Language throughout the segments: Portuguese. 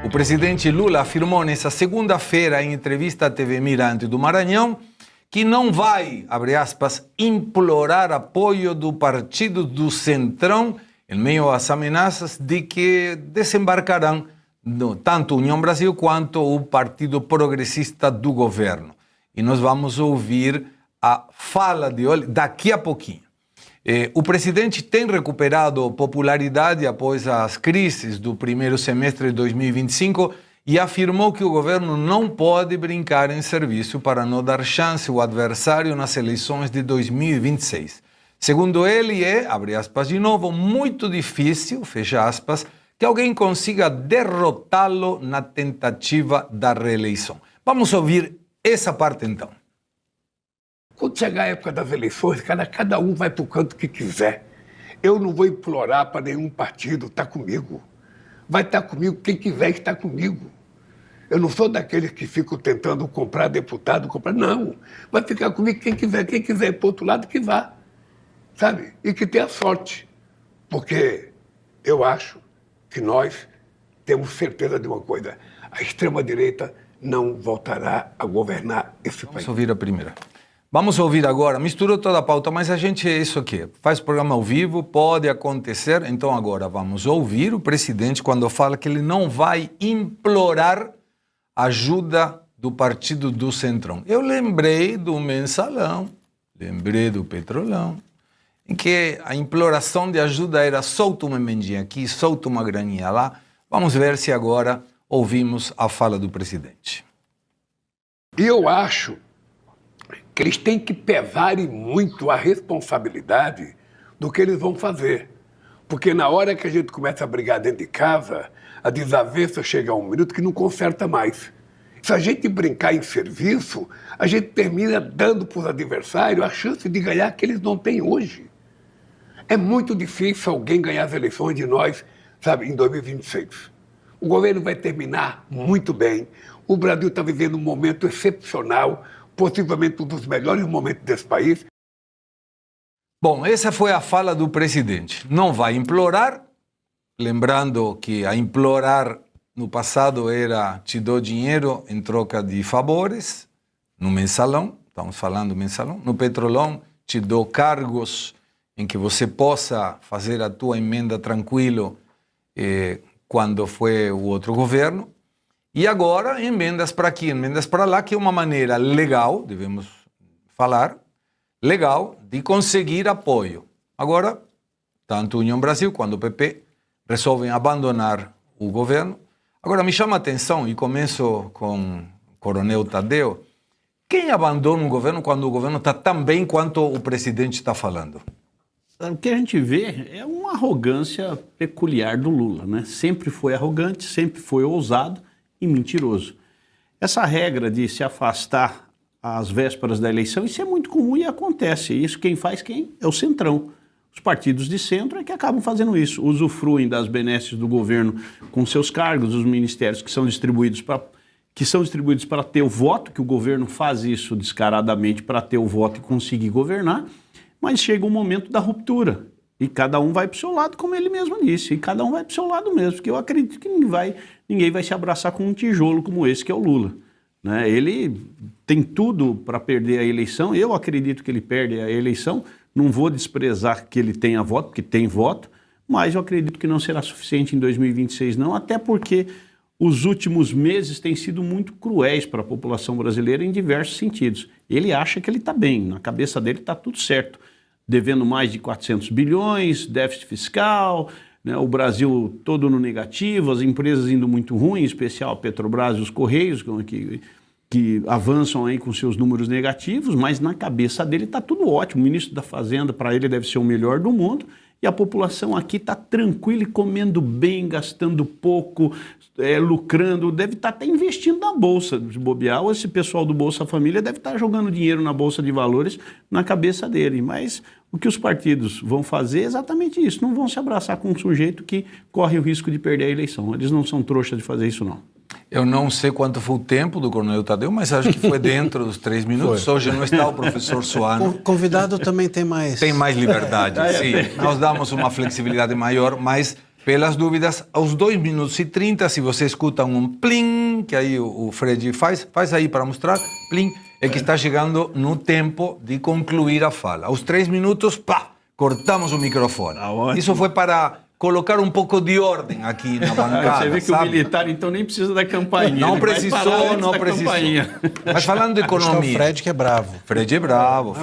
O presidente Lula afirmou nessa segunda-feira, em entrevista à TV Mirante do Maranhão, que não vai, abre aspas, implorar apoio do partido do Centrão em meio às ameaças de que desembarcarão tanto a União Brasil quanto o Partido Progressista do governo. E nós vamos ouvir a fala de Olli daqui a pouquinho. O presidente tem recuperado popularidade após as crises do primeiro semestre de 2025 e afirmou que o governo não pode brincar em serviço para não dar chance ao adversário nas eleições de 2026. Segundo ele, abre aspas de novo, muito difícil, fecha aspas, que alguém consiga derrotá-lo na tentativa da reeleição. Vamos ouvir essa parte então. Quando chegar a época das eleições, cada um vai para o canto que quiser. Eu não vou implorar para nenhum partido estar comigo. Vai estar comigo quem quiser estar comigo. Eu não sou daqueles que ficam tentando comprar deputado, não. Vai ficar comigo quem quiser ir para o outro lado que vá, sabe? E que tenha sorte. Porque eu acho que nós temos certeza de uma coisa. A extrema-direita não voltará a governar esse país. Vamos ouvir a primeira. Vamos ouvir agora, misturou toda a pauta, mas a gente é isso aqui, faz programa ao vivo, pode acontecer, então agora vamos ouvir o presidente quando fala que ele não vai implorar ajuda do partido do Centrão. Eu lembrei do Mensalão, lembrei do Petrolão, em que a imploração de ajuda era solta uma emendinha aqui, solta uma graninha lá. Vamos ver se agora ouvimos a fala do presidente. Eu acho que eles têm que pesar muito a responsabilidade do que eles vão fazer. Porque na hora que a gente começa a brigar dentro de casa, a desavença chega a um minuto que não conserta mais. Se a gente brincar em serviço, a gente termina dando para os adversários a chance de ganhar que eles não têm hoje. É muito difícil alguém ganhar as eleições de nós, sabe, em 2026. O governo vai terminar muito bem. O Brasil está vivendo um momento excepcional, possivelmente um dos melhores momentos desse país. Bom, essa foi a fala do presidente. Não vai implorar, lembrando que a implorar no passado era te dou dinheiro em troca de favores, no Mensalão, estamos falando do Mensalão, no Petrolão te dou cargos em que você possa fazer a tua emenda tranquilo quando foi o outro governo. E agora, emendas para aqui, emendas para lá, que é uma maneira legal, devemos falar, legal, de conseguir apoio. Agora, tanto a União Brasil quanto o PP resolvem abandonar o governo. Agora, me chama a atenção, e começo com o Coronel Tadeu, quem abandona um governo quando o governo está tão bem quanto o presidente está falando? O que a gente vê é uma arrogância peculiar do Lula, né? Sempre foi arrogante, sempre foi ousado e mentiroso. Essa regra de se afastar às vésperas da eleição, isso é muito comum e acontece. Isso quem faz é o Centrão. Os partidos de centro é que acabam fazendo isso, usufruem das benesses do governo com seus cargos, os ministérios que são distribuídos para ter o voto, que o governo faz isso descaradamente para ter o voto e conseguir governar, mas chega o momento da ruptura. E cada um vai para o seu lado, como ele mesmo disse. E cada um vai para o seu lado mesmo, porque eu acredito que ninguém vai se abraçar com um tijolo como esse, que é o Lula. Né? Ele tem tudo para perder a eleição. Eu acredito que ele perde a eleição. Não vou desprezar que ele tenha voto, porque tem voto. Mas eu acredito que não será suficiente em 2026, não. Até porque os últimos meses têm sido muito cruéis para a população brasileira em diversos sentidos. Ele acha que ele está bem. Na cabeça dele está tudo certo. Devendo mais de 400 bilhões, déficit fiscal, né, o Brasil todo no negativo, as empresas indo muito ruim, em especial a Petrobras e os Correios, que avançam aí com seus números negativos, mas na cabeça dele está tudo ótimo. O ministro da Fazenda, para ele, deve ser o melhor do mundo, e a população aqui está tranquila e comendo bem, gastando pouco, lucrando, deve estar até investindo na Bolsa de bobear, ou esse pessoal do Bolsa Família deve estar jogando dinheiro na Bolsa de Valores na cabeça dele. Mas o que os partidos vão fazer é exatamente isso, não vão se abraçar com um sujeito que corre o risco de perder a eleição. Eles não são trouxas de fazer isso, não. Eu não sei quanto foi o tempo do Coronel Tadeu, mas acho que foi dentro dos 3 minutos. Hoje não está o professor Suano. Convidado também tem mais... Tem mais liberdade, sim. Nós damos uma flexibilidade maior, mas pelas dúvidas, aos 2 minutos e 30, se você escuta um plim, que aí o Fred faz aí para mostrar, plim, é que está chegando no tempo de concluir a fala. Aos 3 minutos, pá, cortamos o microfone. Isso foi para colocar um pouco de ordem aqui na bancada. Você vê que sabe? o militar, então, nem precisa da campainha. Não precisou. Mas falando de economia... Acho que é o Fred que é bravo. Fred é bravo.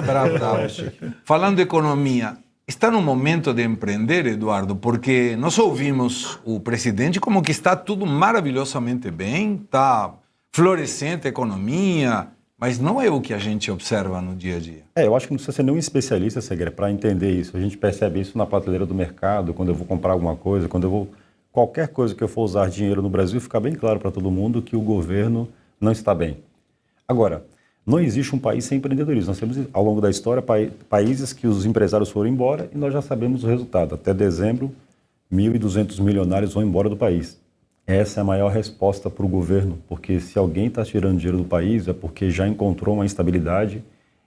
Falando de economia, está no momento de empreender, Eduardo, porque nós ouvimos o presidente como que está tudo maravilhosamente bem, está florescente a economia, mas não é o que a gente observa no dia a dia. Eu acho que não precisa ser nenhum especialista, Segre, para entender isso. A gente percebe isso na prateleira do mercado, quando eu vou comprar alguma coisa, quando eu vou... Qualquer coisa que eu for usar dinheiro no Brasil, fica bem claro para todo mundo que o governo não está bem. Agora, não existe um país sem empreendedorismo. Nós temos, ao longo da história, países que os empresários foram embora e nós já sabemos o resultado. Até dezembro, 1.200 milionários vão embora do país. Essa é a maior resposta para o governo, porque se alguém está tirando dinheiro do país é porque já encontrou uma instabilidade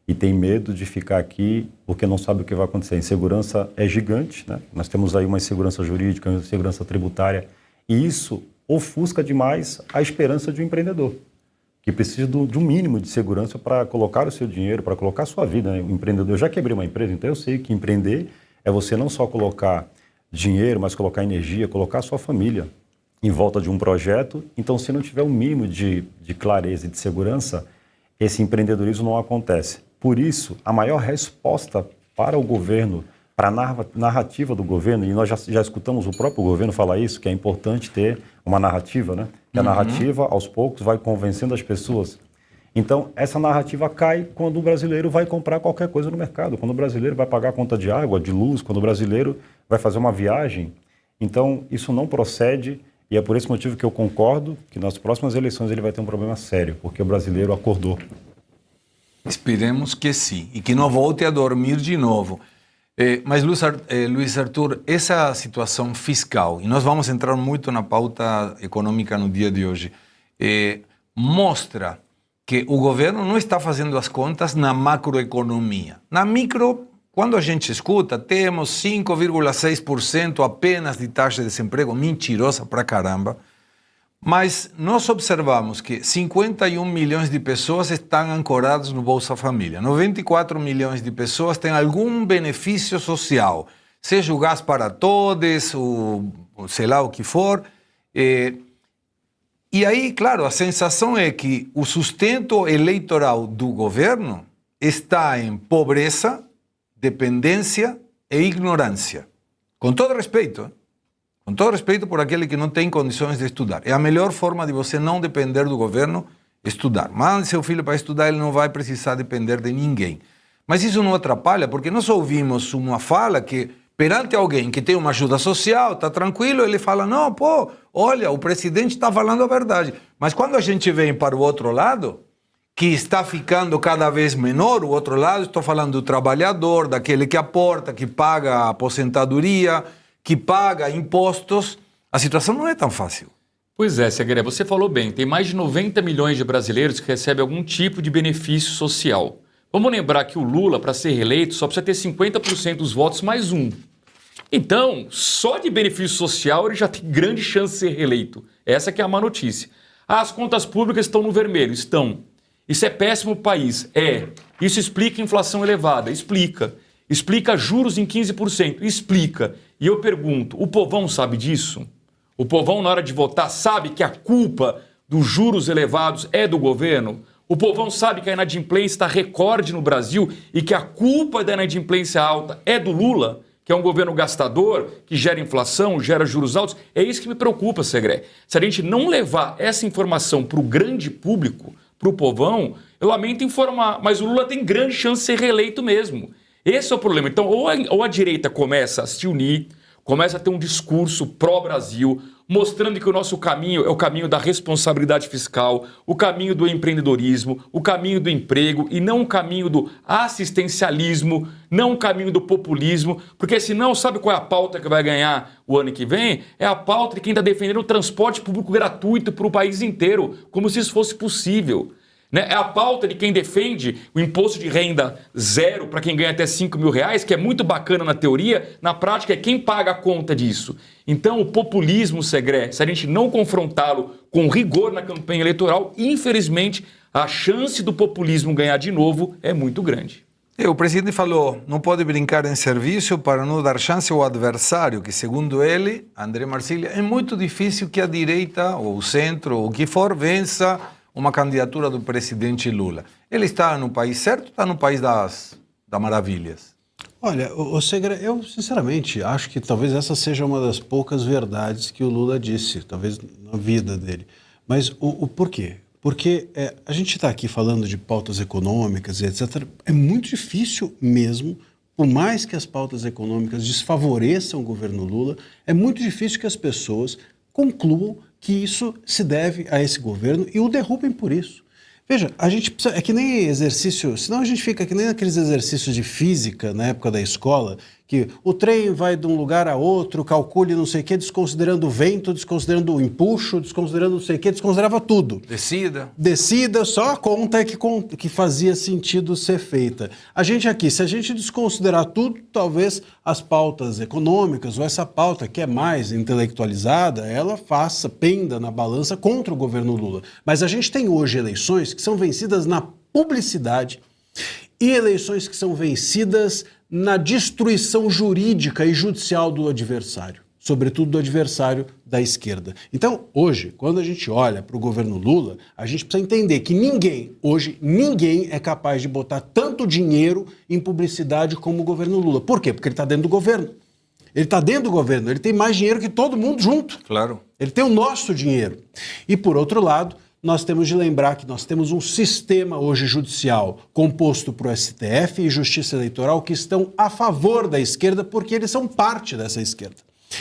e tem medo de ficar aqui porque não sabe o que vai acontecer. A insegurança é gigante, né? Nós temos aí uma insegurança jurídica, uma insegurança tributária, e isso ofusca demais a esperança de um empreendedor, que precisa de um mínimo de segurança para colocar o seu dinheiro, para colocar a sua vida, né? O empreendedor, eu já quebrei uma empresa, então eu sei que empreender é você não só colocar dinheiro, mas colocar energia, colocar a sua família em volta de um projeto. Então, se não tiver um mínimo de clareza e de segurança, esse empreendedorismo não acontece. Por isso, a maior resposta para o governo, para a narrativa do governo, e nós já escutamos o próprio governo falar isso, que é importante ter uma narrativa, né? Que a narrativa, aos poucos, vai convencendo as pessoas. Então, essa narrativa cai quando o brasileiro vai comprar qualquer coisa no mercado, quando o brasileiro vai pagar a conta de água, de luz, quando o brasileiro vai fazer uma viagem. Então, isso não procede. E é por esse motivo que eu concordo que nas próximas eleições ele vai ter um problema sério, porque o brasileiro acordou. Esperemos que sim, e que não volte a dormir de novo. Mas, Luiz Arthur, essa situação fiscal, e nós vamos entrar muito na pauta econômica no dia de hoje, mostra que o governo não está fazendo as contas na macroeconomia. Na micro, quando a gente escuta, temos 5,6% apenas de taxa de desemprego, mentirosa pra caramba, mas nós observamos que 51 milhões de pessoas estão ancoradas no Bolsa Família, 94 milhões de pessoas têm algum benefício social, seja o gás para todos, ou sei lá o que for. E aí, claro, a sensação é que o sustento eleitoral do governo está em pobreza, dependência e ignorância. Com todo respeito por aquele que não tem condições de estudar. É a melhor forma de você não depender do governo, estudar. Mande seu filho para estudar, ele não vai precisar depender de ninguém. Mas isso não atrapalha, porque nós ouvimos uma fala que, perante alguém que tem uma ajuda social, está tranquilo, ele fala, não, pô, olha, o presidente está falando a verdade. Mas quando a gente vem para o outro lado, que está ficando cada vez menor, o outro lado, estou falando do trabalhador, daquele que aporta, que paga a aposentadoria, que paga impostos, a situação não é tão fácil. Pois é, Segré, você falou bem, tem mais de 90 milhões de brasileiros que recebem algum tipo de benefício social. Vamos lembrar que o Lula, para ser reeleito, só precisa ter 50% dos votos mais um. Então, só de benefício social ele já tem grande chance de ser reeleito. Essa que é a má notícia. As contas públicas estão no vermelho, estão. Isso é péssimo para o país? É. Isso explica inflação elevada? Explica. Explica juros em 15%? Explica. E eu pergunto, o povão sabe disso? O povão, na hora de votar, sabe que a culpa dos juros elevados é do governo? O povão sabe que a inadimplência está recorde no Brasil e que a culpa da inadimplência alta é do Lula, que é um governo gastador, que gera inflação, gera juros altos? É isso que me preocupa, Segré. Se a gente não levar essa informação para o grande público, para o povão, eu lamento informar, mas o Lula tem grande chance de ser reeleito mesmo. Esse é o problema. Então, ou a direita começa a se unir, começa a ter um discurso pró-Brasil, mostrando que o nosso caminho é o caminho da responsabilidade fiscal, o caminho do empreendedorismo, o caminho do emprego e não o caminho do assistencialismo, não o caminho do populismo, porque senão, sabe qual é a pauta que vai ganhar o ano que vem? É a pauta de quem está defendendo o transporte público gratuito para o país inteiro, como se isso fosse possível. Né? É a pauta de quem defende o imposto de renda zero para quem ganha até R$5.000, que é muito bacana na teoria, na prática é quem paga a conta disso. Então o populismo, Segré, se a gente não confrontá-lo com rigor na campanha eleitoral, infelizmente a chance do populismo ganhar de novo é muito grande. O presidente falou, não pode brincar em serviço para não dar chance ao adversário, que segundo ele, André Marcília, é muito difícil que a direita, ou o centro, ou o que for, vença uma candidatura do presidente Lula. Ele está no país certo ou está no país das maravilhas? Olha, o Segré, eu sinceramente acho que talvez essa seja uma das poucas verdades que o Lula disse, talvez na vida dele. Mas o porquê? Porque a gente está aqui falando de pautas econômicas e etc. É muito difícil mesmo, por mais que as pautas econômicas desfavoreçam o governo Lula, é muito difícil que as pessoas concluam que isso se deve a esse governo e o derrubem por isso. Veja, a gente precisa, é que nem exercício, senão a gente fica que nem aqueles exercícios de física na época da escola, que o trem vai de um lugar a outro, calcule não sei o que, desconsiderando o vento, desconsiderando o empuxo, desconsiderando não sei o que, desconsiderava tudo. Descida, só a conta é que fazia sentido ser feita. A gente aqui, se a gente desconsiderar tudo, talvez as pautas econômicas, ou essa pauta que é mais intelectualizada, ela penda na balança contra o governo Lula. Mas a gente tem hoje eleições que são vencidas na publicidade e eleições que são vencidas na destruição jurídica e judicial do adversário, sobretudo do adversário da esquerda. Então, hoje, quando a gente olha para o governo Lula, a gente precisa entender que ninguém é capaz de botar tanto dinheiro em publicidade como o governo Lula. Por quê? Porque ele está dentro do governo. Ele está dentro do governo, ele tem mais dinheiro que todo mundo junto. Claro. Ele tem o nosso dinheiro. E, por outro lado, nós temos de lembrar que nós temos um sistema hoje judicial composto por STF e Justiça Eleitoral que estão a favor da esquerda porque eles são parte dessa esquerda.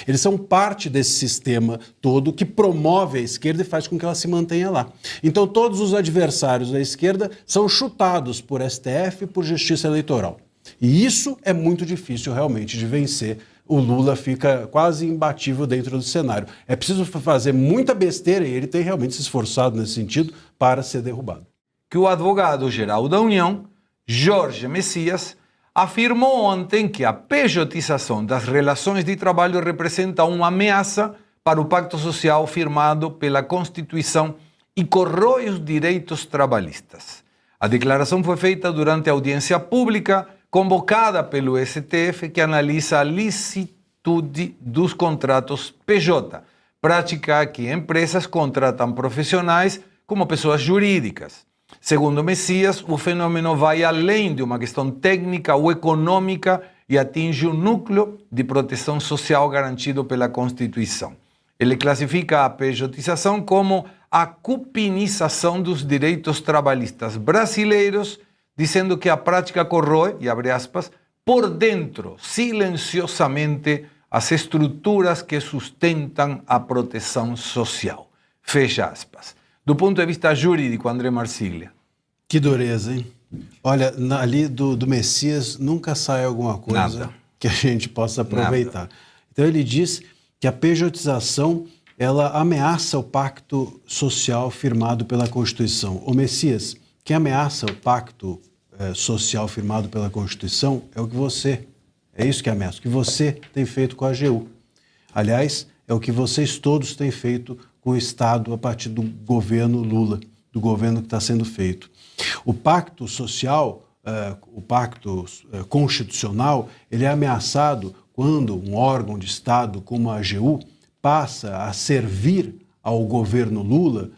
Eles são parte desse sistema todo que promove a esquerda e faz com que ela se mantenha lá. Então todos os adversários da esquerda são chutados por STF e por Justiça Eleitoral. E isso é muito difícil realmente de vencer. O Lula fica quase imbatível dentro do cenário. É preciso fazer muita besteira e ele tem realmente se esforçado nesse sentido para ser derrubado. Que o advogado-geral da União, Jorge Messias, afirmou ontem que a pejotização das relações de trabalho representa uma ameaça para o pacto social firmado pela Constituição e corrói os direitos trabalhistas. A declaração foi feita durante a audiência pública convocada pelo STF, que analisa a licitude dos contratos PJ, prática que empresas contratam profissionais como pessoas jurídicas. Segundo Messias, o fenômeno vai além de uma questão técnica ou econômica e atinge o núcleo de proteção social garantido pela Constituição. Ele classifica a pejotização como a cupinização dos direitos trabalhistas brasileiros, dizendo que a prática corrói, e abre aspas, por dentro, silenciosamente, as estruturas que sustentam a proteção social. Fecha aspas. Do ponto de vista jurídico, André Marcília. Que dureza, hein? Olha, ali do Messias nunca sai alguma coisa que a gente possa aproveitar. Então ele diz que a pejotização ela ameaça o pacto social firmado pela Constituição. Ô Messias, quem ameaça o pacto social firmado pela Constituição é o que você, é isso que ameaça, o que você tem feito com a AGU. Aliás, é o que vocês todos têm feito com o Estado a partir do governo Lula, do governo que está sendo feito. O pacto social, o pacto constitucional, ele é ameaçado quando um órgão de Estado como a AGU passa a servir ao governo Lula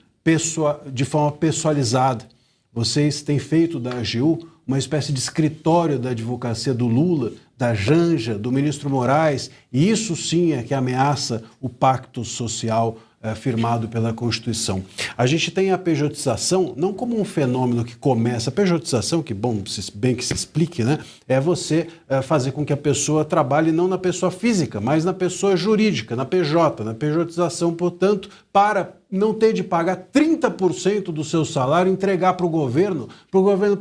de forma pessoalizada. Vocês têm feito da AGU uma espécie de escritório da advocacia do Lula, da Janja, do ministro Moraes, e isso sim é que ameaça o pacto social firmado pela Constituição. A gente tem a pejotização não como um fenômeno que começa. A pejotização, que bom, bem que se explique, né? É você fazer com que a pessoa trabalhe não na pessoa física, mas na pessoa jurídica, na PJ, na pejotização, portanto, para não ter de pagar 30% do seu salário, entregar para o governo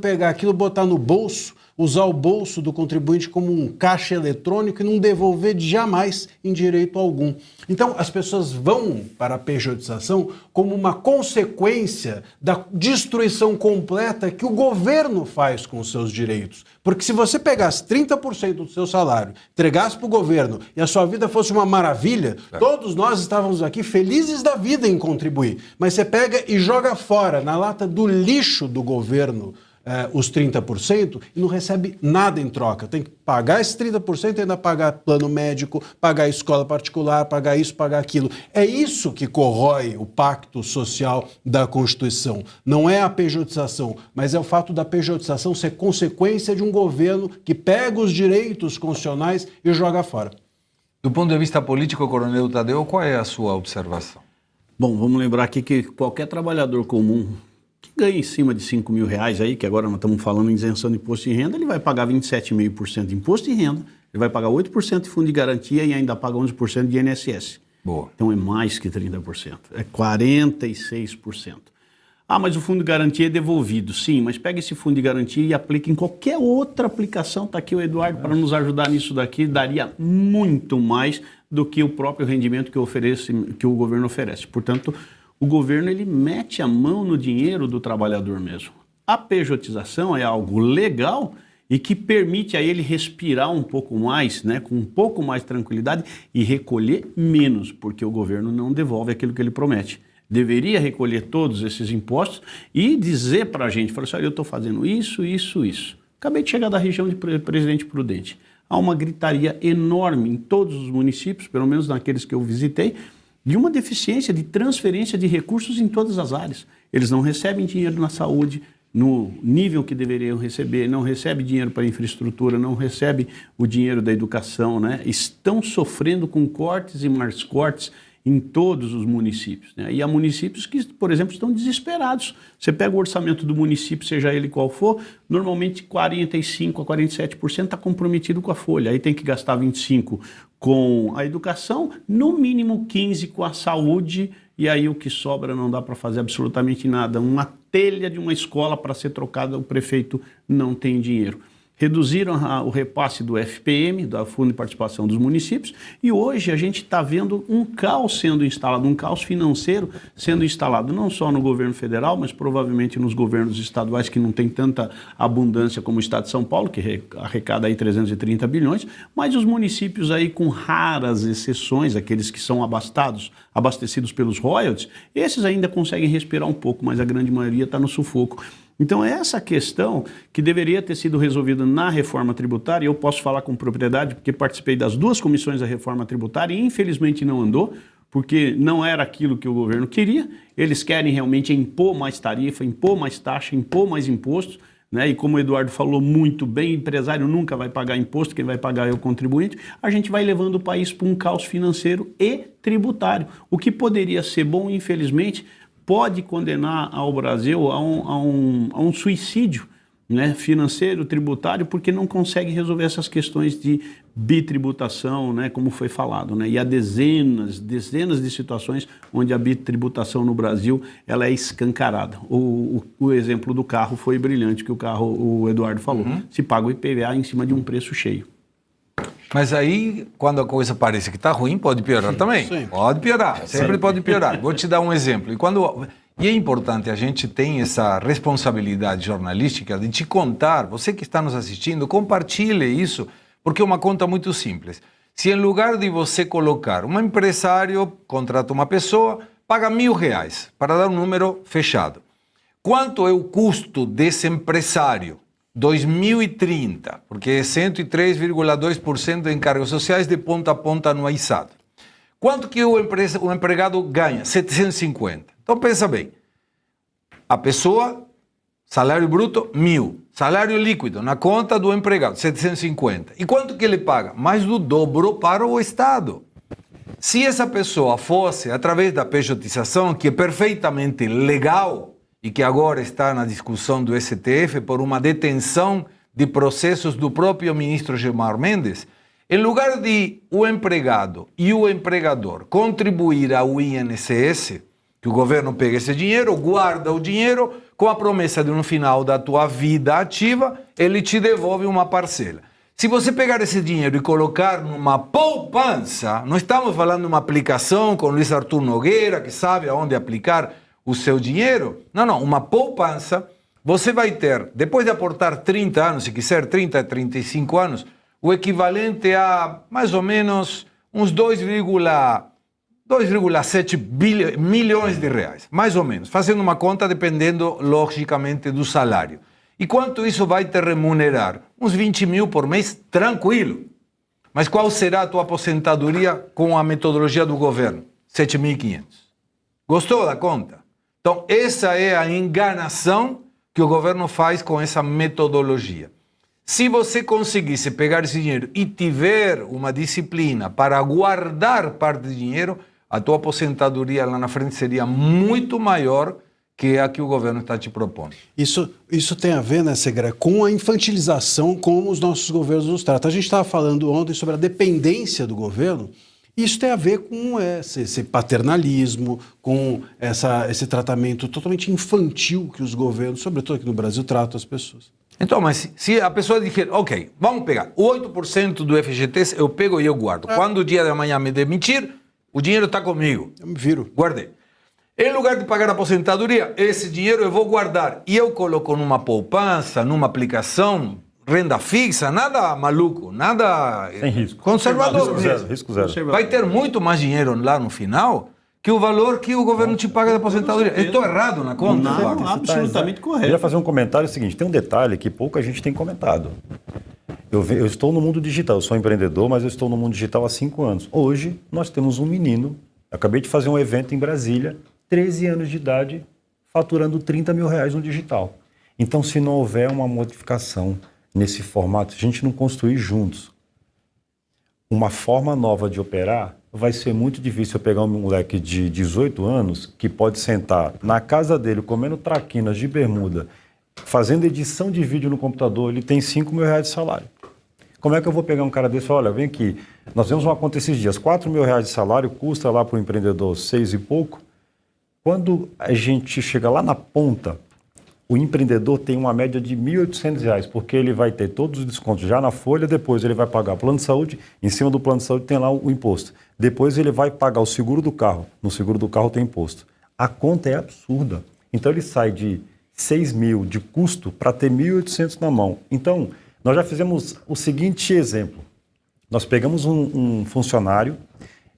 pegar aquilo, botar no bolso, usar o bolso do contribuinte como um caixa eletrônico e não devolver jamais em direito algum. Então, as pessoas vão para a pejotização como uma consequência da destruição completa que o governo faz com os seus direitos. Porque se você pegasse 30% do seu salário, entregasse para o governo e a sua vida fosse uma maravilha, todos nós estávamos aqui felizes da vida em contribuir. Mas você pega e joga fora, na lata do lixo do governo, os 30% e não recebe nada em troca. Tem que pagar esses 30% e ainda pagar plano médico, pagar escola particular, pagar isso, pagar aquilo. É isso que corrói o pacto social da Constituição. Não é a pejotização, mas é o fato da pejotização ser consequência de um governo que pega os direitos constitucionais e joga fora. Do ponto de vista político, Coronel Tadeu, qual é a sua observação? Bom, vamos lembrar aqui que qualquer trabalhador comum que ganha em cima de R$5.000 aí, que agora nós estamos falando em isenção de imposto de renda, ele vai pagar 27,5% de imposto de renda, ele vai pagar 8% de fundo de garantia e ainda paga 11% de INSS. Boa. Então é mais que 30%, é 46%. Ah, mas o fundo de garantia é devolvido. Sim, mas pega esse fundo de garantia e aplica em qualquer outra aplicação. Está aqui o Eduardo para nos ajudar nisso daqui, daria muito mais do que o próprio rendimento que o governo oferece. Portanto, o governo ele mete a mão no dinheiro do trabalhador mesmo. A pejotização é algo legal e que permite a ele respirar um pouco mais, né, com um pouco mais de tranquilidade e recolher menos, porque o governo não devolve aquilo que ele promete. Deveria recolher todos esses impostos e dizer para a gente, falar assim, olha, eu estou fazendo isso. Acabei de chegar da região de Presidente Prudente. Há uma gritaria enorme em todos os municípios, pelo menos naqueles que eu visitei, de uma deficiência de transferência de recursos em todas as áreas. Eles não recebem dinheiro na saúde no nível que deveriam receber, não recebem dinheiro para infraestrutura, não recebem o dinheiro da educação, né? Estão sofrendo com cortes e mais cortes em todos os municípios, né? E há municípios que, por exemplo, estão desesperados. Você pega o orçamento do município, seja ele qual for, normalmente 45% a 47% está comprometido com a folha. Aí tem que gastar 25% com a educação, no mínimo 15% com a saúde, e aí o que sobra não dá para fazer absolutamente nada. Uma telha de uma escola para ser trocada, o prefeito não tem dinheiro. Reduziram o repasse do FPM, do Fundo de Participação dos Municípios, e hoje a gente está vendo um caos sendo instalado, um caos financeiro sendo instalado, não só no governo federal, mas provavelmente nos governos estaduais que não tem tanta abundância como o Estado de São Paulo, que arrecada aí 330 bilhões, mas os municípios aí com raras exceções, aqueles que são abastecidos pelos royalties, esses ainda conseguem respirar um pouco, mas a grande maioria está no sufoco. Então, essa questão que deveria ter sido resolvida na reforma tributária, eu posso falar com propriedade, porque participei das duas comissões da reforma tributária e infelizmente não andou, porque não era aquilo que o governo queria. Eles querem realmente impor mais tarifa, impor mais taxa, impor mais impostos, né? E como o Eduardo falou muito bem, o empresário nunca vai pagar imposto, quem vai pagar é o contribuinte. A gente vai levando o país para um caos financeiro e tributário, o que poderia ser bom, infelizmente, pode condenar ao Brasil a um suicídio, né, financeiro, tributário, porque não consegue resolver essas questões de bitributação, né, como foi falado, né, e há dezenas de situações onde a bitributação no Brasil ela é escancarada. O exemplo do carro foi brilhante, que o Eduardo falou. Se paga o IPVA em cima de um preço cheio. Mas aí, quando a coisa parece que está ruim, pode piorar também. Sim. Pode piorar, sempre pode piorar. Vou te dar um exemplo. E é importante, a gente tem essa responsabilidade jornalística de te contar, você que está nos assistindo, compartilhe isso, porque é uma conta muito simples. Se em lugar de você colocar um empresário, contrata uma pessoa, paga R$1.000, para dar um número fechado. Quanto é o custo desse empresário? 2030, porque é 103,2% de encargos sociais de ponta a ponta anualizado. Quanto que o empregado ganha? 750. Então pensa bem, a pessoa, salário bruto, 1.000. Salário líquido na conta do empregado, 750. E quanto que ele paga? Mais do dobro para o Estado. Se essa pessoa fosse através da pejotização, que é perfeitamente legal, e que agora está na discussão do STF por uma detenção de processos do próprio ministro Gilmar Mendes, em lugar de o empregado e o empregador contribuir ao INSS, que o governo pega esse dinheiro, guarda o dinheiro, com a promessa de no final da tua vida ativa, ele te devolve uma parcela. Se você pegar esse dinheiro e colocar numa poupança, não estamos falando de uma aplicação com Luiz Arthur Nogueira, que sabe aonde aplicar o seu dinheiro. Não, uma poupança, você vai ter, depois de aportar 30 anos, se quiser 30 a 35 anos, o equivalente a mais ou menos uns 2,7 milhões de reais, mais ou menos, fazendo uma conta dependendo, logicamente, do salário. E quanto isso vai te remunerar? Uns 20 mil por mês, tranquilo. Mas qual será a tua aposentadoria com a metodologia do governo? 7.500. Gostou da conta? Então, essa é a enganação que o governo faz com essa metodologia. Se você conseguisse pegar esse dinheiro e tiver uma disciplina para guardar parte do dinheiro, a tua aposentadoria lá na frente seria muito maior que a que o governo está te propondo. Isso tem a ver, né, Segre, com a infantilização como os nossos governos nos tratam. A gente estava falando ontem sobre a dependência do governo. Isso tem a ver com esse paternalismo, com esse tratamento totalmente infantil que os governos, sobretudo aqui no Brasil, tratam as pessoas. Então, mas se a pessoa dizer, ok, vamos pegar o 8% do FGTS, eu pego e eu guardo. Quando o dia de amanhã me demitir, o dinheiro está comigo. Eu me viro. Guardei. Em lugar de pagar a aposentadoria, esse dinheiro eu vou guardar. E eu coloco numa poupança, Risco renda fixa, nada maluco, nada Sem risco. Conservador. Risco zero. Vai ter muito mais dinheiro lá no final que o valor que o governo te paga da aposentadoria. Eu estou errado na conta? Não, Fábio? absolutamente Eu correto. ia fazer um comentário seguinte, tem um detalhe que pouca gente tem comentado. Eu estou no mundo digital, eu sou empreendedor, mas eu estou no mundo digital há 5 anos. Hoje, nós temos um menino, acabei de fazer um evento em Brasília, 13 anos de idade, faturando 30 mil reais no digital. Então, se não houver uma modificação nesse formato, se a gente não construir juntos uma forma nova de operar, vai ser muito difícil eu pegar um moleque de 18 anos que pode sentar na casa dele comendo traquinas de bermuda, fazendo edição de vídeo no computador, ele tem 5 mil reais de salário. Como é que eu vou pegar um cara desse? Olha, vem aqui, nós temos uma conta esses dias, 4 mil reais de salário, custa lá para o empreendedor 6 e pouco. Quando a gente chega lá na ponta, o empreendedor tem uma média de R$ 1.800, porque ele vai ter todos os descontos já na folha, depois ele vai pagar plano de saúde, em cima do plano de saúde tem lá o imposto. Depois ele vai pagar o seguro do carro, no seguro do carro tem imposto. A conta é absurda. Então ele sai de 6 mil de custo para ter 1.800 na mão. Então, nós já fizemos o seguinte exemplo. Nós pegamos um funcionário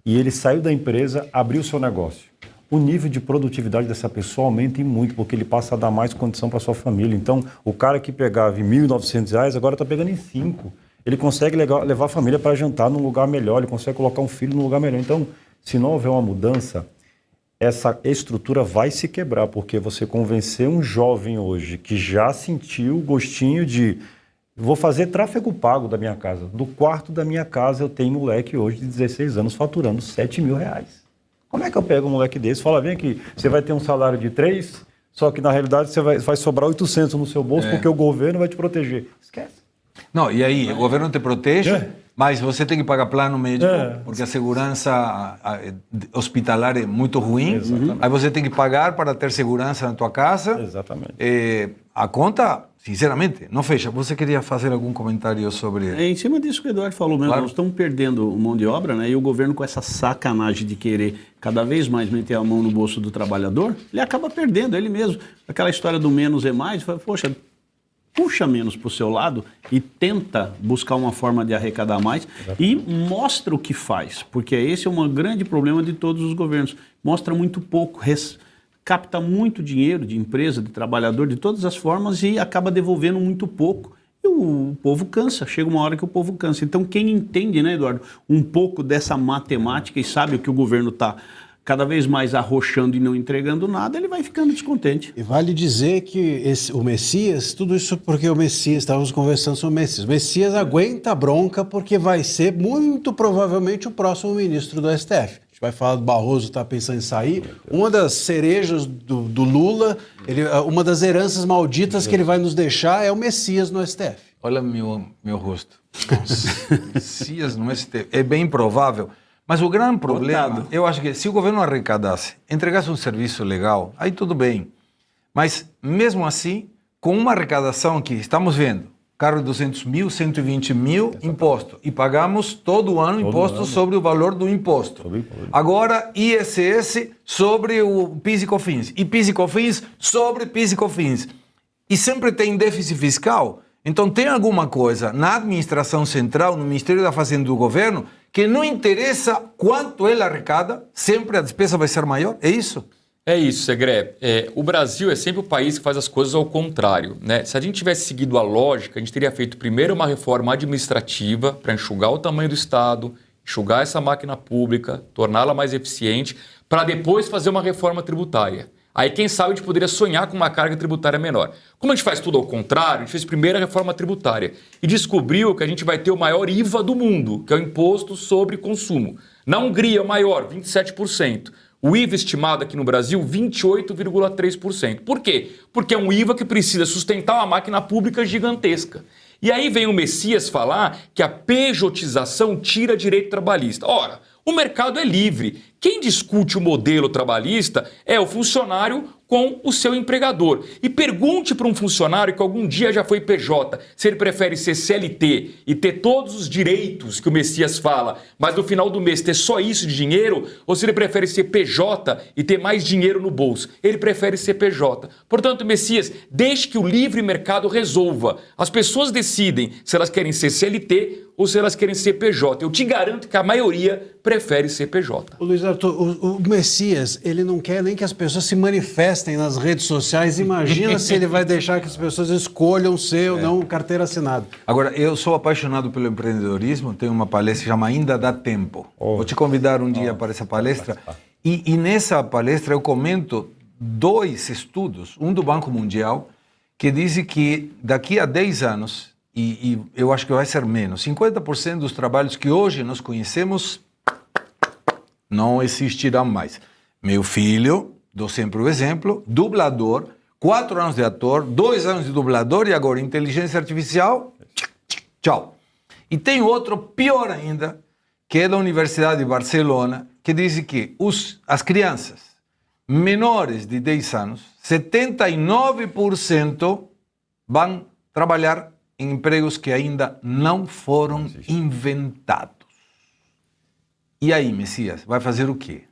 e ele saiu da empresa, abriu o seu negócio. O nível de produtividade dessa pessoa aumenta muito, porque ele passa a dar mais condição para sua família. Então, o cara que pegava em R$ 1.900, agora está pegando em 5. Ele consegue levar a família para jantar num lugar melhor, ele consegue colocar um filho num lugar melhor. Então, se não houver uma mudança, essa estrutura vai se quebrar, porque você convencer um jovem hoje que já sentiu o gostinho de vou fazer tráfego pago da minha casa. Do quarto da minha casa eu tenho um moleque hoje de 16 anos faturando 7 mil reais. Como é que eu pego um moleque desse e falo, vem aqui, você vai ter um salário de 3, só que na realidade você vai sobrar 800 no seu bolso porque o governo vai te proteger. Esquece. Não, e aí, o governo te protege, mas você tem que pagar plano médico, porque a segurança hospitalar é muito ruim. Exatamente. Aí você tem que pagar para ter segurança na tua casa. Exatamente. A conta, sinceramente, não fecha. Você queria fazer algum comentário sobre... É em cima disso que o Eduardo falou mesmo, Claro. nós estamos perdendo mão de obra, né? E o governo com essa sacanagem de querer cada vez mais meter a mão no bolso do trabalhador, ele acaba perdendo, ele mesmo. Aquela história do menos é mais, fala, poxa, puxa menos para o seu lado e tenta buscar uma forma de arrecadar mais e mostra o que faz, porque esse é um grande problema de todos os governos. Mostra muito pouco, capta muito dinheiro de empresa, de trabalhador, de todas as formas e acaba devolvendo muito pouco. E o povo cansa, chega uma hora que o povo cansa. Então quem entende, né, Eduardo, um pouco dessa matemática e sabe o que o governo está cada vez mais arrochando e não entregando nada, ele vai ficando descontente. E vale dizer que o Messias, tudo isso porque o Messias, estávamos conversando sobre o Messias. O Messias aguenta a bronca porque vai ser muito provavelmente o próximo ministro do STF. A gente vai falar do Barroso, está pensando em sair. Uma das cerejas do Lula, uma das heranças malditas que ele vai nos deixar é o Messias no STF. Olha meu rosto. Nossa, Messias no STF. É bem provável. Mas o grande problema, eu acho que se o governo arrecadasse, entregasse um serviço legal, aí tudo bem. Mas, mesmo assim, com uma arrecadação que estamos vendo, carro de 200 mil, 120 mil, imposto. E pagamos todo ano imposto sobre o valor do imposto. Agora, ISS sobre o PIS e COFINS. E PIS e COFINS sobre PIS e COFINS. E sempre tem déficit fiscal. Então, tem alguma coisa na administração central, no Ministério da Fazenda do governo, que não interessa quanto ele arrecada, sempre a despesa vai ser maior? É isso? É isso, Segré. O Brasil é sempre o país que faz as coisas ao contrário, né? Se a gente tivesse seguido a lógica, a gente teria feito primeiro uma reforma administrativa para enxugar o tamanho do Estado, enxugar essa máquina pública, torná-la mais eficiente, para depois fazer uma reforma tributária. Aí, quem sabe, a gente poderia sonhar com uma carga tributária menor. Como a gente faz tudo ao contrário, a gente fez primeiro a reforma tributária e descobriu que a gente vai ter o maior IVA do mundo, que é o Imposto sobre Consumo. Na Hungria é o maior, 27%. O IVA estimado aqui no Brasil, 28,3%. Por quê? Porque é um IVA que precisa sustentar uma máquina pública gigantesca. E aí vem o Messias falar que a pejotização tira direito trabalhista. Ora, o mercado é livre. Quem discute o modelo trabalhista é o funcionário com o seu empregador. E pergunte para um funcionário que algum dia já foi PJ se ele prefere ser CLT e ter todos os direitos que o Messias fala, mas no final do mês ter só isso de dinheiro, ou se ele prefere ser PJ e ter mais dinheiro no bolso. Ele prefere ser PJ. Portanto, Messias, deixe que o livre mercado resolva. As pessoas decidem se elas querem ser CLT ou se elas querem ser PJ. Eu te garanto que a maioria prefere ser PJ. Luiz Arthur, o Messias, ele não quer nem que as pessoas se manifestem nas redes sociais. Imagina se ele vai deixar que as pessoas escolham ser ou não carteira assinada. Agora, eu sou apaixonado pelo empreendedorismo, tenho uma palestra que chama Ainda Dá Tempo. Vou te convidar um dia para essa palestra. E nessa palestra eu comento 2 estudos, um do Banco Mundial, que diz que daqui a 10 anos, e eu acho que vai ser menos, 50% dos trabalhos que hoje nós conhecemos não existirão mais. Meu filho, dou sempre o exemplo, dublador, 4 anos de ator, 2 anos de dublador e agora inteligência artificial, tchau. E tem outro pior ainda, que é da Universidade de Barcelona, que diz que as crianças menores de 10 anos, 79% vão trabalhar em empregos que ainda não foram inventados. E aí, Messias, vai fazer o quê?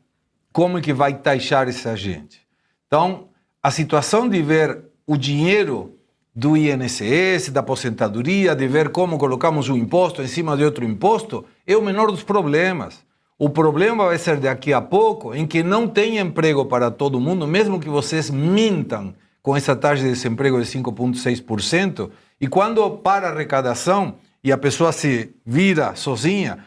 Como é que vai taxar essa gente? Então, a situação de ver o dinheiro do INSS, da aposentadoria, de ver como colocamos um imposto em cima de outro imposto, é o menor dos problemas. O problema vai ser daqui a pouco em que não tem emprego para todo mundo, mesmo que vocês mintam com essa taxa de desemprego de 5,6%, e quando para a arrecadação e a pessoa se vira sozinha,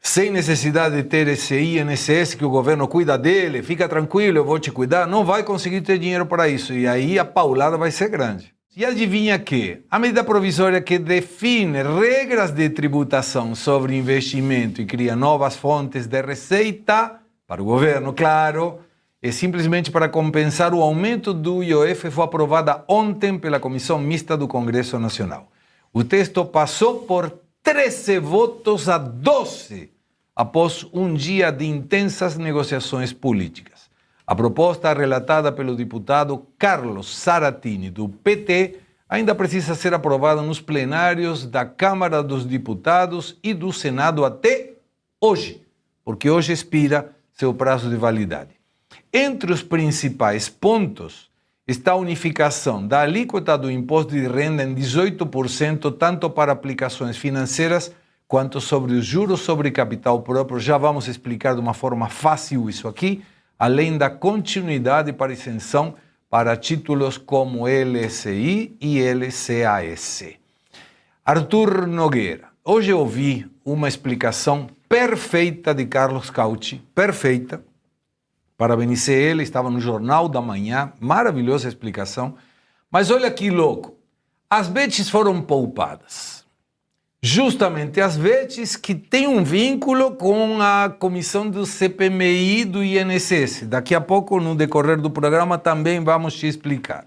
sem necessidade de ter esse INSS que o governo cuida dele, fica tranquilo, eu vou te cuidar, não vai conseguir ter dinheiro para isso. E aí a paulada vai ser grande. E adivinha que a medida provisória que define regras de tributação sobre investimento e cria novas fontes de receita para o governo, claro, é simplesmente para compensar o aumento do IOF, foi aprovada ontem pela Comissão Mista do Congresso Nacional. O texto passou por 13 votos a 12 após um dia de intensas negociações políticas. A proposta relatada pelo deputado Carlos Saratini, do PT, ainda precisa ser aprovada nos plenários da Câmara dos Deputados e do Senado até hoje, porque hoje expira seu prazo de validade. Entre os principais pontos está a unificação da alíquota do imposto de renda em 18%, tanto para aplicações financeiras quanto sobre os juros sobre capital próprio. Já vamos explicar de uma forma fácil isso aqui, além da continuidade para isenção para títulos como LSI e LCAS. Arthur Nogueira, hoje eu ouvi uma explicação perfeita de Carlos Caucci, perfeita. Parabenizei ele, estava no Jornal da Manhã, maravilhosa explicação. Mas olha que louco, as BETs foram poupadas. Justamente as BETs que têm um vínculo com a comissão do CPMI do INSS. Daqui a pouco, no decorrer do programa, também vamos te explicar.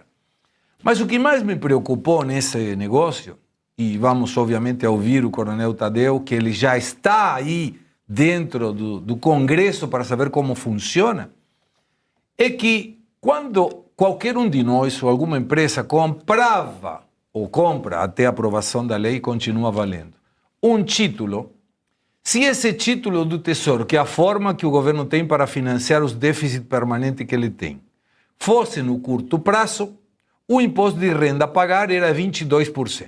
Mas o que mais me preocupou nesse negócio, e vamos obviamente ouvir o Coronel Tadeu, que ele já está aí dentro do Congresso para saber como funciona, é que quando qualquer um de nós ou alguma empresa comprava ou compra até a aprovação da lei e continua valendo um título. Se esse título do Tesouro, que é a forma que o governo tem para financiar os déficits permanentes que ele tem, fosse no curto prazo, o imposto de renda a pagar era 22%.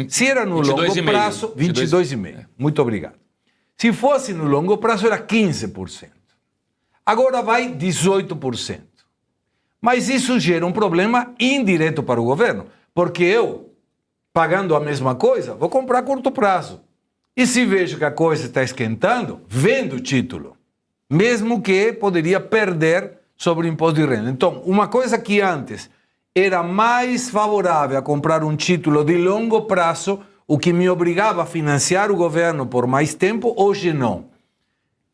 Se era no longo prazo, 22,5%. Muito obrigado. Se fosse no longo prazo, era 15%. Agora vai 18%. Mas isso gera um problema indireto para o governo, porque eu, pagando a mesma coisa, vou comprar a curto prazo. E se vejo que a coisa está esquentando, vendo o título, mesmo que poderia perder sobre o imposto de renda. Então, uma coisa que antes era mais favorável a comprar um título de longo prazo, o que me obrigava a financiar o governo por mais tempo, hoje não.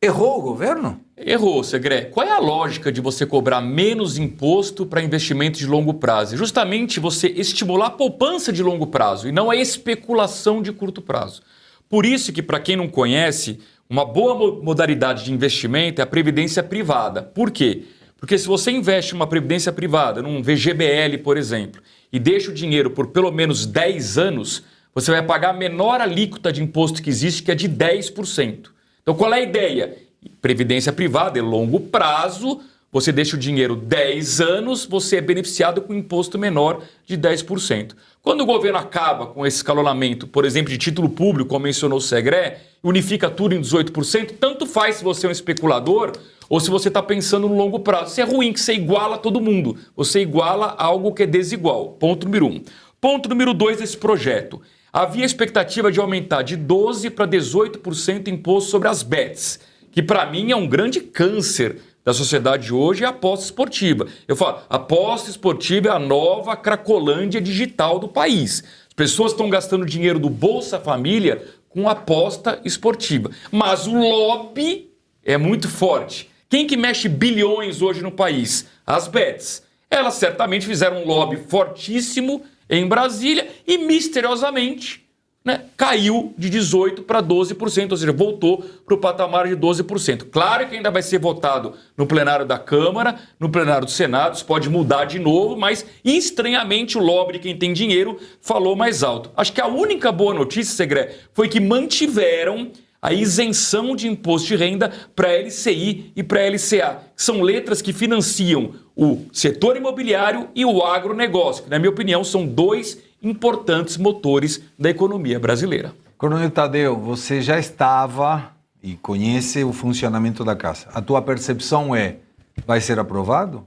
Errou o governo? Errou, Segré. Qual é a lógica de você cobrar menos imposto para investimento de longo prazo? Justamente você estimular a poupança de longo prazo e não a especulação de curto prazo. Por isso que, para quem não conhece, uma boa modalidade de investimento é a previdência privada. Por quê? Porque se você investe em uma previdência privada, num VGBL, por exemplo, e deixa o dinheiro por pelo menos 10 anos, você vai pagar a menor alíquota de imposto que existe, que é de 10%. Então, qual é a ideia? Previdência privada é longo prazo, você deixa o dinheiro 10 anos, você é beneficiado com um imposto menor de 10%. Quando o governo acaba com esse escalonamento, por exemplo, de título público, como mencionou o Segré, unifica tudo em 18%, tanto faz se você é um especulador ou se você está pensando no longo prazo. Isso é ruim, que você iguala todo mundo. Você iguala algo que é desigual. Ponto número 1. Ponto número 2 desse projeto. Havia a expectativa de aumentar de 12% para 18% o imposto sobre as bets, que para mim é um grande câncer da sociedade de hoje, é a aposta esportiva. Eu falo, a aposta esportiva é a nova cracolândia digital do país. As pessoas estão gastando dinheiro do Bolsa Família com aposta esportiva. Mas o lobby é muito forte. Quem que mexe bilhões hoje no país? As bets. Elas certamente fizeram um lobby fortíssimo em Brasília e misteriosamente, né, caiu de 18% para 12%, ou seja, voltou para o patamar de 12%. Claro que ainda vai ser votado no plenário da Câmara, no plenário do Senado, isso pode mudar de novo, mas estranhamente o lobby de quem tem dinheiro falou mais alto. Acho que a única boa notícia, Segré, foi que mantiveram a isenção de imposto de renda para a LCI e para a LCA, que são letras que financiam o setor imobiliário e o agronegócio, que, na minha opinião, são dois importantes motores da economia brasileira. Coronel Tadeu, você já estava e conhece o funcionamento da Casa. A tua percepção é, vai ser aprovado?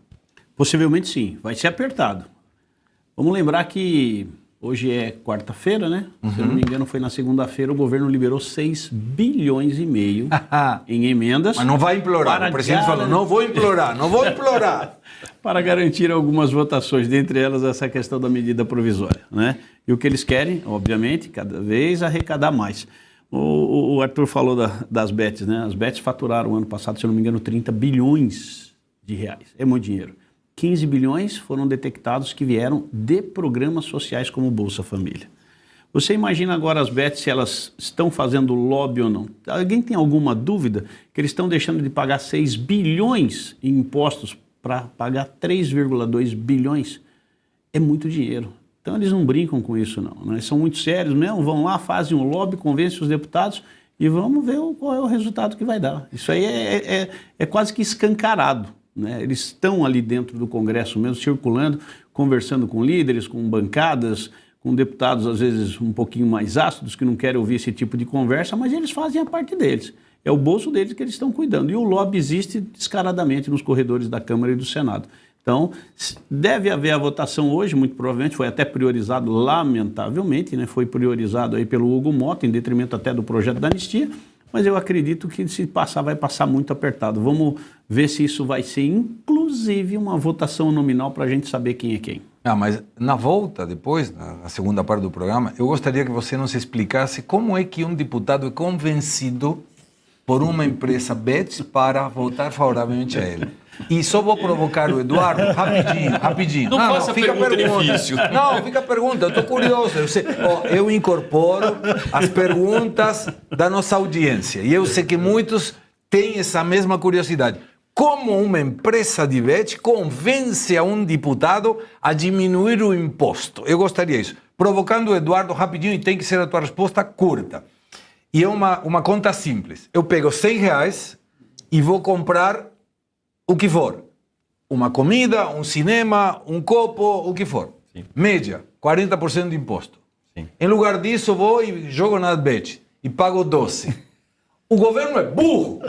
Possivelmente sim, vai ser apertado. Vamos lembrar que hoje é quarta-feira, né? Se eu não me engano, foi na segunda-feira, o governo liberou 6,5 bilhões em emendas. Mas não vai implorar. O presidente falou, não vou implorar. Para garantir algumas votações, dentre elas essa questão da medida provisória, né? E o que eles querem, obviamente, cada vez arrecadar mais. O Arthur falou das bets, né? As bets faturaram ano passado, se eu não me engano, 30 bilhões de reais. É muito dinheiro. 15 bilhões foram detectados que vieram de programas sociais como Bolsa Família. Você imagina agora as bets, se elas estão fazendo lobby ou não? Alguém tem alguma dúvida que eles estão deixando de pagar 6 bilhões em impostos para pagar 3,2 bilhões? É muito dinheiro. Então eles não brincam com isso não. Eles são muito sérios mesmo, vão lá, fazem um lobby, convencem os deputados e vamos ver qual é o resultado que vai dar. Isso aí é quase que escancarado. Né? Eles estão ali dentro do Congresso mesmo, circulando, conversando com líderes, com bancadas, com deputados às vezes um pouquinho mais ácidos, que não querem ouvir esse tipo de conversa, mas eles fazem a parte deles. É o bolso deles que eles estão cuidando. E o lobby existe descaradamente nos corredores da Câmara e do Senado. Então, deve haver a votação hoje, muito provavelmente, foi até priorizado, lamentavelmente, né? Foi priorizado aí pelo Hugo Mota, em detrimento até do projeto da anistia, mas eu acredito que se passar, vai passar muito apertado. Vamos ver se isso vai ser, inclusive, uma votação nominal para a gente saber quem é quem. Mas na volta, depois, na segunda parte do programa, eu gostaria que você nos explicasse como é que um deputado é convencido por uma empresa BETS para votar favoravelmente a ele. E só vou provocar o Eduardo, rapidinho. Não faça pergunta difícil. Não, fica a pergunta, eu estou curioso. Eu incorporo as perguntas da nossa audiência. E eu sei que muitos têm essa mesma curiosidade. como uma empresa de bet convence a um deputado a diminuir o imposto. Eu gostaria disso. Provocando o Eduardo rapidinho, e tem que ser a tua resposta curta. E é uma conta simples. Eu pego R$100 e vou comprar o que for. Uma comida, um cinema, um copo, o que for. Sim. Média, 40% de imposto. Sim. Em lugar disso, eu vou e jogo na bet e pago 12%. O governo é burro.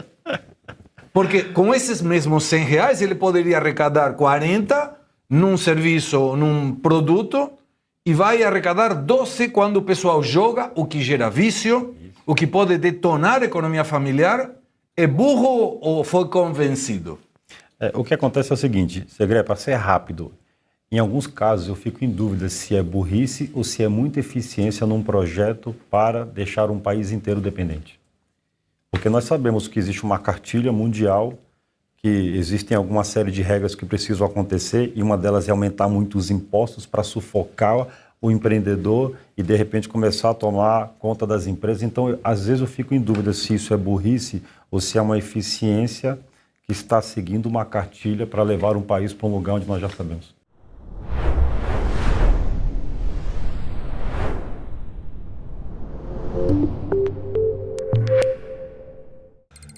Porque com esses mesmos R$100, ele poderia arrecadar 40 num serviço, num produto, e vai arrecadar 12 quando o pessoal joga, o que gera vício, o que pode detonar a economia familiar. É burro ou foi convencido? O que acontece é o seguinte, Segré, para ser rápido, em alguns casos eu fico em dúvida se é burrice ou se é muita eficiência num projeto para deixar um país inteiro dependente. Porque nós sabemos que existe uma cartilha mundial, que existem alguma série de regras que precisam acontecer, e uma delas é aumentar muito os impostos para sufocar o empreendedor e, de repente, começar a tomar conta das empresas. Então, às vezes eu fico em dúvida se isso é burrice ou se é uma eficiência que está seguindo uma cartilha para levar um país para um lugar onde nós já sabemos.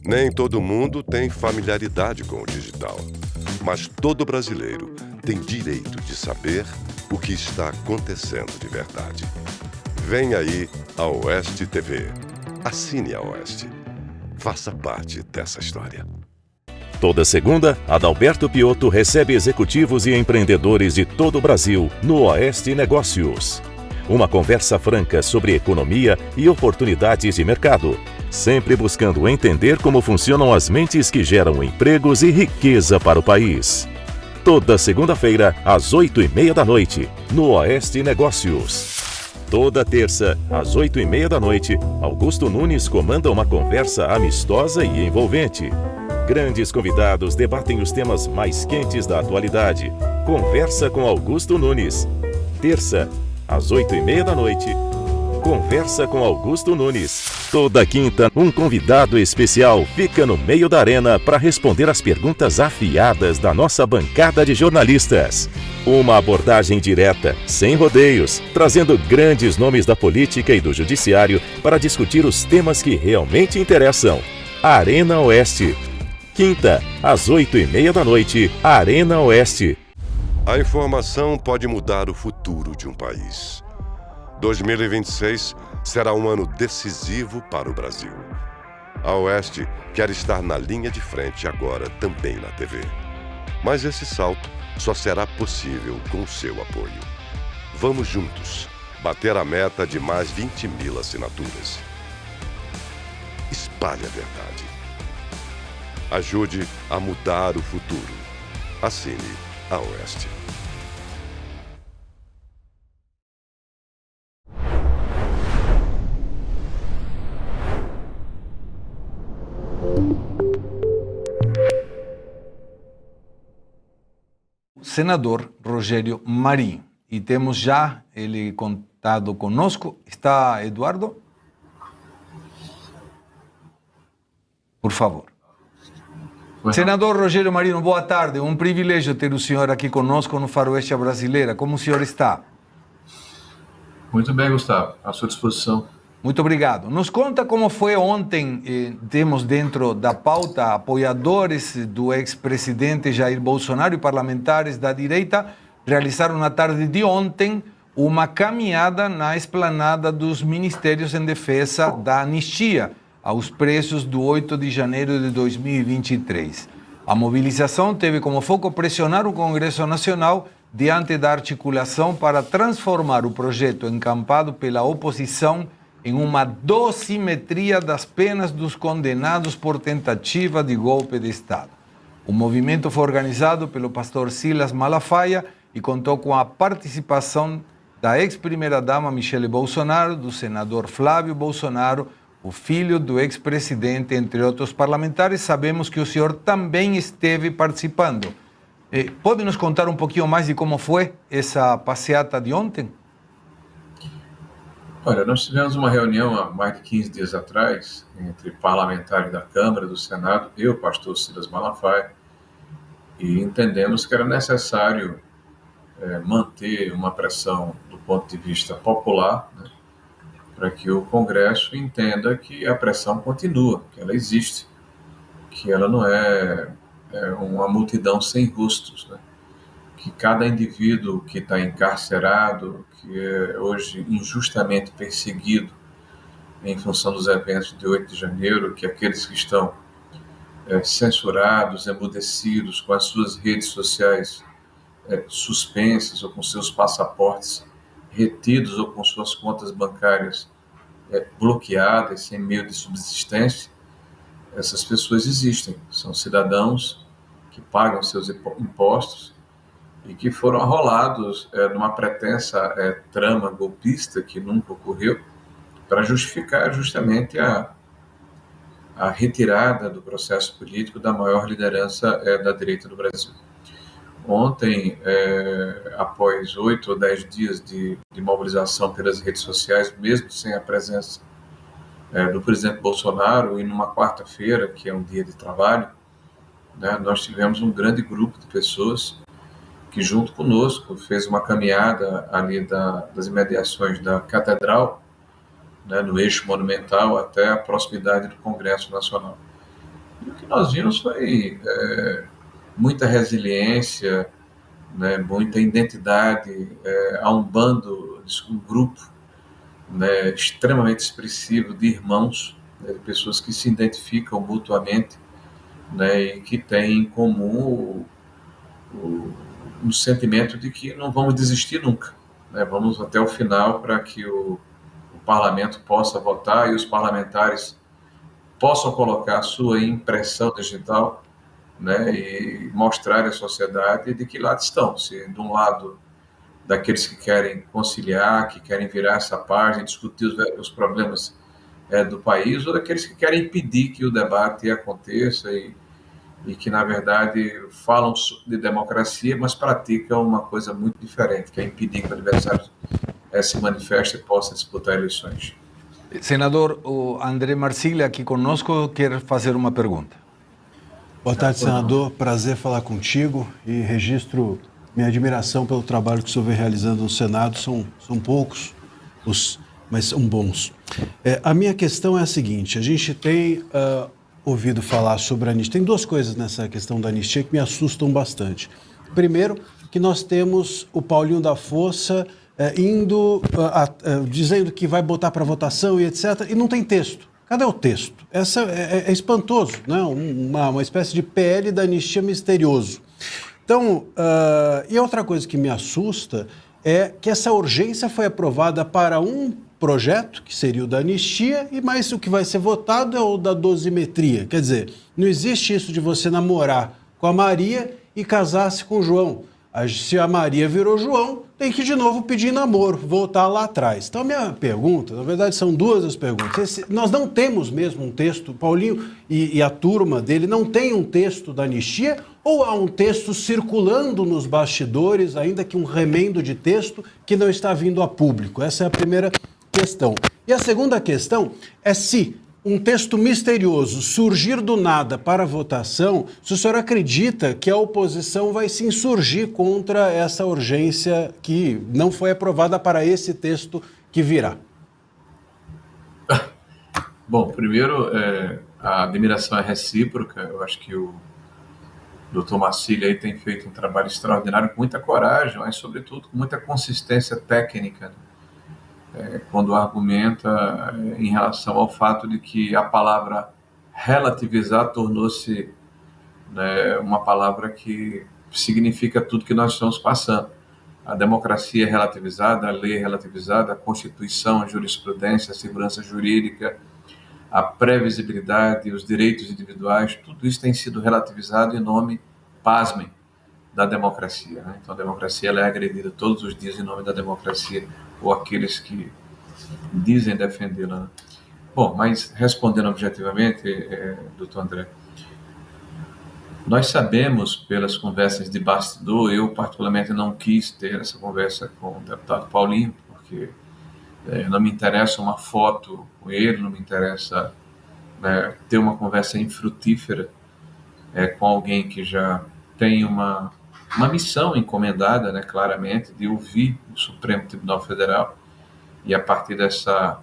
Nem todo mundo tem familiaridade com o digital, mas todo brasileiro tem direito de saber o que está acontecendo de verdade. Vem aí a Oeste TV. Assine a Oeste. Faça parte dessa história. Toda segunda, Adalberto Piotto recebe executivos e empreendedores de todo o Brasil no Oeste Negócios. Uma conversa franca sobre economia e oportunidades de mercado, sempre buscando entender como funcionam as mentes que geram empregos e riqueza para o país. Toda segunda-feira, às 8h30 da noite, no Oeste Negócios. Toda terça, às 8h30 da noite, Augusto Nunes comanda uma conversa amistosa e envolvente. Grandes convidados debatem os temas mais quentes da atualidade. Conversa com Augusto Nunes. Terça, às 8h30 da noite, Conversa com Augusto Nunes. Toda quinta, um convidado especial fica no meio da arena para responder as perguntas afiadas da nossa bancada de jornalistas. Uma abordagem direta, sem rodeios, trazendo grandes nomes da política e do judiciário para discutir os temas que realmente interessam. Arena Oeste. Quinta, às 8h30 da noite, Arena Oeste. A informação pode mudar o futuro de um país. 2026 será um ano decisivo para o Brasil. A Oeste quer estar na linha de frente agora também na TV. Mas esse salto só será possível com o seu apoio. Vamos juntos bater a meta de mais 20.000 assinaturas. Espalhe a verdade. Ajude a mudar o futuro. Assine a Oeste. Senador Rogério Marinho. E temos já ele contado conosco. Está Eduardo? Por favor. Senador Rogério Marinho, boa tarde. Um privilégio ter o senhor aqui conosco no Faroeste Brasileira. Como o senhor está? Muito bem, Gustavo. À sua disposição. Muito obrigado. Nos conta como foi ontem, temos dentro da pauta apoiadores do ex-presidente Jair Bolsonaro e parlamentares da direita realizaram na tarde de ontem uma caminhada na esplanada dos ministérios em defesa da anistia aos presos do 8 de janeiro de 2023. A mobilização teve como foco pressionar o Congresso Nacional diante da articulação para transformar o projeto encampado pela oposição em uma dosimetria das penas dos condenados por tentativa de golpe de Estado. O movimento foi organizado pelo pastor Silas Malafaia e contou com a participação da ex-primeira-dama Michele Bolsonaro, do senador Flávio Bolsonaro, o filho do ex-presidente, entre outros parlamentares. Sabemos que o senhor também esteve participando. Pode nos contar um pouquinho mais de como foi essa passeata de ontem? Olha, nós tivemos uma reunião há mais de 15 dias atrás entre parlamentares da Câmara, do Senado, eu, pastor Silas Malafaia, E entendemos que era necessário manter uma pressão do ponto de vista popular, né, para que o Congresso entenda que a pressão continua, que ela existe, que ela não é uma multidão sem rostos, né, que cada indivíduo que está encarcerado, que é hoje injustamente perseguido em função dos eventos de 8 de janeiro, que aqueles que estão censurados, emudecidos, com as suas redes sociais suspensas ou com seus passaportes retidos ou com suas contas bancárias bloqueadas, sem meio de subsistência, essas pessoas existem. São cidadãos que pagam seus impostos e que foram arrolados numa pretensa trama golpista que nunca ocorreu, para justificar justamente a retirada do processo político da maior liderança da direita do Brasil. Ontem, após 8 ou 10 dias de mobilização pelas redes sociais, mesmo sem a presença do presidente Bolsonaro, e numa quarta-feira, que é um dia de trabalho, né, nós tivemos um grande grupo de pessoas que, junto conosco, fez uma caminhada ali das imediações da Catedral, né, no eixo monumental, até a proximidade do Congresso Nacional. E o que nós vimos foi muita resiliência, né, muita identidade. Há um bando, um grupo, né, extremamente expressivo de irmãos, né, de pessoas que se identificam mutuamente, né, e que têm em comum um sentimento de que não vamos desistir nunca, né, vamos até o final para que o parlamento possa votar e os parlamentares possam colocar a sua impressão digital, né, e mostrar à sociedade de que lado estão. Se de um lado daqueles que querem conciliar, que querem virar essa página, discutir os problemas do país, ou daqueles que querem impedir que o debate aconteça e que, na verdade, falam de democracia, mas praticam uma coisa muito diferente, que é impedir que o adversário se manifeste e possa disputar eleições. Senador, o André Marcília aqui conosco quer fazer uma pergunta. Boa tarde, senador. Prazer falar contigo e registro minha admiração pelo trabalho que o senhor vem realizando no Senado. São poucos, mas são bons. A minha questão é a seguinte: a gente tem ouvido falar sobre a anistia. Tem duas coisas nessa questão da anistia que me assustam bastante. Primeiro, que nós temos o Paulinho da Força dizendo que vai botar para votação e etc. E não tem texto. Cadê o texto? Essa é espantoso, né? Uma espécie de PL da anistia misterioso. Então, e outra coisa que me assusta é que essa urgência foi aprovada para um projeto, que seria o da anistia, e mais o que vai ser votado é o da dosimetria. Quer dizer, não existe isso de você namorar com a Maria e casar-se com o João. Se a Maria virou João, tem que de novo pedir namoro, voltar lá atrás. Então, a minha pergunta, na verdade, são duas as perguntas. Nós não temos mesmo um texto, Paulinho e a turma dele não tem um texto da anistia, ou há um texto circulando nos bastidores, ainda que um remendo de texto, que não está vindo a público? Essa é a primeira questão. E a segunda questão é se um texto misterioso surgir do nada para votação, se o senhor acredita que a oposição vai se insurgir contra essa urgência que não foi aprovada para esse texto que virá? Bom, primeiro, a admiração é recíproca. Eu acho que o Dr. Marcília aí tem feito um trabalho extraordinário, com muita coragem, mas, sobretudo, com muita consistência técnica, quando argumenta em relação ao fato de que a palavra relativizar tornou-se, né, uma palavra que significa tudo que nós estamos passando. A democracia é relativizada, a lei é relativizada, a Constituição, a jurisprudência, a segurança jurídica, a previsibilidade, os direitos individuais, tudo isso tem sido relativizado em nome, pasmem, da democracia, né? Então a democracia ela é agredida todos os dias em nome da democracia, ou aqueles que dizem defendê-la, né? Bom, mas respondendo objetivamente, doutor André, nós sabemos pelas conversas de bastidor, eu particularmente não quis ter essa conversa com o deputado Paulinho, porque não me interessa uma foto com ele, não me interessa ter uma conversa infrutífera com alguém que já tem uma missão encomendada, né, claramente, de ouvir o Supremo Tribunal Federal e, a partir dessa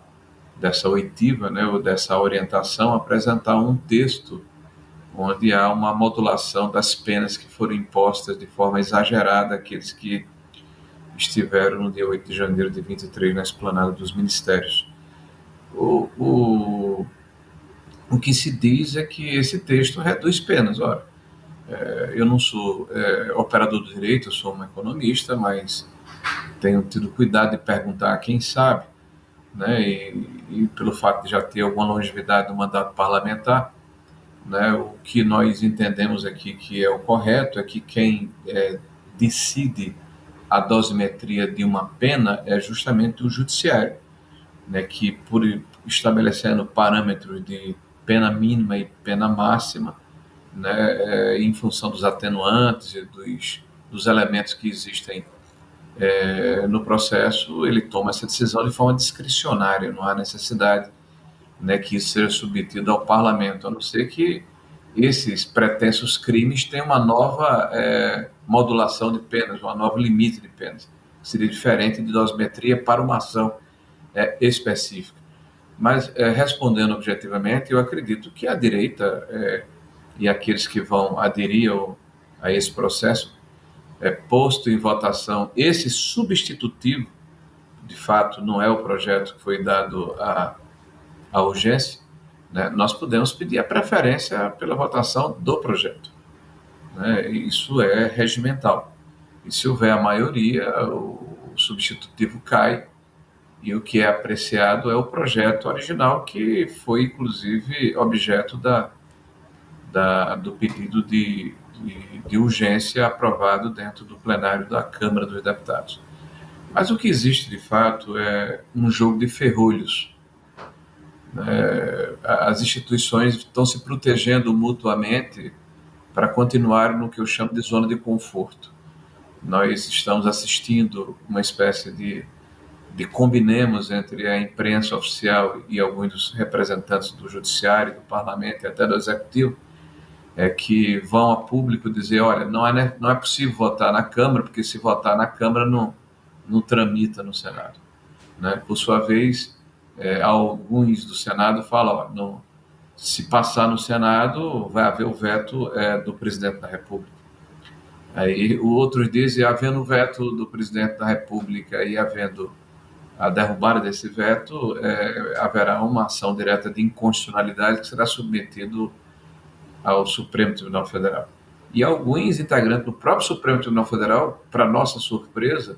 oitiva, né, ou dessa orientação, apresentar um texto onde há uma modulação das penas que foram impostas de forma exagerada àqueles que estiveram no dia 8 de janeiro de 23 na esplanada dos ministérios. O que se diz é que esse texto reduz penas. Ora, eu não sou operador do direito, eu sou um economista, mas tenho tido cuidado de perguntar a quem sabe, né, e pelo fato de já ter alguma longevidade no mandato parlamentar, né, o que nós entendemos aqui que é o correto é que quem decide a dosimetria de uma pena é justamente o judiciário, né, que por estabelecendo parâmetros de pena mínima e pena máxima, né, em função dos atenuantes e dos elementos que existem no processo, ele toma essa decisão de forma discricionária, não há necessidade, né, que isso seja submetido ao parlamento, a não ser que esses pretensos crimes tenham uma nova modulação de penas, um novo limite de penas, que seria diferente de dosimetria para uma ação específica. Mas, respondendo objetivamente, eu acredito que a direita e aqueles que vão aderir a esse processo, posto em votação esse substitutivo, de fato não é o projeto que foi dado à urgência, né, nós podemos pedir a preferência pela votação do projeto, né, isso é regimental. E se houver a maioria, o substitutivo cai, e o que é apreciado é o projeto original, que foi, inclusive, objeto do pedido de urgência aprovado dentro do plenário da Câmara dos Deputados. Mas o que existe, de fato, é um jogo de ferrolhos. As instituições estão se protegendo mutuamente para continuar no que eu chamo de zona de conforto. Nós estamos assistindo uma espécie de combinemos entre a imprensa oficial e alguns dos representantes do judiciário, do parlamento e até do executivo, que vão a público dizer, olha, não é possível votar na Câmara, porque se votar na Câmara não tramita no Senado, né? Por sua vez, alguns do Senado falam, ó, se passar no Senado, vai haver o veto do presidente da República. Aí outros dizem, havendo o veto do presidente da República e havendo a derrubada desse veto, haverá uma ação direta de inconstitucionalidade que será submetido ao Supremo Tribunal Federal. E alguns integrantes do próprio Supremo Tribunal Federal, para nossa surpresa,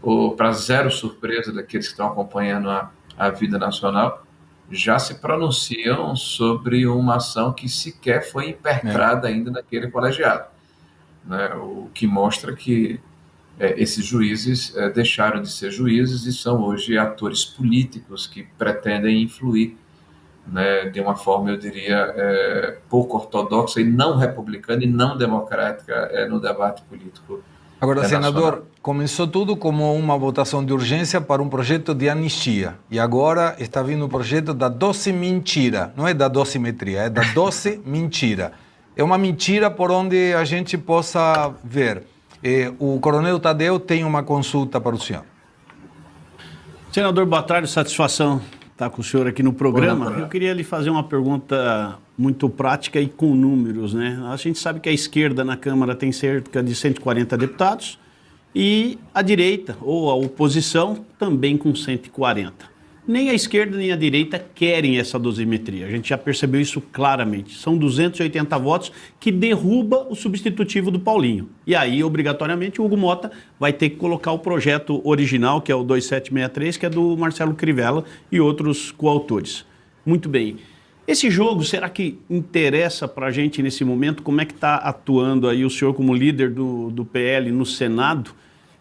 ou para zero surpresa daqueles que estão acompanhando a vida nacional, já se pronunciam sobre uma ação que sequer foi impetrada ainda naquele colegiado, né? O que mostra que esses juízes deixaram de ser juízes e são hoje atores políticos que pretendem influir, né, de uma forma, eu diria, pouco ortodoxa e não republicana e não democrática no debate político. Agora, senador, começou tudo como uma votação de urgência para um projeto de anistia. E agora está vindo o projeto da doce mentira. Não é da dosimetria, é da doce mentira. É uma mentira por onde a gente possa ver. O coronel Tadeu tem uma consulta para o senhor. Senador, boa tarde, satisfação estar com o senhor aqui no programa. Eu queria lhe fazer uma pergunta muito prática e com números, né? A gente sabe que a esquerda na Câmara tem cerca de 140 deputados e a direita, ou a oposição, também com 140. Nem a esquerda nem a direita querem essa dosimetria. A gente já percebeu isso claramente. São 280 votos que derruba o substitutivo do Paulinho. E aí, obrigatoriamente, o Hugo Mota vai ter que colocar o projeto original, que é o 2763, que é do Marcelo Crivella e outros coautores. Muito bem. Esse jogo, será que interessa para a gente nesse momento? Como é que está atuando aí o senhor como líder do PL no Senado?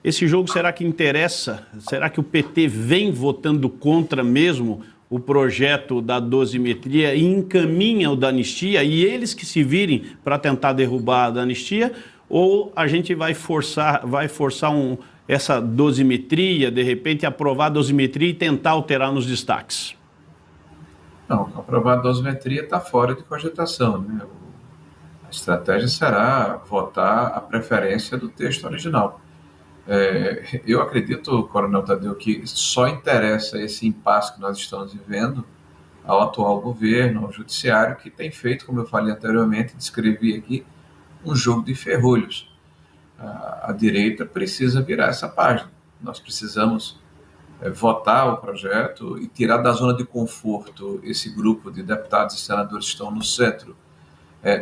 Esse jogo, será que interessa? Será que o PT vem votando contra mesmo o projeto da dosimetria e encaminha o da anistia, e eles que se virem para tentar derrubar a da anistia? Ou a gente vai forçar essa dosimetria, de repente aprovar a dosimetria e tentar alterar nos destaques? Não, aprovar a dosimetria está fora de cogitação, né? estratégia será votar a preferência do texto original. Eu acredito, Coronel Tadeu, que só interessa esse impasse que nós estamos vivendo ao atual governo, ao judiciário, que tem feito, como eu falei anteriormente, descrevi aqui, um jogo de ferrolhos. A direita precisa virar essa página. Nós precisamos votar o projeto e tirar da zona de conforto esse grupo de deputados e senadores que estão no centro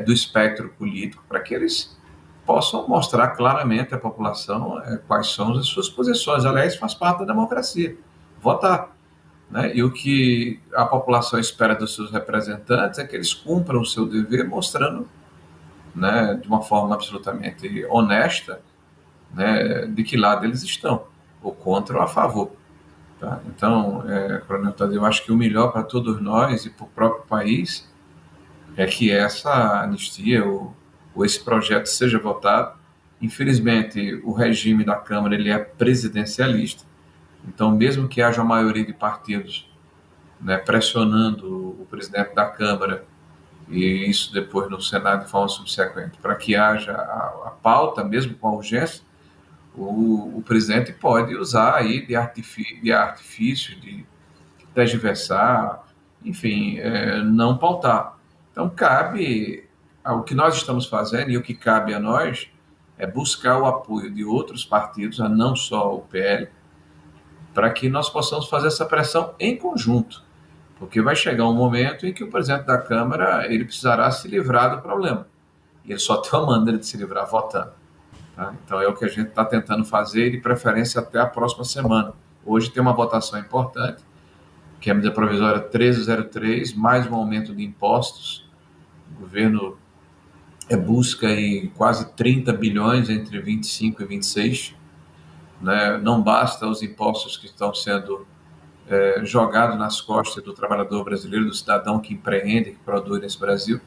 do espectro político, para que eles possam mostrar claramente à população quais são as suas posições. Aliás, faz parte da democracia, votar. Né? E o que a população espera dos seus representantes é que eles cumpram o seu dever, mostrando, né, de uma forma absolutamente honesta, né, de que lado eles estão, ou contra ou a favor. Tá? Então, Coronel Tadeu, eu acho que o melhor para todos nós e para o próprio país é que essa anistia ou esse projeto seja votado. Infelizmente, o regime da Câmara ele é presidencialista, então mesmo que haja uma maioria de partidos, né, pressionando o presidente da Câmara e isso depois no Senado de forma subsequente, para que haja a pauta, mesmo com a urgência, o presidente pode usar aí de artifício, de tergiversar, enfim, não pautar. Então, cabe ao que nós estamos fazendo e o que cabe a nós é buscar o apoio de outros partidos, não só o PL, para que nós possamos fazer essa pressão em conjunto, porque vai chegar um momento em que o presidente da Câmara ele precisará se livrar do problema. E ele só tem uma maneira de se livrar, votando. Tá? Então, é o que a gente está tentando fazer, de preferência até a próxima semana. Hoje tem uma votação importante, que é a medida provisória 1303, mais um aumento de impostos. O governo busca aí quase 30 bilhões entre 25 e 26. Né? Não basta os impostos que estão sendo jogados nas costas do trabalhador brasileiro, do cidadão que empreende, que produz nesse Brasil,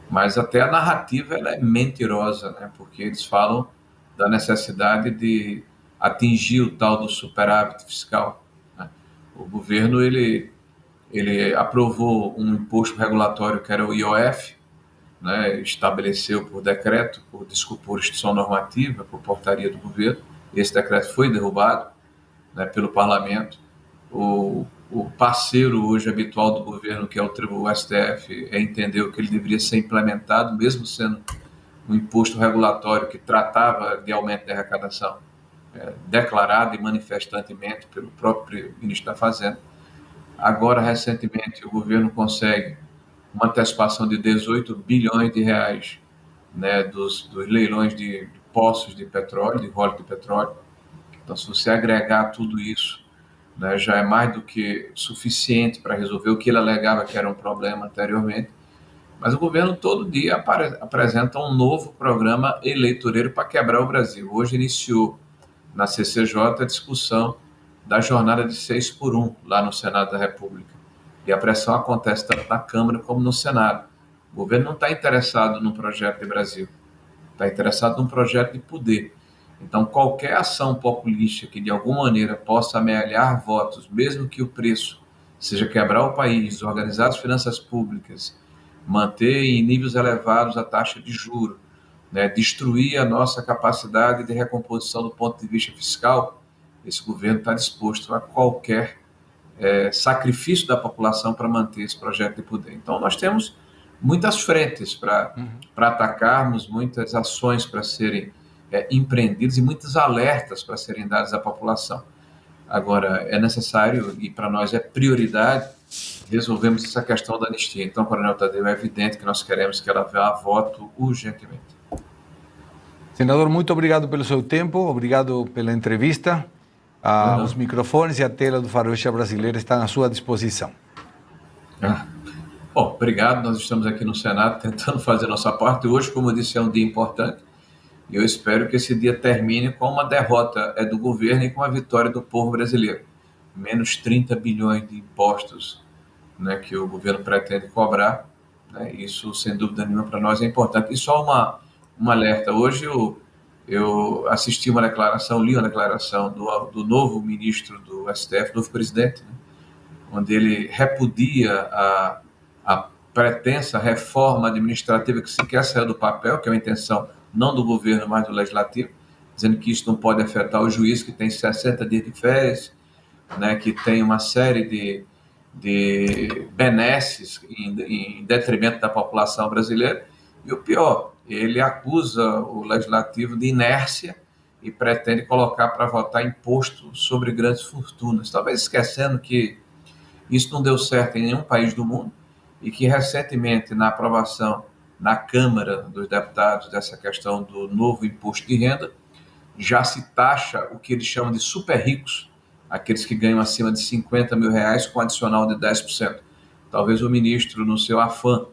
mas até a narrativa ela é mentirosa, né? Porque eles falam da necessidade de atingir o tal do superávit fiscal. Né? O governo ele aprovou um imposto regulatório que era o IOF, né? Estabeleceu por decreto, por instituição normativa, por portaria do governo. Esse decreto foi derrubado, né, pelo parlamento. O parceiro hoje habitual do governo, que é o STF, entendeu que ele deveria ser implementado, mesmo sendo um imposto regulatório que tratava de aumento de arrecadação, declarado e manifestantemente pelo próprio ministro da Fazenda. Agora, recentemente, o governo consegue uma antecipação de 18 bilhões de reais, né, dos leilões de poços de petróleo, de óleo de petróleo. Então, se você agregar tudo isso, né, já é mais do que suficiente para resolver o que ele alegava que era um problema anteriormente. Mas o governo todo dia apresenta um novo programa eleitoreiro para quebrar o Brasil. Hoje iniciou na CCJ a discussão da jornada de 6x1 lá no Senado da República. E a pressão acontece tanto na Câmara como no Senado. O governo não está interessado num projeto de Brasil, está interessado num projeto de poder. Então, qualquer ação populista que de alguma maneira possa amealhar votos, mesmo que o preço seja quebrar o país, organizar as finanças públicas, manter em níveis elevados a taxa de juros, né, destruir a nossa capacidade de recomposição do ponto de vista fiscal, esse governo está disposto a qualquer sacrifício da população para manter esse projeto de poder. Então, nós temos muitas frentes para atacarmos, muitas ações para serem empreendidas e muitos alertas para serem dados à população. Agora, é necessário, e para nós é prioridade, resolvermos essa questão da anistia. Então, Coronel Tadeu, é evidente que nós queremos que ela vá a voto urgentemente. Senador, muito obrigado pelo seu tempo, obrigado pela entrevista. Os microfones e a tela do Faroeste Brasileiro estão à sua disposição. Bom, obrigado. Nós estamos aqui no Senado tentando fazer a nossa parte. Hoje, como eu disse, é um dia importante. E eu espero que esse dia termine com uma derrota do governo e com a vitória do povo brasileiro. Menos 30 bilhões de impostos, né, que o governo pretende cobrar. Né, isso, sem dúvida nenhuma, para nós é importante. E só um alerta. Hoje eu assisti uma declaração, li uma declaração do novo ministro do STF, novo presidente, né, onde ele repudia a pretensa reforma administrativa que sequer saiu do papel, que é uma intenção não do governo, mas do legislativo, dizendo que isso não pode afetar o juiz, que tem 60 dias de férias, né, que tem uma série de benesses em detrimento da população brasileira. E o pior, ele acusa o legislativo de inércia e pretende colocar para votar imposto sobre grandes fortunas, talvez esquecendo que isso não deu certo em nenhum país do mundo e que recentemente, na aprovação na Câmara dos Deputados dessa questão do novo imposto de renda, já se taxa o que eles chamam de super ricos, aqueles que ganham acima de 50 mil reais com adicional de 10%. Talvez o ministro, no seu afã,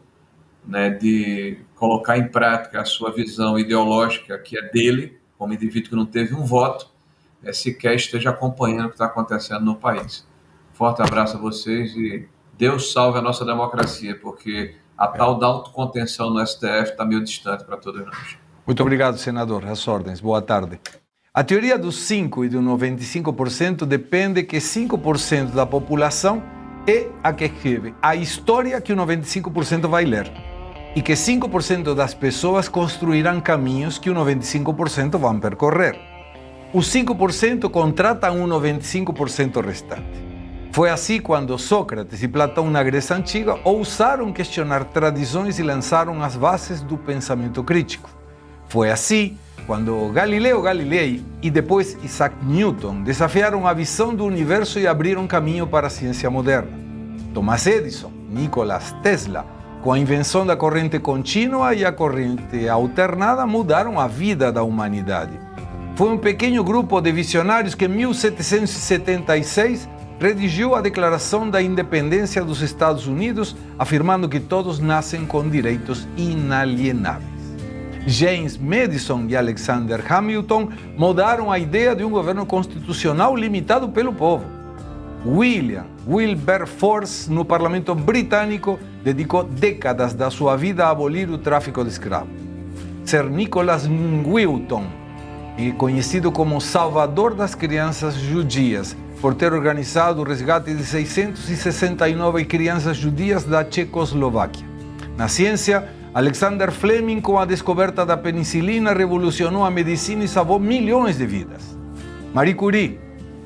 né, de colocar em prática a sua visão ideológica, que é dele, como indivíduo que não teve um voto, sequer esteja acompanhando o que está acontecendo no país. Forte abraço a vocês e Deus salve a nossa democracia, porque a tal da autocontenção no STF está meio distante para todos nós. Muito obrigado, senador. Às ordens. Boa tarde. A teoria dos 5% e do 95% depende que 5% da população é a que escreve a história que o 95% vai ler. E que 5% das pessoas construirão caminhos que o 95% vão percorrer. Os 5% contratam o 95% restante. Foi assim quando Sócrates e Platão na Grécia Antiga ousaram questionar tradições e lançaram as bases do pensamento crítico. Foi assim quando Galileu Galilei e depois Isaac Newton desafiaram a visão do universo e abriram caminho para a ciência moderna. Thomas Edison, Nikola Tesla, com a invenção da corrente contínua e a corrente alternada, mudaram a vida da humanidade. Foi um pequeno grupo de visionários que, em 1776, redigiu a Declaração da Independência dos Estados Unidos, afirmando que todos nascem com direitos inalienáveis. James Madison e Alexander Hamilton mudaram a ideia de um governo constitucional limitado pelo povo. William Wilberforce, no Parlamento Britânico, dedicou décadas da sua vida a abolir o tráfico de escravos. Sir Nicholas Wilton, conhecido como Salvador das Crianças Judias, por ter organizado o resgate de 669 crianças judias da Tchecoslováquia. Na ciência, Alexander Fleming, com a descoberta da penicilina, revolucionou a medicina e salvou milhões de vidas. Marie Curie,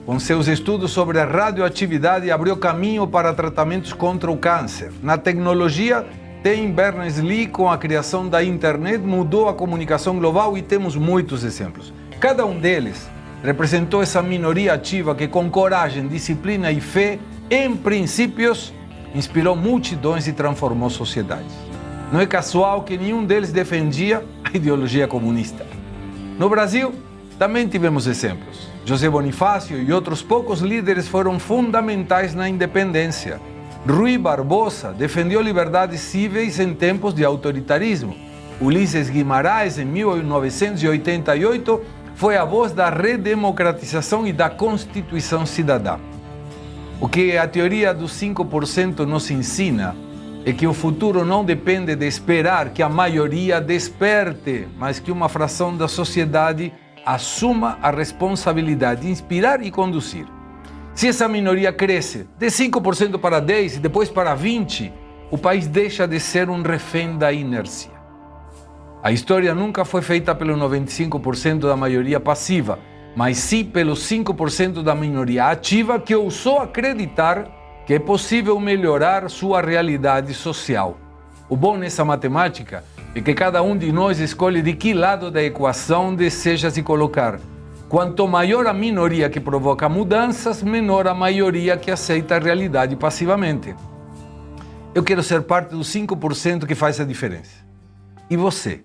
com seus estudos sobre a radioatividade, abriu caminho para tratamentos contra o câncer. Na tecnologia, Tim Berners-Lee, com a criação da internet, mudou a comunicação global e temos muitos exemplos. Cada um deles representou essa minoria ativa que, com coragem, disciplina e fé em princípios, inspirou multidões e transformou sociedades. Não é casual que nenhum deles defendia a ideologia comunista. No Brasil, também tivemos exemplos. José Bonifácio e outros poucos líderes foram fundamentais na independência. Rui Barbosa defendeu liberdades cíveis em tempos de autoritarismo. Ulisses Guimarães, em 1988, foi a voz da redemocratização e da Constituição Cidadã. O que a teoria dos 5% nos ensina é que o futuro não depende de esperar que a maioria desperte, mas que uma fração da sociedade assuma a responsabilidade de inspirar e conduzir. Se essa minoria cresce de 5% para 10% e depois para 20%, o país deixa de ser um refém da inércia. A história nunca foi feita pelo 95% da maioria passiva, mas sim pelos 5% da minoria ativa que ousou acreditar que é possível melhorar sua realidade social. O bom nessa matemática é que cada um de nós escolhe de que lado da equação deseja se colocar. Quanto maior a minoria que provoca mudanças, menor a maioria que aceita a realidade passivamente. Eu quero ser parte dos 5% que faz a diferença. E você?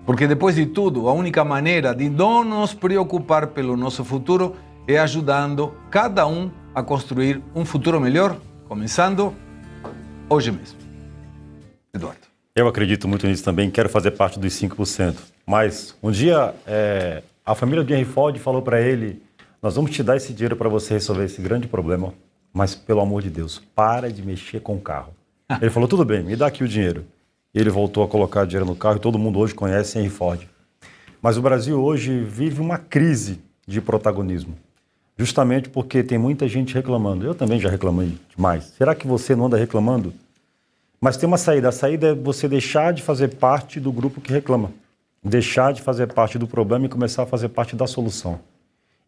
Porque depois de tudo, a única maneira de não nos preocupar pelo nosso futuro é ajudando cada um a construir um futuro melhor, começando hoje mesmo. Eduardo. Eu acredito muito nisso também, quero fazer parte dos 5%. Mas um dia a família de Henry Ford falou para ele: nós vamos te dar esse dinheiro para você resolver esse grande problema, mas pelo amor de Deus, para de mexer com o carro. Ele falou: tudo bem, me dá aqui o dinheiro. E ele voltou a colocar dinheiro no carro e todo mundo hoje conhece Henry Ford. Mas o Brasil hoje vive uma crise de protagonismo, justamente porque tem muita gente reclamando. Eu também já reclamei demais. Será que você não anda reclamando? Mas tem uma saída. A saída é você deixar de fazer parte do grupo que reclama. Deixar de fazer parte do problema e começar a fazer parte da solução.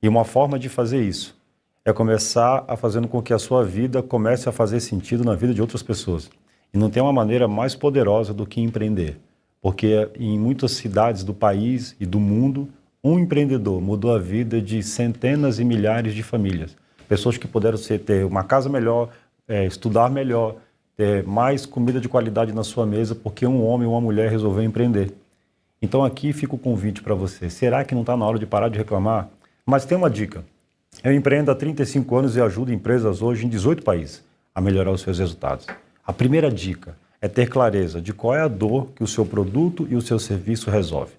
E uma forma de fazer isso é começar a fazendo com que a sua vida comece a fazer sentido na vida de outras pessoas. E não tem uma maneira mais poderosa do que empreender. Porque em muitas cidades do país e do mundo, um empreendedor mudou a vida de centenas e milhares de famílias. Pessoas que puderam ter uma casa melhor, estudar melhor, ter mais comida de qualidade na sua mesa, porque um homem ou uma mulher resolveu empreender. Então aqui fica o convite para você. Será que não está na hora de parar de reclamar? Mas tem uma dica. Eu empreendo há 35 anos e ajudo empresas hoje em 18 países a melhorar os seus resultados. A primeira dica é ter clareza de qual é a dor que o seu produto e o seu serviço resolve.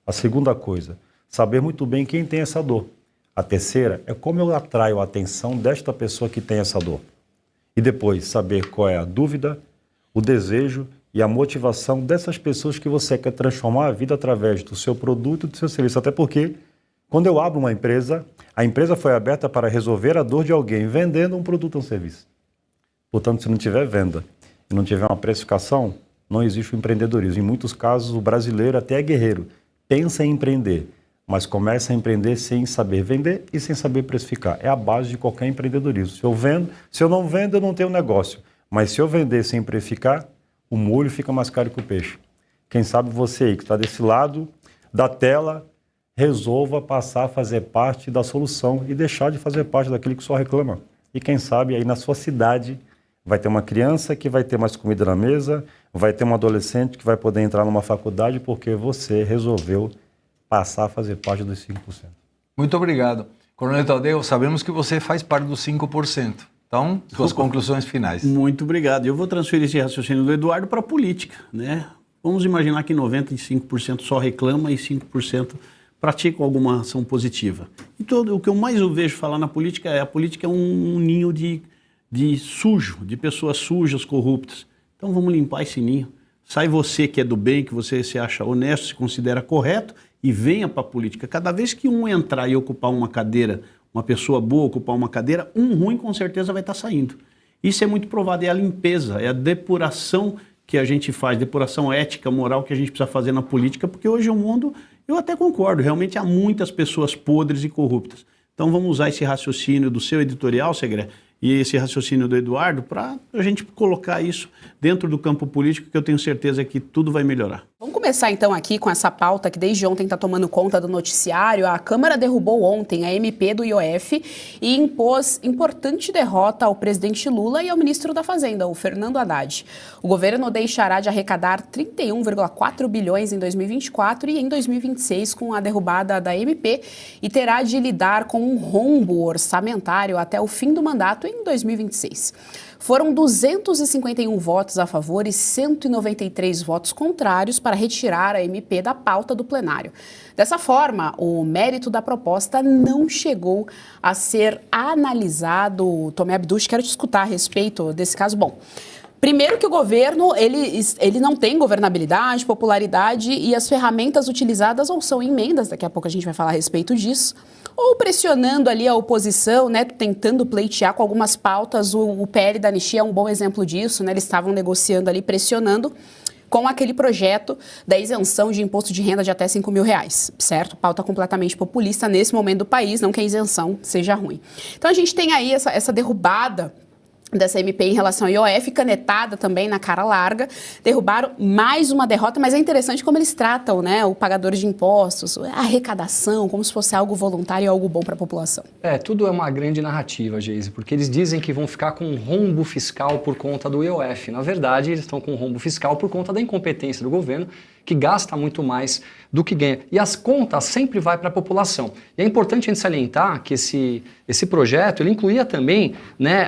A segunda coisa, saber muito bem quem tem essa dor. A terceira é como eu atraio a atenção desta pessoa que tem essa dor. E depois, saber qual é a dúvida, o desejo e a motivação dessas pessoas que você quer transformar a vida através do seu produto e do seu serviço. Até porque, quando eu abro uma empresa, a empresa foi aberta para resolver a dor de alguém vendendo um produto ou um serviço. Portanto, se não tiver venda e não tiver uma precificação, não existe o empreendedorismo. Em muitos casos, o brasileiro até é guerreiro, pensa em empreender, mas começa a empreender sem saber vender e sem saber precificar. É a base de qualquer empreendedorismo. Se eu não vendo, eu não tenho negócio. Mas se eu vender sem precificar, o molho fica mais caro que o peixe. Quem sabe você aí que está desse lado da tela, resolva passar a fazer parte da solução e deixar de fazer parte daquele que só reclama. E quem sabe aí na sua cidade vai ter uma criança que vai ter mais comida na mesa, vai ter um adolescente que vai poder entrar numa faculdade porque você resolveu passar a fazer parte dos 5%. Muito obrigado. Coronel Tadeu, sabemos que você faz parte dos 5%. Então, suas conclusões finais. Muito obrigado. Eu vou transferir esse raciocínio do Eduardo para a política, né? Vamos imaginar que 95% só reclama e 5% praticam alguma ação positiva. Então, o que eu mais vejo falar na política é a política é um ninho de sujo, de pessoas sujas, corruptas. Então vamos limpar esse ninho. Sai você que é do bem, que você se acha honesto, se considera correto e venha para a política. Cada vez que um entrar e ocupar uma cadeira, uma pessoa boa ocupar uma cadeira, um ruim com certeza vai estar saindo. Isso é muito provado, é a limpeza, é a depuração que a gente faz, depuração ética, moral que a gente precisa fazer na política, porque hoje o mundo, eu até concordo, realmente há muitas pessoas podres e corruptas. Então vamos usar esse raciocínio do seu editorial, Segré, e esse raciocínio do Eduardo para a gente colocar isso dentro do campo político, que eu tenho certeza que tudo vai melhorar. Vamos começar então aqui com essa pauta que desde ontem está tomando conta do noticiário. A Câmara derrubou ontem a MP do IOF e impôs importante derrota ao presidente Lula e ao ministro da Fazenda, o Fernando Haddad. O governo deixará de arrecadar 31,4 bilhões em 2024 e em 2026 com a derrubada da MP e terá de lidar com um rombo orçamentário até o fim do mandato em 2026. Foram 251 votos a favor e 193 votos contrários para retirar a MP da pauta do plenário. Dessa forma, o mérito da proposta não chegou a ser analisado. Tomé Abduch, quero te escutar a respeito desse caso. Bom, primeiro que o governo, ele não tem governabilidade, popularidade e as ferramentas utilizadas ou são emendas, daqui a pouco a gente vai falar a respeito disso, ou pressionando ali a oposição, né, tentando pleitear com algumas pautas. O PL da anistia é um bom exemplo disso, né, eles estavam negociando ali, pressionando com aquele projeto da isenção de imposto de renda de até R$5 mil, certo? Pauta completamente populista nesse momento do país, não que a isenção seja ruim. Então a gente tem aí essa derrubada dessa MP em relação ao IOF, canetada também na cara larga, derrubaram mais uma derrota, mas é interessante como eles tratam, né, o pagador de impostos, a arrecadação, como se fosse algo voluntário e algo bom para a população. Tudo é uma grande narrativa, Geise, porque eles dizem que vão ficar com um rombo fiscal por conta do IOF. Na verdade, eles estão com um rombo fiscal por conta da incompetência do governo, que gasta muito mais do que ganha. E as contas sempre vai para a população. E é importante a gente salientar que esse projeto, ele incluía também, né,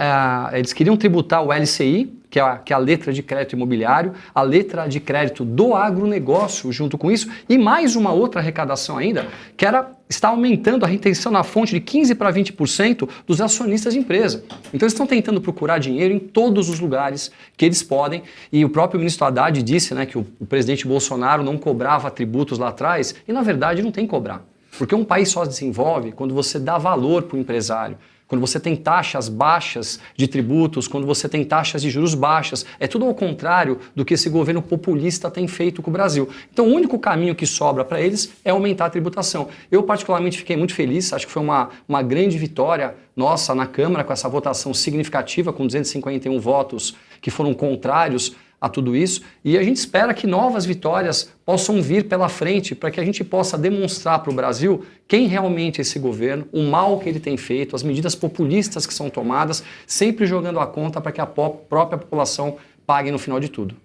eles queriam tributar o LCI, que é a letra de crédito imobiliário, a letra de crédito do agronegócio junto com isso, e mais uma outra arrecadação ainda, que está aumentando a retenção na fonte de 15% para 20% dos acionistas de empresa. Então eles estão tentando procurar dinheiro em todos os lugares que eles podem, e o próprio ministro Haddad disse, né, que o presidente Bolsonaro não cobrava tributos lá atrás, e na verdade não tem que cobrar. Porque um país só desenvolve quando você dá valor para o empresário, quando você tem taxas baixas de tributos, quando você tem taxas de juros baixas. É tudo ao contrário do que esse governo populista tem feito com o Brasil. Então, o único caminho que sobra para eles é aumentar a tributação. Eu, particularmente, fiquei muito feliz, acho que foi uma grande vitória nossa na Câmara, com essa votação significativa, com 251 votos que foram contrários a tudo isso, e a gente espera que novas vitórias possam vir pela frente para que a gente possa demonstrar para o Brasil quem realmente é esse governo, o mal que ele tem feito, as medidas populistas que são tomadas, sempre jogando a conta para que a própria população pague no final de tudo.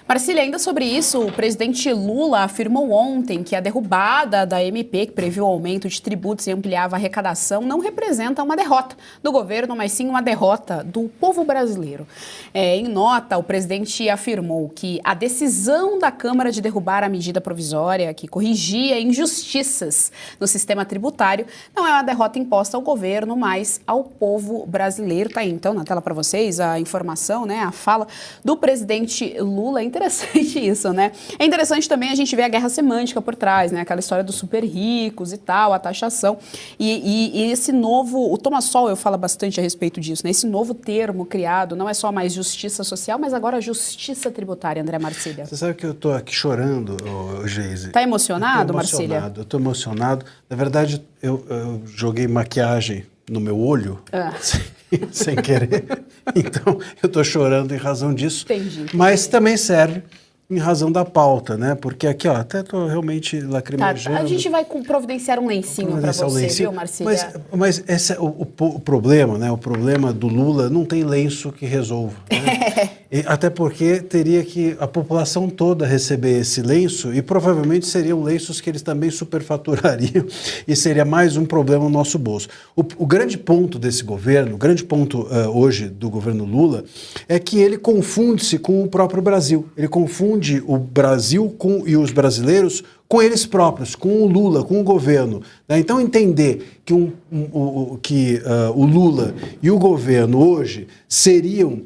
Marcília, ainda sobre isso, o presidente Lula afirmou ontem que a derrubada da MP, que previu o aumento de tributos e ampliava a arrecadação, não representa uma derrota do governo, mas sim uma derrota do povo brasileiro. Em nota, o presidente afirmou que a decisão da Câmara de derrubar a medida provisória que corrigia injustiças no sistema tributário não é uma derrota imposta ao governo, mas ao povo brasileiro. Tá aí, então, na tela para vocês a informação, né, a fala do presidente Lula. É interessante isso, né? É interessante também a gente ver a guerra semântica por trás, né? Aquela história dos super ricos e tal, a taxação. E esse novo... O Thomas Sowell fala bastante a respeito disso, né? Esse novo termo criado não é só mais justiça social, mas agora justiça tributária, André Marcília. Você sabe que eu estou aqui chorando, Geise. Tá emocionado, Marcília? Eu estou emocionado. Na verdade, eu joguei maquiagem no meu olho, sem querer. Então, eu estou chorando em razão disso. Entendi. Mas também serve em razão da pauta, né? Porque aqui, ó, até estou realmente lacrimejando. Tá, a gente vai providenciar um lencinho para você, viu, Marcília? Mas esse é o problema, né? O problema do Lula não tem lenço que resolva. Né? Até porque teria que a população toda receber esse lenço e provavelmente seriam lenços que eles também superfaturariam e seria mais um problema no nosso bolso. O grande ponto desse governo, o grande ponto hoje do governo Lula é que ele confunde-se com o próprio Brasil. Ele confunde o Brasil e os brasileiros com eles próprios, com o Lula, com o governo. Né? Então, entender que o Lula e o governo hoje seriam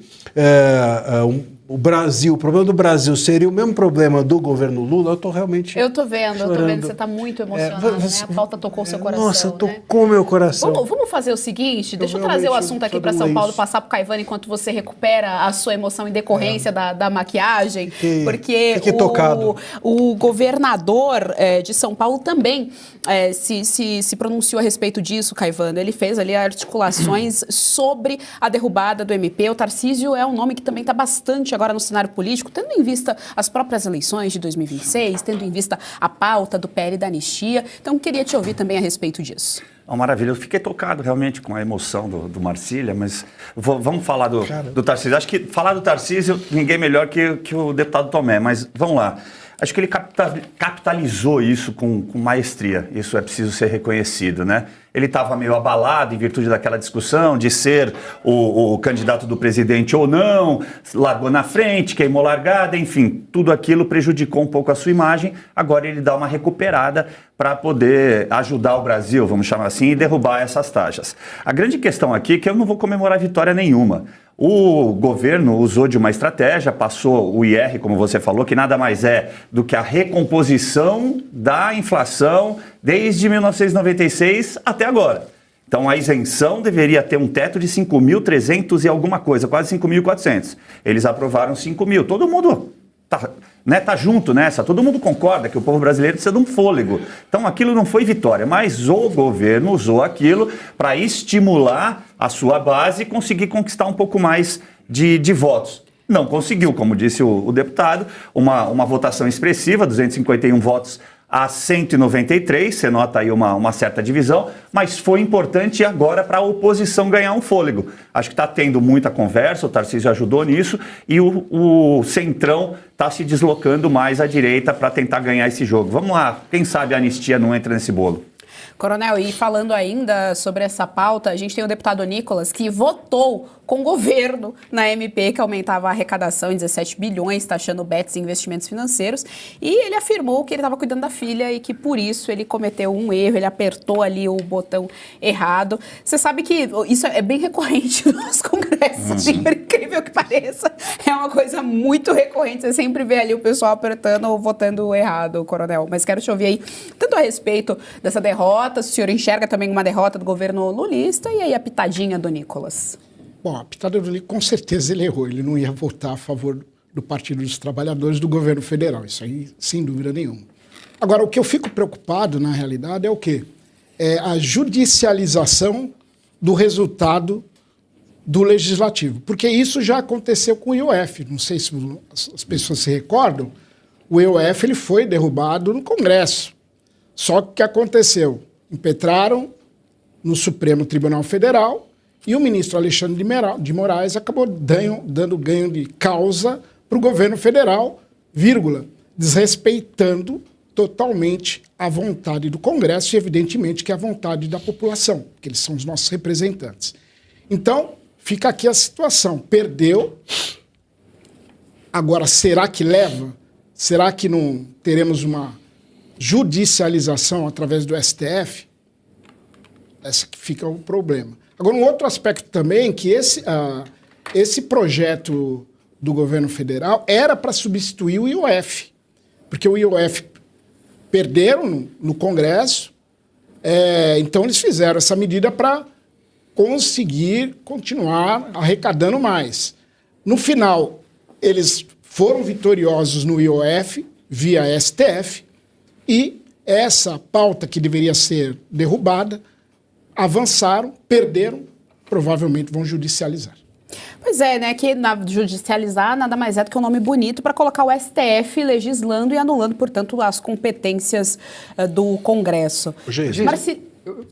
o Brasil, o problema do Brasil seria o mesmo problema do governo Lula, eu estou realmente Eu tô vendo, chorando. Você está muito emocionado, né? A pauta tocou o seu coração, Nossa, né? tocou meu coração. Vamos fazer o seguinte, deixa eu trazer o assunto aqui para São Paulo, passar para o Caivano enquanto você recupera a sua emoção em decorrência da maquiagem, porque o governador de São Paulo também se pronunciou a respeito disso, Caivano. Ele fez ali articulações sobre a derrubada do MP. O Tarcísio é um nome que também está bastante agora no cenário político, tendo em vista as próprias eleições de 2026, tendo em vista a pauta do PL da anistia. Então, queria te ouvir também a respeito disso. Maravilha, eu fiquei tocado realmente com a emoção do Marcília, mas vamos falar do Tarcísio. Acho que falar do Tarcísio, ninguém melhor que o deputado Tomé, mas vamos lá. Acho que ele capitalizou isso com maestria, isso é preciso ser reconhecido, né? Ele estava meio abalado em virtude daquela discussão de ser o candidato do presidente ou não, largou na frente, queimou largada, enfim, tudo aquilo prejudicou um pouco a sua imagem. Agora ele dá uma recuperada para poder ajudar o Brasil, vamos chamar assim, e derrubar essas taxas. A grande questão aqui é que eu não vou comemorar vitória nenhuma. O governo usou de uma estratégia, passou o IR, como você falou, que nada mais é do que a recomposição da inflação desde 1996 até agora. Então a isenção deveria ter um teto de 5.300 e alguma coisa, quase 5.400. Eles aprovaram 5.000. Todo mundo tá junto nessa, todo mundo concorda que o povo brasileiro precisa de um fôlego. Então aquilo não foi vitória, mas o governo usou aquilo para estimular a sua base e conseguir conquistar um pouco mais de votos. Não conseguiu, como disse o deputado, uma votação expressiva, 251 votos a 193, você nota aí uma certa divisão, mas foi importante agora para a oposição ganhar um fôlego. Acho que está tendo muita conversa, o Tarcísio ajudou nisso, e o Centrão está se deslocando mais à direita para tentar ganhar esse jogo. Vamos lá, quem sabe a anistia não entra nesse bolo. Coronel, e falando ainda sobre essa pauta, a gente tem o deputado Nicolas, que votou com o governo na MP, que aumentava a arrecadação em 17 bilhões, taxando bets e investimentos financeiros, e ele afirmou que ele estava cuidando da filha e que por isso ele cometeu um erro, ele apertou ali o botão errado. Você sabe que isso é bem recorrente nos congressos, incrivelmente. incrível que pareça, é uma coisa muito recorrente. Você sempre vê ali o pessoal apertando ou votando errado, coronel. Mas quero te ouvir aí, tanto a respeito dessa derrota, se o senhor enxerga também uma derrota do governo lulista, e aí a pitadinha do Nicolas. Bom, a pitada do Nicolas, com certeza ele errou. Ele não ia votar a favor do Partido dos Trabalhadores do governo federal. Isso aí, sem dúvida nenhuma. Agora, o que eu fico preocupado, na realidade, é o quê? É a judicialização do resultado do Legislativo. Porque isso já aconteceu com o IOF. Não sei se as pessoas se recordam. O IOF ele foi derrubado no Congresso. Só que o que aconteceu? Impetraram no Supremo Tribunal Federal e o ministro Alexandre de Moraes acabou dando ganho de causa para o governo federal, desrespeitando totalmente a vontade do Congresso e, evidentemente, que é a vontade da população, porque eles são os nossos representantes. Então, fica aqui a situação. Perdeu. Agora, será que leva? Será que não teremos uma judicialização através do STF? Esse que fica o problema. Agora, um outro aspecto também, que esse projeto do governo federal era para substituir o IOF, porque o IOF perderam no Congresso, então eles fizeram essa medida para conseguir continuar arrecadando mais. No final, eles foram vitoriosos no IOF, via STF, e essa pauta que deveria ser derrubada, avançaram, perderam, provavelmente vão judicializar. Pois é, né? Que judicializar nada mais é do que um nome bonito para colocar o STF legislando e anulando, portanto, as competências do Congresso.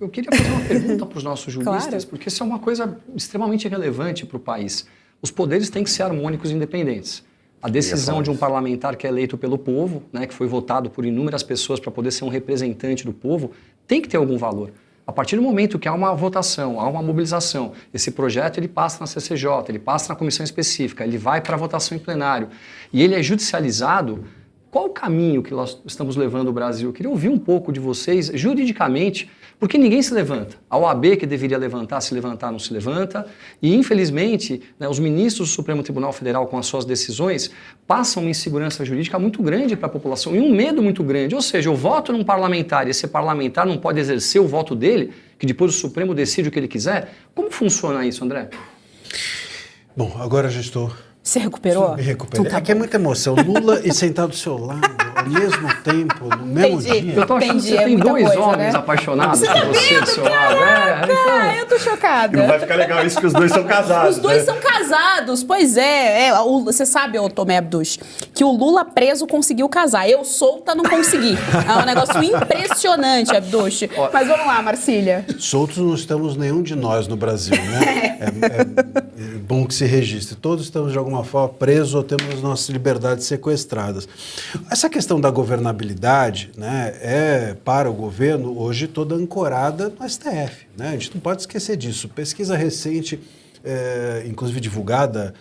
Eu queria fazer uma pergunta para os nossos juristas, claro, porque isso é uma coisa extremamente relevante para o país. Os poderes têm que ser harmônicos e independentes. A decisão de um parlamentar que é eleito pelo povo, né, que foi votado por inúmeras pessoas para poder ser um representante do povo, tem que ter algum valor. A partir do momento que há uma votação, há uma mobilização, esse projeto ele passa na CCJ, ele passa na comissão específica, ele vai para a votação em plenário e ele é judicializado, qual o caminho que nós estamos levando o Brasil? Eu queria ouvir um pouco de vocês, juridicamente, porque ninguém se levanta. A OAB, que deveria levantar, se levantar, não se levanta. E, infelizmente, né, os ministros do Supremo Tribunal Federal, com as suas decisões, passam uma insegurança jurídica muito grande para a população e um medo muito grande. Ou seja, eu voto num parlamentar e esse parlamentar não pode exercer o voto dele, que depois o Supremo decide o que ele quiser. Como funciona isso, André? Bom, agora já estou... Você recuperou? Me recuperei. É que é muita emoção. Lula e sentado do seu lado, ao mesmo tempo, no mesmo dia. Eu tô achando que você tem dois homens apaixonados por você do seu lado. Eu tô chocada. Não vai ficar legal isso que os dois são casados. Os dois são casados, pois é. Você sabe, Tomé Abduch, que o Lula preso conseguiu casar. Eu solta não consegui. É um negócio impressionante, Abduch. Mas vamos lá, Marcília. Soltos não estamos nenhum de nós no Brasil, né? É bom que se registre. Todos estamos de alguma forma presos ou temos as nossas liberdades sequestradas. Essa questão da governabilidade, né, é para o governo hoje toda ancorada no STF, né? A gente não pode esquecer disso. Pesquisa recente, inclusive divulgada,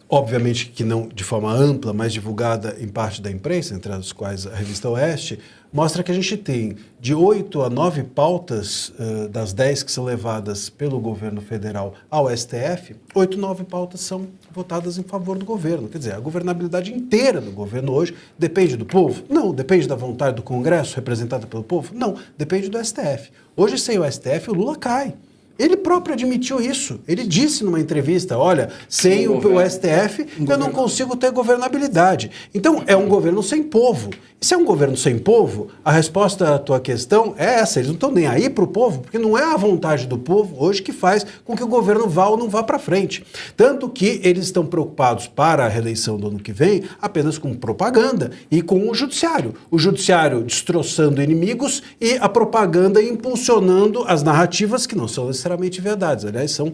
obviamente que não de forma ampla, mas divulgada em parte da imprensa, entre as quais a Revista Oeste, mostra que a gente tem de 8 a 9 pautas das 10 que são levadas pelo governo federal ao STF, 8, 9 pautas são votadas em favor do governo. Quer dizer, a governabilidade inteira do governo hoje depende do povo? Não. Depende da vontade do Congresso, representada pelo povo? Não. Depende do STF. Hoje, sem o STF, o Lula cai. Ele próprio admitiu isso. Ele disse numa entrevista, olha, sem o STF eu não consigo ter governabilidade. Então, é um governo sem povo. E se é um governo sem povo, a resposta à tua questão é essa. Eles não estão nem aí para o povo, porque não é a vontade do povo hoje que faz com que o governo vá ou não vá para frente. Tanto que eles estão preocupados para a reeleição do ano que vem apenas com propaganda e com o judiciário. O judiciário destroçando inimigos e a propaganda impulsionando as narrativas que não são necessariamente verdades, aliás, são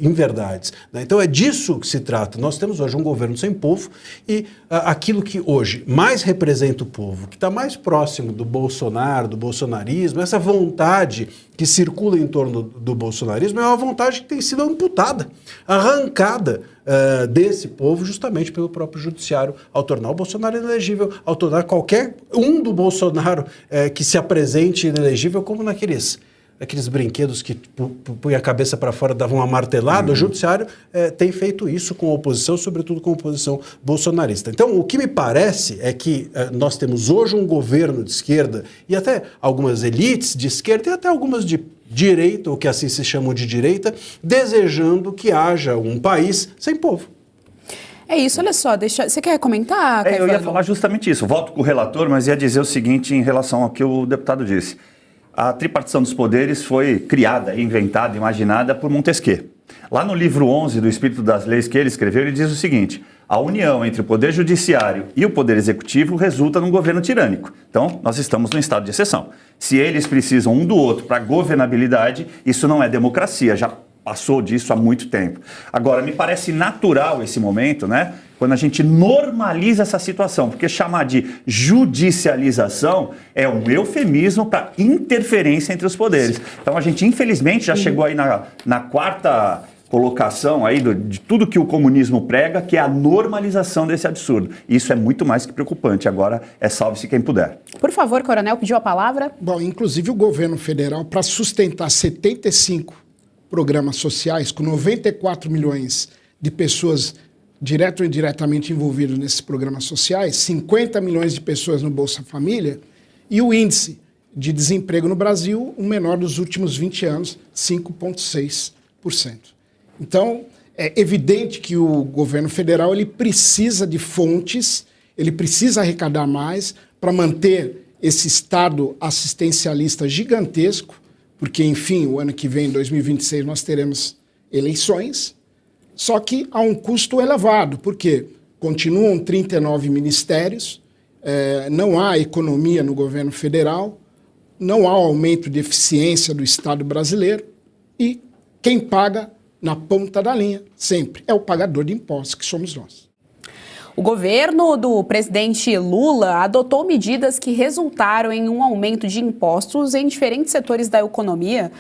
inverdades. Né? Então é disso que se trata. Nós temos hoje um governo sem povo e aquilo que hoje mais representa o povo, que está mais próximo do Bolsonaro, do bolsonarismo, essa vontade que circula em torno do bolsonarismo é uma vontade que tem sido amputada, arrancada desse povo justamente pelo próprio judiciário, ao tornar o Bolsonaro inelegível, ao tornar qualquer um do Bolsonaro que se apresente inelegível, como naqueles aqueles brinquedos que põe a cabeça para fora, davam uma martelada. O judiciário tem feito isso com a oposição, sobretudo com a oposição bolsonarista. Então, o que me parece é que nós temos hoje um governo de esquerda e até algumas elites de esquerda e até algumas de direita, ou que assim se chamam de direita, desejando que haja um país sem povo. É isso, olha só, você quer comentar, Caetano? Eu ia falar justamente isso, voto com o relator, mas ia dizer o seguinte em relação ao que o deputado disse. A tripartição dos poderes foi criada, inventada, imaginada por Montesquieu. Lá no livro 11 do Espírito das Leis que ele escreveu, ele diz o seguinte: a união entre o poder judiciário e o poder executivo resulta num governo tirânico. Então, nós estamos num estado de exceção. Se eles precisam um do outro para governabilidade, isso não é democracia, já passou disso há muito tempo. Agora, me parece natural esse momento, né? Quando a gente normaliza essa situação, porque chamar de judicialização é um eufemismo para interferência entre os poderes. Então, a gente, infelizmente, já chegou aí na quarta colocação aí de tudo que o comunismo prega, que é a normalização desse absurdo. Isso é muito mais que preocupante. Agora é salve-se quem puder. Por favor, Coronel, pediu a palavra. Bom, inclusive o governo federal, para sustentar 75 programas sociais, com 94 milhões de pessoas direto ou indiretamente envolvidas nesses programas sociais, 50 milhões de pessoas no Bolsa Família, e o índice de desemprego no Brasil, o menor dos últimos 20 anos, 5,6%. Então, é evidente que o governo federal ele precisa de fontes, ele precisa arrecadar mais para manter esse Estado assistencialista gigantesco, porque, enfim, o ano que vem, em 2026, nós teremos eleições, só que a um custo elevado, porque continuam 39 ministérios, não há economia no governo federal, não há aumento de eficiência do Estado brasileiro e quem paga na ponta da linha, sempre, é o pagador de impostos, que somos nós. O governo do presidente Lula adotou medidas que resultaram em um aumento de impostos em diferentes setores da economia,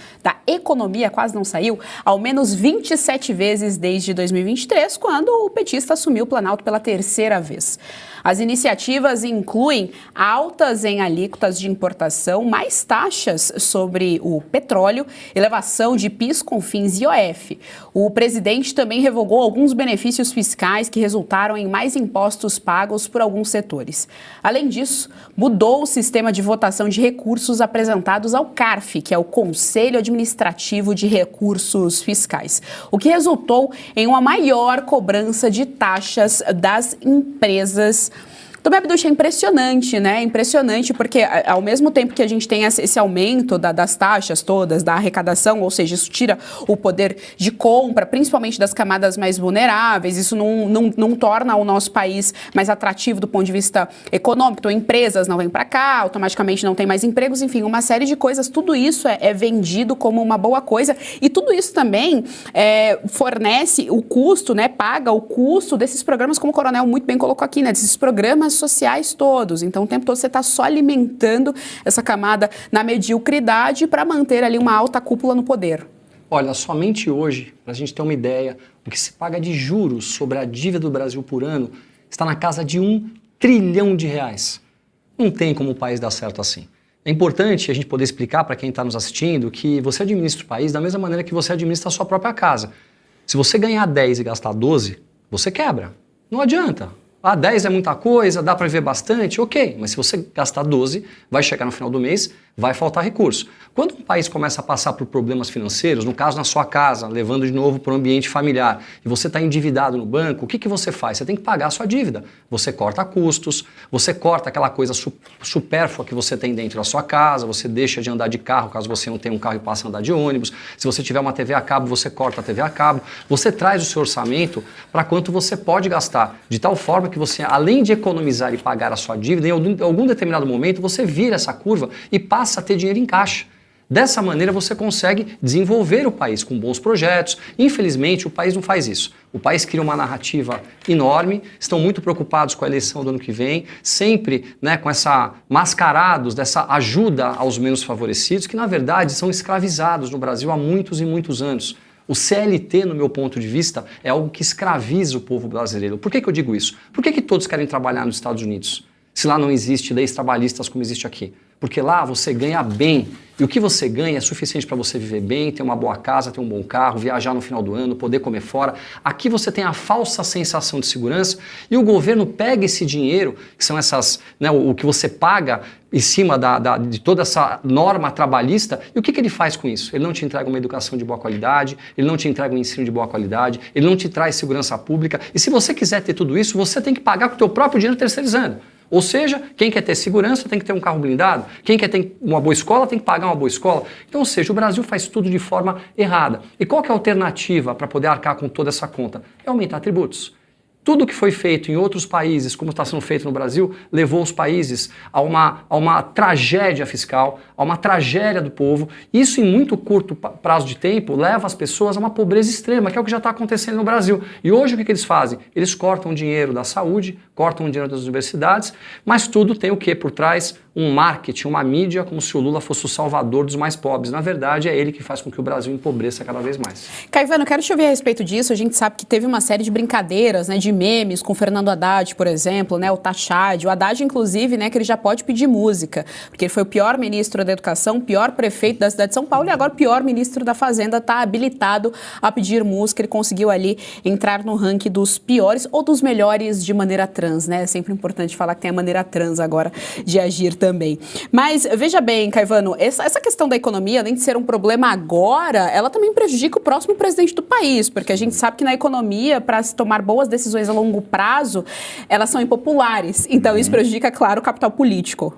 quase não saiu, ao menos 27 vezes desde 2023, quando o petista assumiu o Planalto pela terceira vez. As iniciativas incluem altas em alíquotas de importação, mais taxas sobre o petróleo, elevação de PIS, COFINS e IOF. O presidente também revogou alguns benefícios fiscais que resultaram em mais impostos pagos por alguns setores. Além disso, mudou o sistema de votação de recursos apresentados ao CARF, que é o Conselho Administrativo de Recursos Fiscais, o que resultou em uma maior cobrança de taxas das empresas. Tomé Abduch, é impressionante, né? Impressionante, porque ao mesmo tempo que a gente tem esse aumento das taxas todas, da arrecadação, ou seja, isso tira o poder de compra, principalmente das camadas mais vulneráveis, isso não torna o nosso país mais atrativo do ponto de vista econômico, então empresas não vêm para cá, automaticamente não tem mais empregos, enfim, uma série de coisas, tudo isso é vendido como uma boa coisa e tudo isso também fornece o custo, né? Paga o custo desses programas, como o Coronel muito bem colocou aqui, né? Desses programas sociais todos. Então, o tempo todo você está só alimentando essa camada na mediocridade para manter ali uma alta cúpula no poder. Olha, somente hoje, para a gente ter uma ideia, o que se paga de juros sobre a dívida do Brasil por ano está na casa de R$1 trilhão. Não tem como o país dar certo assim. É importante a gente poder explicar para quem está nos assistindo que você administra o país da mesma maneira que você administra a sua própria casa. Se você ganhar 10 e gastar 12, você quebra. Não adianta. 10 é muita coisa, dá para viver bastante, ok. Mas se você gastar 12, vai chegar no final do mês, vai faltar recurso. Quando um país começa a passar por problemas financeiros, no caso na sua casa, levando de novo para o ambiente familiar, e você está endividado no banco, o que você faz? Você tem que pagar a sua dívida. Você corta custos, você corta aquela coisa supérflua que você tem dentro da sua casa, você deixa de andar de carro caso você não tenha um carro e passe a andar de ônibus. Se você tiver uma TV a cabo, você corta a TV a cabo. Você traz o seu orçamento para quanto você pode gastar, de tal forma que você, além de economizar e pagar a sua dívida, em algum determinado momento você vira essa curva e passa a ter dinheiro em caixa. Dessa maneira você consegue desenvolver o país com bons projetos. Infelizmente o país não faz isso. O país cria uma narrativa enorme, estão muito preocupados com a eleição do ano que vem, sempre com essa mascarados dessa ajuda aos menos favorecidos, que na verdade são escravizados no Brasil há muitos e muitos anos. O CLT, no meu ponto de vista, é algo que escraviza o povo brasileiro. Por que eu digo isso? Por que todos querem trabalhar nos Estados Unidos? se lá não existe leis trabalhistas como existe aqui? Porque lá você ganha bem, e o que você ganha é suficiente para você viver bem, ter uma boa casa, ter um bom carro, viajar no final do ano, poder comer fora. Aqui você tem a falsa sensação de segurança e o governo pega esse dinheiro, que são essas, né, o que você paga em cima de toda essa norma trabalhista, e o que ele faz com isso? Ele não te entrega uma educação de boa qualidade, ele não te entrega um ensino de boa qualidade, ele não te traz segurança pública, e se você quiser ter tudo isso, você tem que pagar com o teu próprio dinheiro terceirizando. Ou seja, quem quer ter segurança tem que ter um carro blindado, quem quer ter uma boa escola tem que pagar uma boa escola. Então, ou seja, o Brasil faz tudo de forma errada. E qual que é a alternativa para poder arcar com toda essa conta? É aumentar tributos. Tudo que foi feito em outros países, como está sendo feito no Brasil, levou os países a uma tragédia fiscal, a uma tragédia do povo. Isso, em muito curto prazo de tempo, leva as pessoas a uma pobreza extrema, que é o que já está acontecendo no Brasil. E hoje o que eles fazem? Eles cortam dinheiro da saúde, cortam dinheiro das universidades, mas tudo tem o quê por trás? Um marketing, uma mídia, como se o Lula fosse o salvador dos mais pobres. Na verdade, é ele que faz com que o Brasil empobreça cada vez mais. Caivano, quero te ouvir a respeito disso. A gente sabe que teve uma série de brincadeiras, né, de memes com o Fernando Haddad, por exemplo, né, o Tachad. O Haddad, inclusive, né, que ele já pode pedir música, porque ele foi o pior ministro da Educação, pior prefeito da cidade de São Paulo e agora o pior ministro da Fazenda, está habilitado a pedir música. Ele conseguiu ali entrar no ranking dos piores ou dos melhores de maneira trans, né? É sempre importante falar que tem a maneira trans agora de agir também. Mas veja bem, Caivano, essa questão da economia, além de ser um problema agora, ela também prejudica o próximo presidente do país, porque a gente sabe que na economia, para se tomar boas decisões a longo prazo, elas são impopulares. Então isso prejudica, claro, o capital político.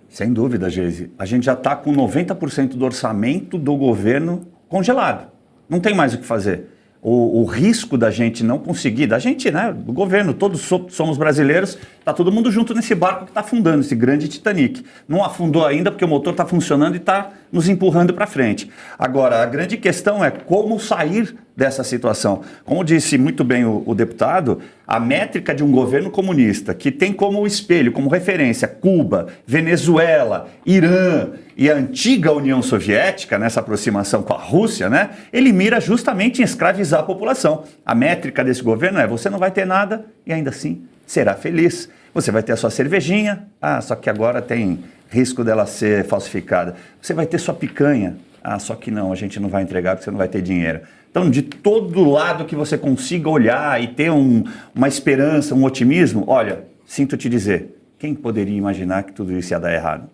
Sem dúvida, Geise. A gente já está com 90% do orçamento do governo congelado. Não tem mais o que fazer. O risco da gente não conseguir, da gente, né, do governo, todos somos brasileiros, está todo mundo junto nesse barco que está afundando, esse grande Titanic. Não afundou ainda porque o motor está funcionando e está nos empurrando para frente. Agora, a grande questão é como sair dessa situação. Como disse muito bem o deputado, a métrica de um governo comunista, que tem como espelho, como referência, Cuba, Venezuela, Irã e a antiga União Soviética, nessa aproximação com a Rússia, né, ele mira justamente em escravizar a população. A métrica desse governo é: você não vai ter nada e ainda assim será feliz. Você vai ter a sua cervejinha, só que agora tem risco dela ser falsificada. Você vai ter sua picanha, só que não, a gente não vai entregar porque você não vai ter dinheiro. Então, de todo lado que você consiga olhar e ter uma esperança, um otimismo, olha, sinto te dizer, quem poderia imaginar que tudo isso ia dar errado?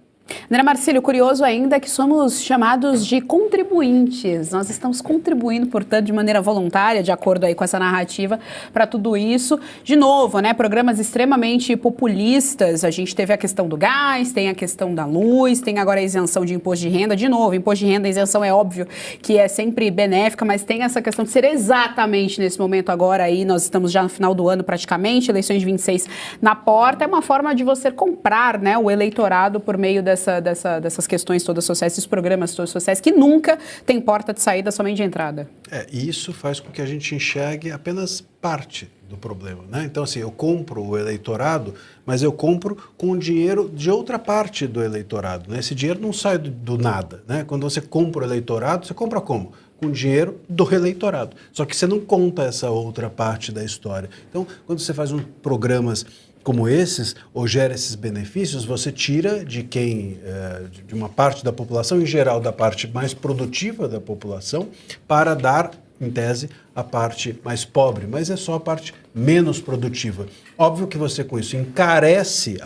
André Marcílio, curioso ainda é que somos chamados de contribuintes. Nós estamos contribuindo, portanto, de maneira voluntária, de acordo aí com essa narrativa, para tudo isso. De novo, né, programas extremamente populistas. A gente teve a questão do gás, tem a questão da luz, tem agora a isenção de imposto de renda. De novo, imposto de renda, a isenção é óbvio que é sempre benéfica, mas tem essa questão de ser exatamente nesse momento agora aí, nós estamos já no final do ano praticamente, eleições de 26 na porta. É uma forma de você comprar, né, o eleitorado por meio dessas questões todas sociais, esses programas todos sociais que nunca tem porta de saída, somente de entrada. E isso faz com que a gente enxergue apenas parte do problema, né? Então, assim, eu compro o eleitorado, mas eu compro com o dinheiro de outra parte do eleitorado, né? Esse dinheiro não sai do nada, né? Quando você compra o eleitorado, você compra como? Com dinheiro do eleitorado. Só que você não conta essa outra parte da história. Então, quando você faz programas como esses, ou gera esses benefícios, você tira de de uma parte da população, em geral da parte mais produtiva da população, para dar, em tese, a parte mais pobre, mas é só a parte menos produtiva. Óbvio que você, com isso, encarece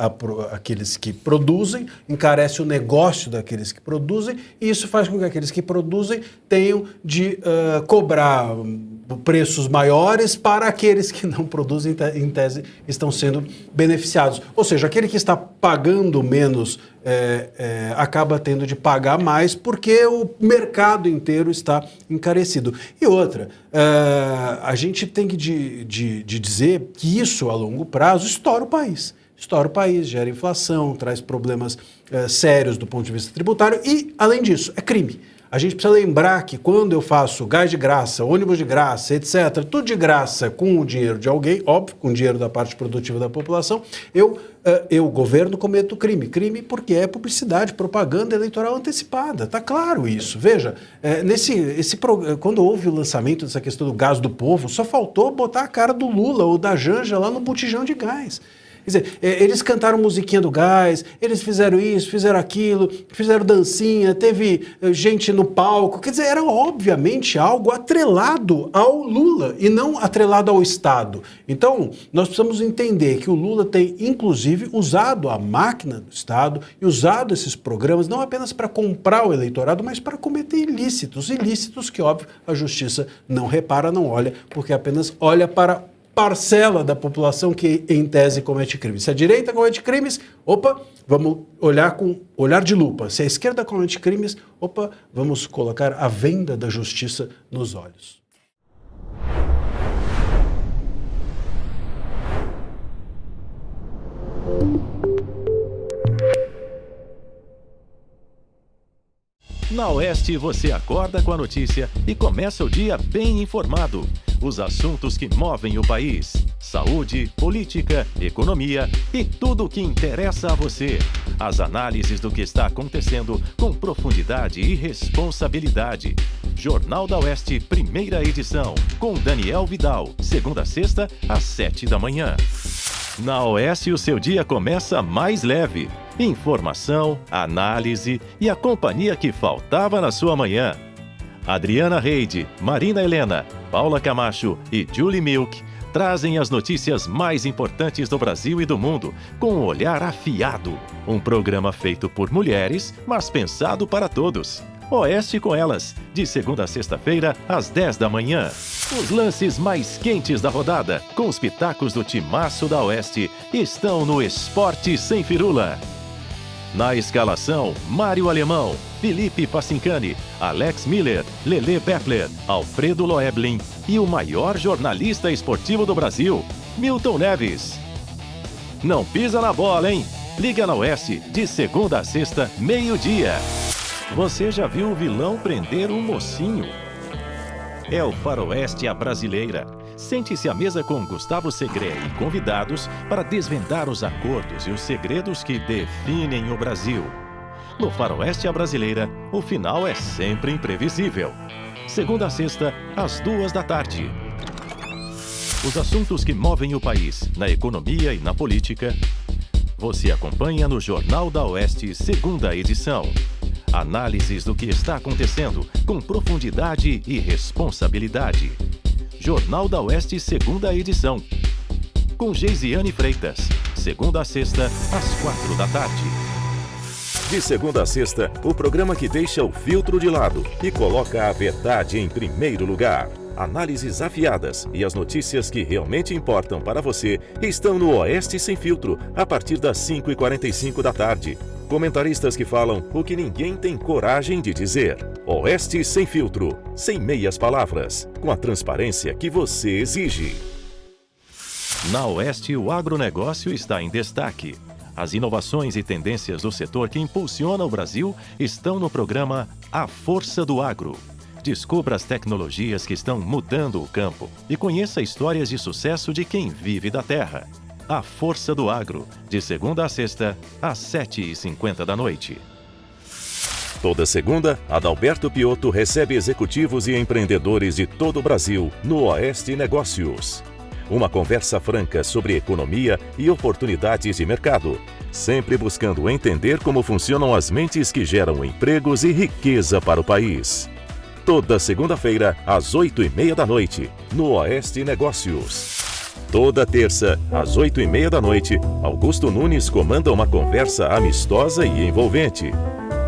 aqueles que produzem, encarece o negócio daqueles que produzem, e isso faz com que aqueles que produzem tenham de cobrar preços maiores para aqueles que não produzem, em tese, estão sendo beneficiados. Ou seja, aquele que está pagando menos acaba tendo de pagar mais porque o mercado inteiro está encarecido. E outra, a gente tem que dizer que isso, a longo prazo, estoura o país. Estoura o país, gera inflação, traz problemas sérios do ponto de vista tributário e, além disso, é crime. A gente precisa lembrar que quando eu faço gás de graça, ônibus de graça, etc., tudo de graça com o dinheiro de alguém, óbvio, com o dinheiro da parte produtiva da população, eu governo, cometo crime. Crime porque é publicidade, propaganda eleitoral antecipada. Está claro isso. Veja, quando houve o lançamento dessa questão do gás do povo, só faltou botar a cara do Lula ou da Janja lá no botijão de gás. Quer dizer, eles cantaram musiquinha do gás, eles fizeram isso, fizeram aquilo, fizeram dancinha, teve gente no palco. Quer dizer, era obviamente algo atrelado ao Lula e não atrelado ao Estado. Então, nós precisamos entender que o Lula tem, inclusive, usado a máquina do Estado e usado esses programas não apenas para comprar o eleitorado, mas para cometer ilícitos que, óbvio, a justiça não repara, não olha, porque apenas olha para parcela da população que, em tese, comete crimes. Se a direita comete crimes, vamos olhar com olhar de lupa. Se a esquerda comete crimes, vamos colocar a venda da justiça nos olhos. Na Oeste, você acorda com a notícia e começa o dia bem informado. Os assuntos que movem o país. Saúde, política, economia e tudo o que interessa a você. As análises do que está acontecendo com profundidade e responsabilidade. Jornal da Oeste, primeira edição, com Daniel Vidal, segunda a sexta, às 7 da manhã. Na Oeste, o seu dia começa mais leve. Informação, análise e a companhia que faltava na sua manhã. Adriana Reide, Marina Helena, Paula Camacho e Julie Milk trazem as notícias mais importantes do Brasil e do mundo, com um olhar afiado. Um programa feito por mulheres, mas pensado para todos. Oeste com elas, de segunda a sexta-feira, às 10 da manhã. Os lances mais quentes da rodada, com os pitacos do timaço da Oeste, estão no Esporte Sem Firula. Na escalação, Mário Alemão, Felipe Pacincani, Alex Miller, Lelê Bepler, Alfredo Loeblin e o maior jornalista esportivo do Brasil, Milton Neves. Não pisa na bola, hein? Liga na Oeste, de segunda a sexta, meio-dia. Você já viu o vilão prender um mocinho? É o Faroeste à Brasileira. Sente-se à mesa com Gustavo Segre e convidados para desvendar os acordos e os segredos que definem o Brasil. No Faroeste à Brasileira, o final é sempre imprevisível. Segunda a sexta, às 2 da tarde. Os assuntos que movem o país, na economia e na política, você acompanha no Jornal da Oeste, segunda edição. Análises do que está acontecendo, com profundidade e responsabilidade. Jornal da Oeste, segunda edição. Com Geisiane Freitas, segunda a sexta, às 4 da tarde. De segunda a sexta, o programa que deixa o filtro de lado e coloca a verdade em primeiro lugar. Análises afiadas e as notícias que realmente importam para você estão no Oeste Sem Filtro, a partir das 5h45 da tarde. Comentaristas que falam o que ninguém tem coragem de dizer. Oeste Sem Filtro, sem meias palavras, com a transparência que você exige. Na Oeste, o agronegócio está em destaque. As inovações e tendências do setor que impulsiona o Brasil estão no programa A Força do Agro. Descubra as tecnologias que estão mudando o campo e conheça histórias de sucesso de quem vive da terra. A Força do Agro, de segunda a sexta, às 7h50 da noite. Toda segunda, Adalberto Piotto recebe executivos e empreendedores de todo o Brasil no Oeste Negócios. Uma conversa franca sobre economia e oportunidades de mercado, sempre buscando entender como funcionam as mentes que geram empregos e riqueza para o país. Toda segunda-feira, às 8h30 da noite, no Oeste Negócios. Toda terça, às 8h30 da noite, Augusto Nunes comanda uma conversa amistosa e envolvente.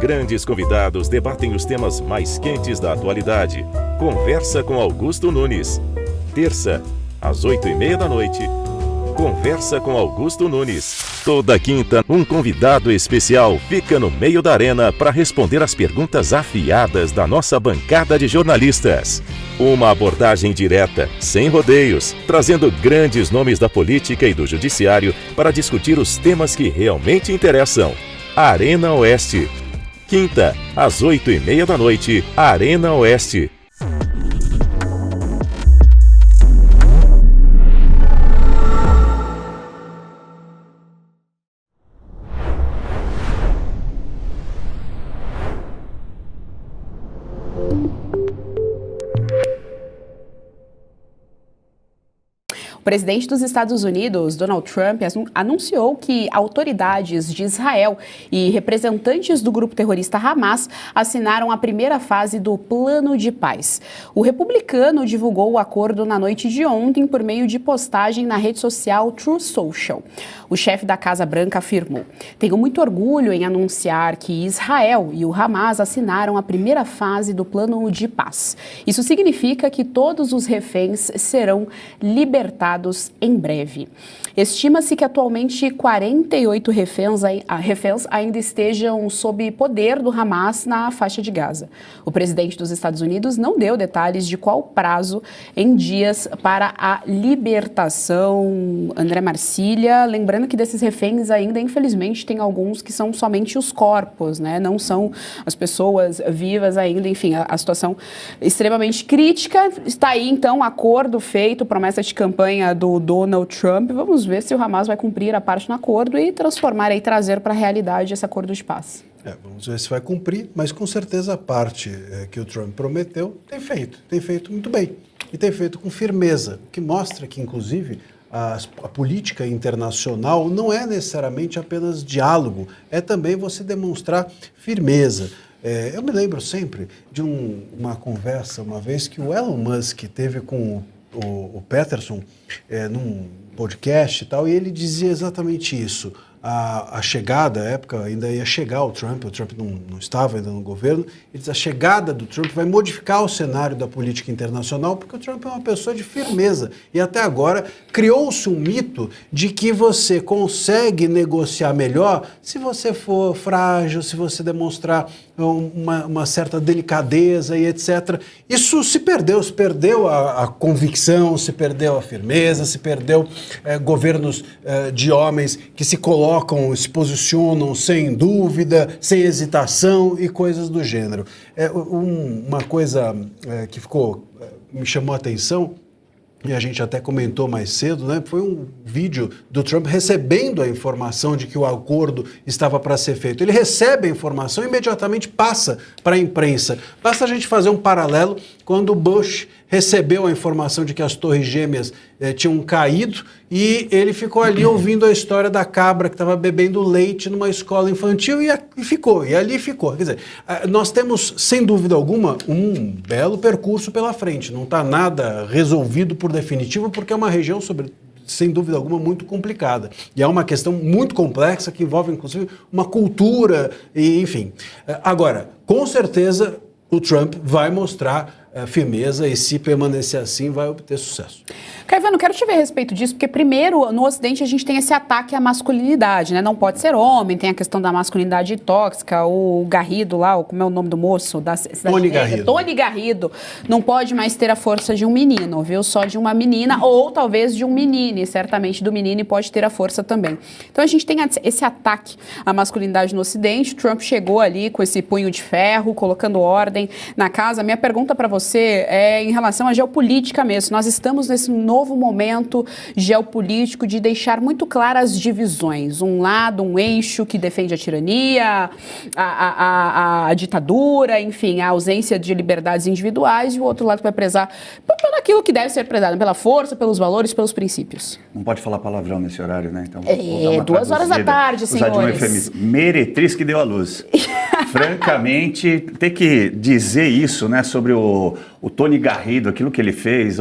Grandes convidados debatem os temas mais quentes da atualidade. Conversa com Augusto Nunes. Terça, às 8h30 da noite, Conversa com Augusto Nunes. Toda quinta, um convidado especial fica no meio da arena para responder as perguntas afiadas da nossa bancada de jornalistas. Uma abordagem direta, sem rodeios, trazendo grandes nomes da política e do judiciário para discutir os temas que realmente interessam. Arena Oeste. Quinta, às 8h30 da noite, Arena Oeste. presidente dos Estados Unidos, Donald Trump, anunciou que autoridades de Israel e representantes do grupo terrorista Hamas assinaram a primeira fase do Plano de Paz. O republicano divulgou o acordo na noite de ontem por meio de postagem na rede social Truth Social. O chefe da Casa Branca afirmou: "Tenho muito orgulho em anunciar que Israel e o Hamas assinaram a primeira fase do Plano de Paz. Isso significa que todos os reféns serão libertados em breve." Estima-se que atualmente 48 reféns ainda estejam sob poder do Hamas na faixa de Gaza. O presidente dos Estados Unidos não deu detalhes de qual prazo em dias para a libertação. André Marcília, lembrando que desses reféns ainda, infelizmente, tem alguns que são somente os corpos, né? Não são as pessoas vivas ainda. Enfim, a situação extremamente crítica. Está aí, então, acordo feito, promessa de campanha do Donald Trump. Vamos ver se o Hamas vai cumprir a parte no acordo e transformar e trazer para a realidade esse acordo de paz. Vamos ver se vai cumprir, mas com certeza a parte que o Trump prometeu tem feito muito bem e tem feito com firmeza, o que mostra que, inclusive, a política internacional não é necessariamente apenas diálogo, é também você demonstrar firmeza. Eu me lembro sempre de uma conversa, uma vez que o Elon Musk teve com o Peterson num podcast e tal, e ele dizia exatamente isso. A chegada, a época ainda ia chegar o Trump não estava ainda no governo, ele diz: a chegada do Trump vai modificar o cenário da política internacional, porque o Trump é uma pessoa de firmeza. E até agora criou-se um mito de que você consegue negociar melhor se você for frágil, se você demonstrar uma certa delicadeza e etc. Isso se perdeu a convicção, se perdeu a firmeza, se perdeu governos de homens que se colocam, se posicionam sem dúvida, sem hesitação e coisas do gênero. Uma coisa que me chamou a atenção, e a gente até comentou mais cedo, né? Foi um vídeo do Trump recebendo a informação de que o acordo estava para ser feito. Ele recebe a informação e imediatamente passa para a imprensa. Basta a gente fazer um paralelo quando o Bush recebeu a informação de que as torres gêmeas tinham caído e ele ficou ali ouvindo a história da cabra que estava bebendo leite numa escola infantil e ali ficou. Quer dizer, nós temos, sem dúvida alguma, um belo percurso pela frente. Não está nada resolvido por definitivo, porque é uma região, sem dúvida alguma, muito complicada. E é uma questão muito complexa que envolve, inclusive, uma cultura, e, enfim. Agora, com certeza, o Trump vai mostrar firmeza e, se permanecer assim, vai obter sucesso. Caivano, quero te ver a respeito disso, porque primeiro, no Ocidente, a gente tem esse ataque à masculinidade, né? Não pode ser homem, tem a questão da masculinidade tóxica, o Garrido lá, como é o nome do moço? Tony Garrido. Tony Garrido não pode mais ter a força de um menino, viu? Só de uma menina, ou talvez de um menino, e certamente do menino pode ter a força também. Então a gente tem esse ataque à masculinidade no Ocidente. Trump chegou ali com esse punho de ferro, colocando ordem na casa. Minha pergunta para você é em relação à geopolítica mesmo. Nós estamos nesse novo momento geopolítico de deixar muito claras as divisões. Um lado, um eixo que defende a tirania, a ditadura, enfim, a ausência de liberdades individuais, e o outro lado que vai prezar por aquilo que deve ser prezado, pela força, pelos valores, pelos princípios. Não pode falar palavrão nesse horário, né? Então, 2 horas da tarde, senhores. Meretriz que deu à luz. Francamente, ter que dizer isso, né, sobre o Tony Garrido, aquilo que ele fez,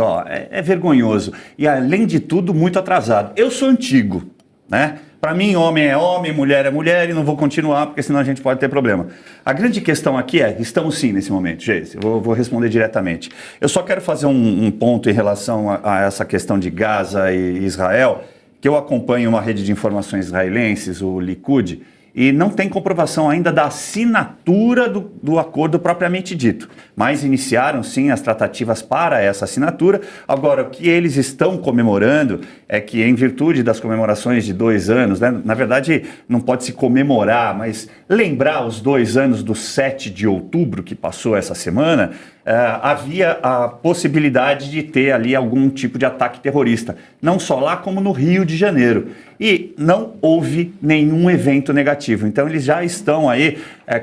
é vergonhoso. E, além de tudo, muito atrasado. Eu sou antigo, né? Para mim, homem é homem, mulher é mulher, e não vou continuar, porque senão a gente pode ter problema. A grande questão aqui estamos sim nesse momento, Geise. Eu vou responder diretamente. Eu só quero fazer um ponto em relação a essa questão de Gaza e Israel, que eu acompanho uma rede de informações israelenses, o Likud, e não tem comprovação ainda da assinatura do acordo propriamente dito. Mas iniciaram, sim, as tratativas para essa assinatura. Agora, o que eles estão comemorando é que, em virtude das comemorações de 2 anos, né, na verdade, não pode se comemorar, mas lembrar os 2 anos do 7 de outubro, que passou essa semana, havia a possibilidade de ter ali algum tipo de ataque terrorista, não só lá como no Rio de Janeiro. E não houve nenhum evento negativo. Então eles já estão aí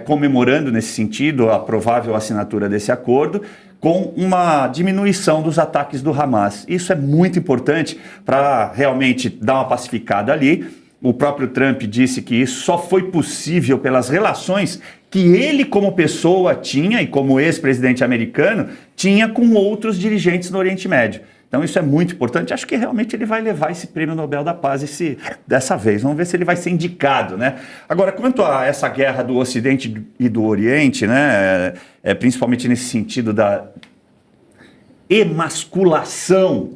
comemorando nesse sentido a provável assinatura desse acordo, com uma diminuição dos ataques do Hamas. Isso é muito importante para realmente dar uma pacificada ali. O próprio Trump disse que isso só foi possível pelas relações que ele, como pessoa, tinha, e como ex-presidente americano, tinha com outros dirigentes no Oriente Médio. Então isso é muito importante. Acho que realmente ele vai levar esse prêmio Nobel da Paz dessa vez. Vamos ver se ele vai ser indicado, né? Agora, quanto a essa guerra do Ocidente e do Oriente, né, principalmente nesse sentido da emasculação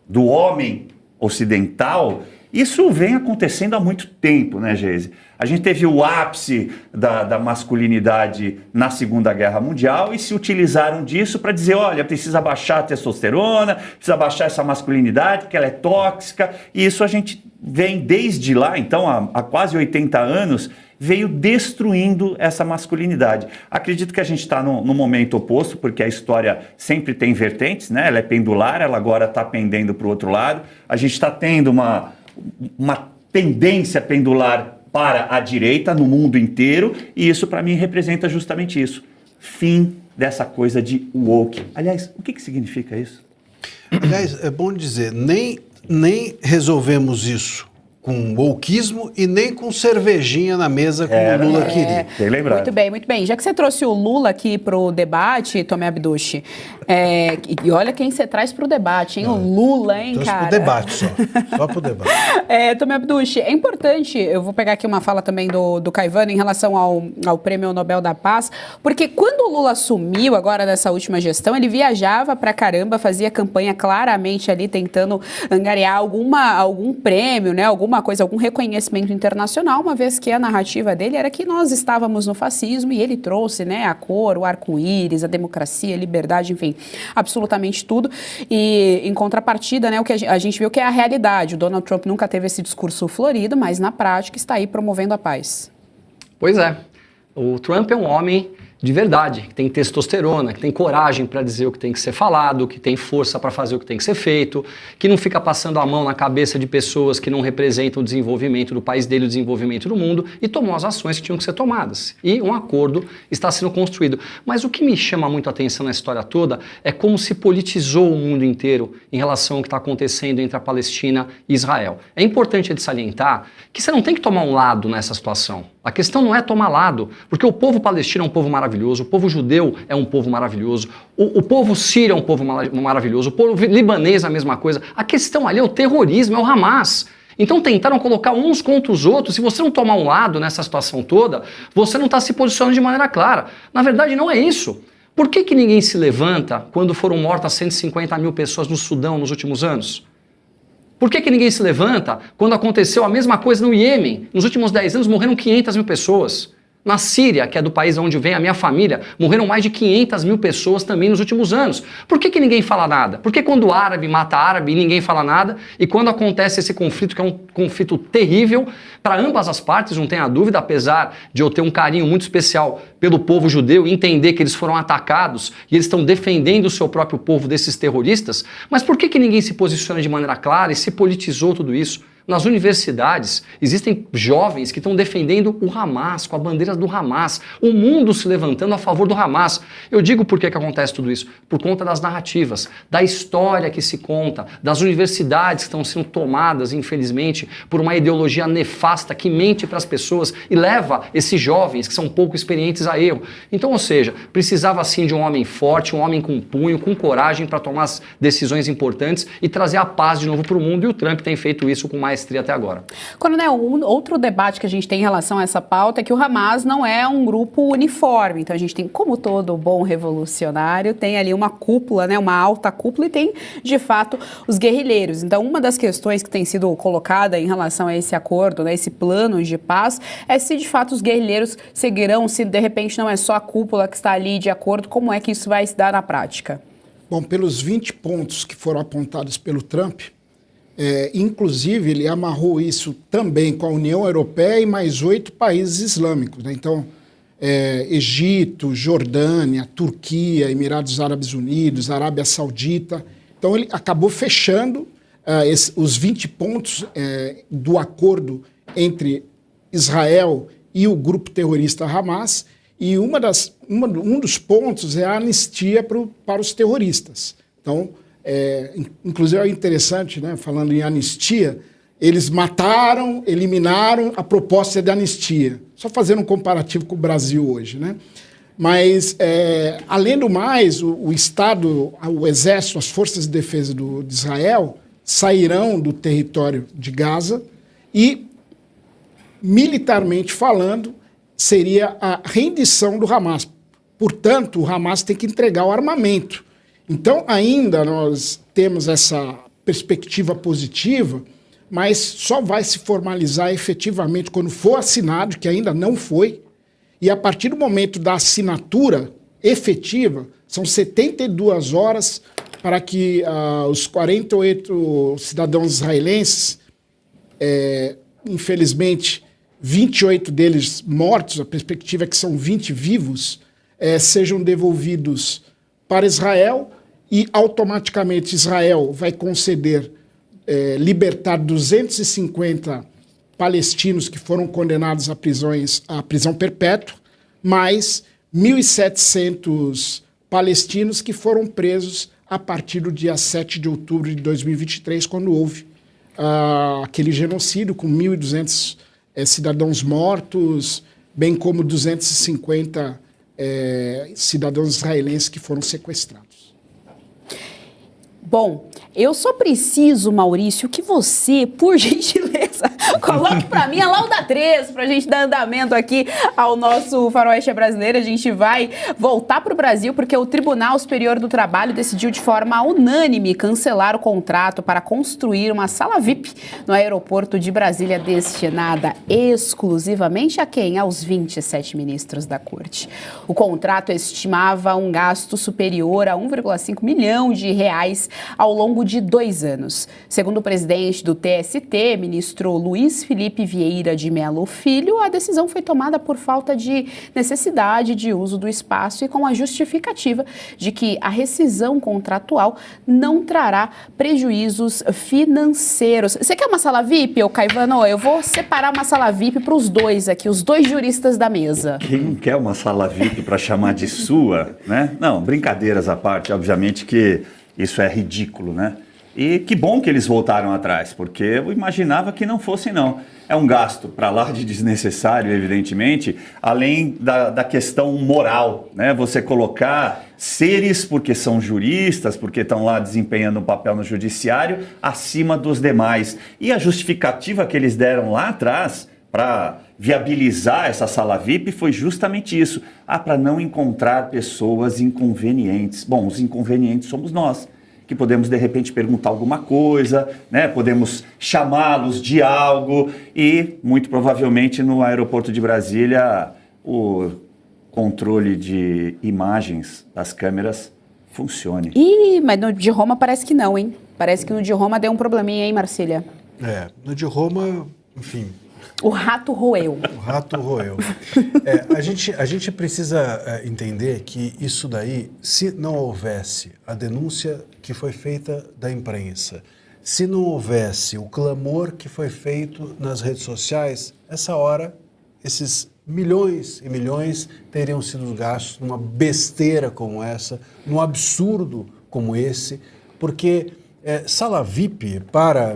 do homem ocidental, isso vem acontecendo há muito tempo, né, Geise? A gente teve o ápice da masculinidade na Segunda Guerra Mundial e se utilizaram disso para dizer, olha, precisa baixar a testosterona, precisa baixar essa masculinidade, porque ela é tóxica. E isso a gente vem desde lá, então, há quase 80 anos, veio destruindo essa masculinidade. Acredito que a gente está no momento oposto, porque a história sempre tem vertentes, né? Ela é pendular, ela agora está pendendo para o outro lado. A gente está tendo uma tendência pendular para a direita no mundo inteiro, e isso para mim representa justamente isso. Fim dessa coisa de woke. Aliás, o que significa isso? Aliás, é bom dizer, nem resolvemos isso com wokeismo e nem com cervejinha na mesa como o Lula queria. Bem lembrado. Muito bem, muito bem. Já que você trouxe o Lula aqui para o debate, Tomé Abduche, e olha quem você traz para o debate, hein? O Lula, hein, trouxe cara? Para o debate só para o debate. Tomé Abduche, é importante, eu vou pegar aqui uma fala também do Caivano em relação ao Prêmio Nobel da Paz, porque quando o Lula assumiu agora nessa última gestão, ele viajava pra caramba, fazia campanha claramente ali tentando angariar algum prêmio, né? Alguma coisa, algum reconhecimento internacional, uma vez que a narrativa dele era que nós estávamos no fascismo e ele trouxe, né, a cor, o arco-íris, a democracia, a liberdade, enfim, absolutamente tudo. E em contrapartida, né, o que a gente viu que é a realidade. O Donald Trump nunca teve esse discurso florido, mas na prática está aí promovendo a paz. Pois é. O Trump é um homem de verdade, que tem testosterona, que tem coragem para dizer o que tem que ser falado, que tem força para fazer o que tem que ser feito, que não fica passando a mão na cabeça de pessoas que não representam o desenvolvimento do país dele, o desenvolvimento do mundo, e tomou as ações que tinham que ser tomadas. E um acordo está sendo construído. Mas o que me chama muito a atenção na história toda é como se politizou o mundo inteiro em relação ao que está acontecendo entre a Palestina e Israel. É importante de salientar que você não tem que tomar um lado nessa situação. A questão não é tomar lado, porque o povo palestino é um povo maravilhoso, o povo judeu é um povo maravilhoso, o povo sírio é um povo maravilhoso, o povo libanês é a mesma coisa. A questão ali é o terrorismo, é o Hamas. Então tentaram colocar uns contra os outros. Se você não tomar um lado nessa situação toda, você não está se posicionando de maneira clara. Na verdade, não é isso. Por que ninguém se levanta quando foram mortas 150 mil pessoas no Sudão nos últimos anos? Por que ninguém se levanta quando aconteceu a mesma coisa no Iêmen? Nos últimos 10 anos morreram 500 mil pessoas. Na Síria, que é do país onde vem a minha família, morreram mais de 500 mil pessoas também nos últimos anos. Por que ninguém fala nada? Por que quando o árabe mata árabe ninguém fala nada? E quando acontece esse conflito, que é um conflito terrível para ambas as partes, não tenha dúvida, apesar de eu ter um carinho muito especial pelo povo judeu e entender que eles foram atacados e eles estão defendendo o seu próprio povo desses terroristas, mas por que ninguém se posiciona de maneira clara e se politizou tudo isso? Nas universidades, existem jovens que estão defendendo o Hamas, com a bandeira do Hamas, o mundo se levantando a favor do Hamas. Eu digo por que acontece tudo isso? Por conta das narrativas, da história que se conta, das universidades que estão sendo tomadas, infelizmente, por uma ideologia nefasta que mente para as pessoas e leva esses jovens, que são pouco experientes, a erro. Então, ou seja, precisava sim de um homem forte, um homem com punho, com coragem para tomar as decisões importantes e trazer a paz de novo para o mundo, e o Trump tem feito isso com maestria até agora. Coronel, outro debate que a gente tem em relação a essa pauta é que o Hamas não é um grupo uniforme. Então a gente tem, como todo bom revolucionário, tem ali uma cúpula, né, uma alta cúpula, e tem, de fato, os guerrilheiros. Então uma das questões que tem sido colocada em relação a esse acordo, né, esse plano de paz, é se de fato os guerrilheiros seguirão, se de repente não é só a cúpula que está ali de acordo, como é que isso vai se dar na prática? Bom, pelos 20 pontos que foram apontados pelo Trump, inclusive, ele amarrou isso também com a União Europeia e mais 8 países islâmicos, né? Então, Egito, Jordânia, Turquia, Emirados Árabes Unidos, Arábia Saudita. Então ele acabou fechando os 20 pontos do acordo entre Israel e o grupo terrorista Hamas, e um dos pontos é a anistia para os terroristas. Então, inclusive é interessante, né, falando em anistia, eles mataram, eliminaram a proposta de anistia. Só fazendo um comparativo com o Brasil hoje, né? Mas, além do mais, o Estado, o Exército, as Forças de Defesa de Israel sairão do território de Gaza e, militarmente falando, seria a rendição do Hamas. Portanto, o Hamas tem que entregar o armamento. Então, ainda nós temos essa perspectiva positiva, mas só vai se formalizar efetivamente quando for assinado, que ainda não foi, e a partir do momento da assinatura efetiva, são 72 horas para que os 48 cidadãos israelenses, infelizmente, 28 deles mortos, a perspectiva é que são 20 vivos, sejam devolvidos para Israel, e automaticamente Israel vai conceder libertar 250 palestinos que foram condenados à prisão perpétua, mais 1.700 palestinos que foram presos a partir do dia 7 de outubro de 2023, quando houve aquele genocídio com 1.200 cidadãos mortos, bem como 250 cidadãos israelenses que foram sequestrados. Bom, eu só preciso, Maurício, que você, por gentileza, coloque para mim a lauda 3 para a gente dar andamento aqui ao nosso Faroeste Brasileiro. A gente vai voltar para o Brasil porque o Tribunal Superior do Trabalho decidiu de forma unânime cancelar o contrato para construir uma sala VIP no aeroporto de Brasília destinada exclusivamente a quem? Aos 27 ministros da Corte. O contrato estimava um gasto superior a 1,5 milhão de reais ao longo de 2 anos. Segundo o presidente do TST, ministro Luiz Felipe Vieira de Mello Filho, a decisão foi tomada por falta de necessidade de uso do espaço e com a justificativa de que a rescisão contratual não trará prejuízos financeiros. Você quer uma sala VIP, ô Caivano? Eu vou separar uma sala VIP para os dois aqui, os dois juristas da mesa. Quem não quer uma sala VIP para chamar de sua, né? Não, brincadeiras à parte, obviamente que isso é ridículo, né? E que bom que eles voltaram atrás, porque eu imaginava que não fossem, não. É um gasto para lá de desnecessário, evidentemente, além da questão moral, né? Você colocar seres, porque são juristas, porque estão lá desempenhando um papel no judiciário, acima dos demais. E a justificativa que eles deram lá atrás para viabilizar essa sala VIP foi justamente isso. Para não encontrar pessoas inconvenientes. Bom, os inconvenientes somos nós, que podemos, de repente, perguntar alguma coisa, né? Podemos chamá-los de algo e, muito provavelmente, no aeroporto de Brasília, o controle de imagens das câmeras funcione. Ih, mas no de Roma parece que não, hein? Parece que no de Roma deu um probleminha, hein, Marcília? No de Roma, enfim... O rato roeu. O rato roeu. A gente precisa entender que isso daí, se não houvesse a denúncia que foi feita da imprensa, se não houvesse o clamor que foi feito nas redes sociais, essa hora, esses milhões e milhões teriam sido gastos numa besteira como essa, num absurdo como esse, porque... sala VIP para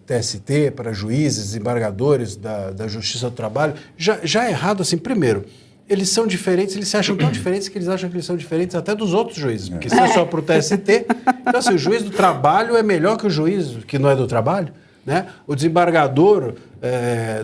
TST, para juízes, desembargadores da Justiça do Trabalho, já é errado assim. Primeiro, eles são diferentes, eles se acham tão diferentes que eles acham que eles são diferentes até dos outros juízes, porque se é só para o TST, então assim, o juiz do trabalho é melhor que o juiz que não é do trabalho, né? O desembargador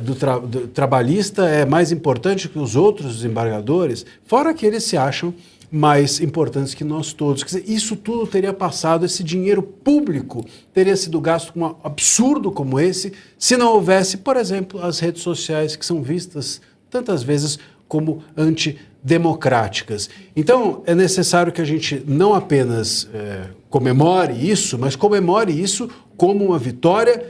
do trabalhista é mais importante que os outros desembargadores, fora que eles se acham mais importantes que nós todos. Quer dizer, isso tudo teria passado, esse dinheiro público teria sido gasto com um absurdo como esse, se não houvesse, por exemplo, as redes sociais que são vistas tantas vezes como antidemocráticas. Então, é necessário que a gente não apenas comemore isso, mas comemore isso como uma vitória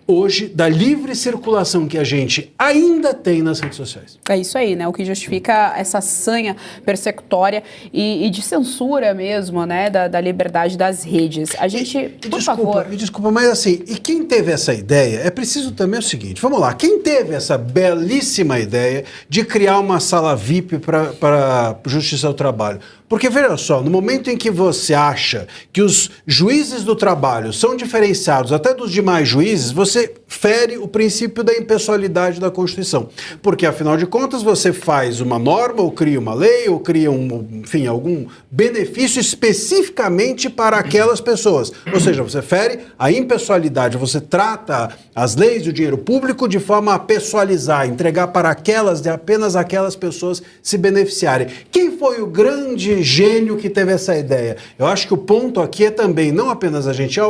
hoje da livre circulação que a gente ainda tem nas redes sociais. É isso aí, né? O que justifica essa sanha persecutória e de censura mesmo, né? Da liberdade das redes. A gente, por favor... Desculpa, mas assim, e quem teve essa ideia, é preciso também o seguinte, vamos lá, quem teve essa belíssima ideia de criar uma sala VIP para Justiça do Trabalho? Porque, veja só, no momento em que você acha que os juízes do trabalho são diferenciados até dos demais juízes, você fere o princípio da impessoalidade da Constituição. Porque, afinal de contas, você faz uma norma, ou cria uma lei, ou cria, enfim, algum benefício especificamente para aquelas pessoas. Ou seja, você fere a impessoalidade, você trata as leis e o dinheiro público de forma a pessoalizar, entregar para apenas aquelas pessoas se beneficiarem. Quem foi o grande gênio que teve essa ideia? Eu acho que o ponto aqui é também não apenas a gente,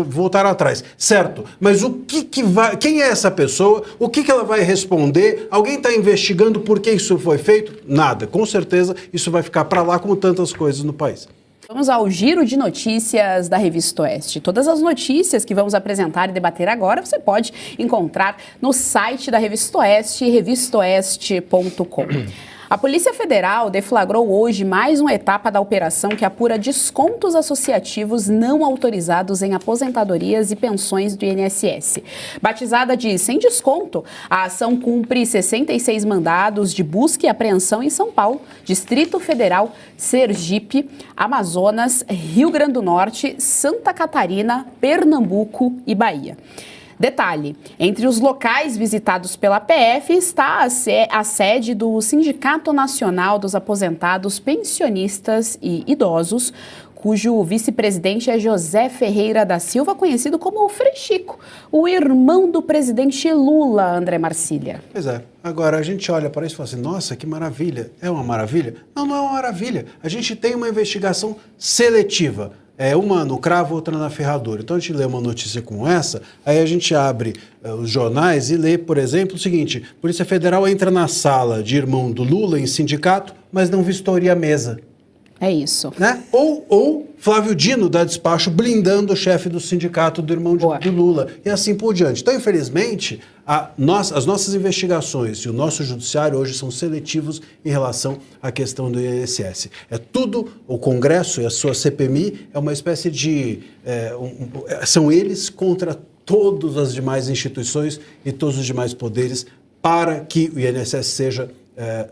voltar atrás, certo, mas quem é essa pessoa, o que ela vai responder, alguém está investigando por que isso foi feito? Nada, com certeza isso vai ficar para lá como tantas coisas no país. Vamos ao giro de notícias da Revista Oeste. Todas as notícias que vamos apresentar e debater agora você pode encontrar no site da Revista Oeste, revistaoeste.com. A Polícia Federal deflagrou hoje mais uma etapa da operação que apura descontos associativos não autorizados em aposentadorias e pensões do INSS. Batizada de Sem Desconto, a ação cumpre 66 mandados de busca e apreensão em São Paulo, Distrito Federal, Sergipe, Amazonas, Rio Grande do Norte, Santa Catarina, Pernambuco e Bahia. Detalhe, entre os locais visitados pela PF está a sede do Sindicato Nacional dos Aposentados, Pensionistas e Idosos, cujo vice-presidente é José Ferreira da Silva, conhecido como o Frei Chico, o irmão do presidente Lula, André Marcília. Pois é. Agora, a gente olha para isso e fala assim, nossa, que maravilha. É uma maravilha? Não, não é uma maravilha. A gente tem uma investigação seletiva. Uma no cravo, outra na ferradura. Então a gente lê uma notícia como essa, aí a gente abre os jornais e lê, por exemplo, o seguinte: Polícia Federal entra na sala de irmão do Lula em sindicato, mas não vistoria a mesa. É isso. Né? Ou Flávio Dino dá despacho blindando o chefe do sindicato do irmão do Lula. E assim por diante. Então, infelizmente, as nossas investigações e o nosso judiciário hoje são seletivos em relação à questão do INSS. É tudo, o Congresso e a sua CPMI é uma espécie de... são eles contra todas as demais instituições e todos os demais poderes para que o INSS seja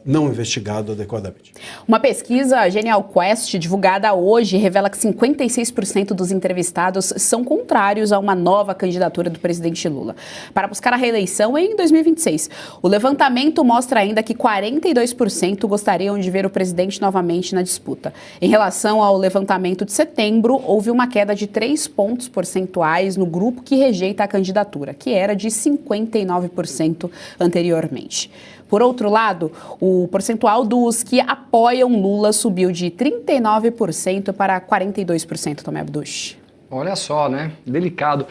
não investigado adequadamente. Uma pesquisa Genial Quest divulgada hoje revela que 56% dos entrevistados são contrários a uma nova candidatura do presidente Lula para buscar a reeleição em 2026. O levantamento mostra ainda que 42% gostariam de ver o presidente novamente na disputa. Em relação ao levantamento de setembro, houve uma queda de 3 pontos percentuais no grupo que rejeita a candidatura, que era de 59% anteriormente. Por outro lado, o percentual dos que apoiam Lula subiu de 39% para 42%, Tomé Abduch. Olha só, né? Delicado.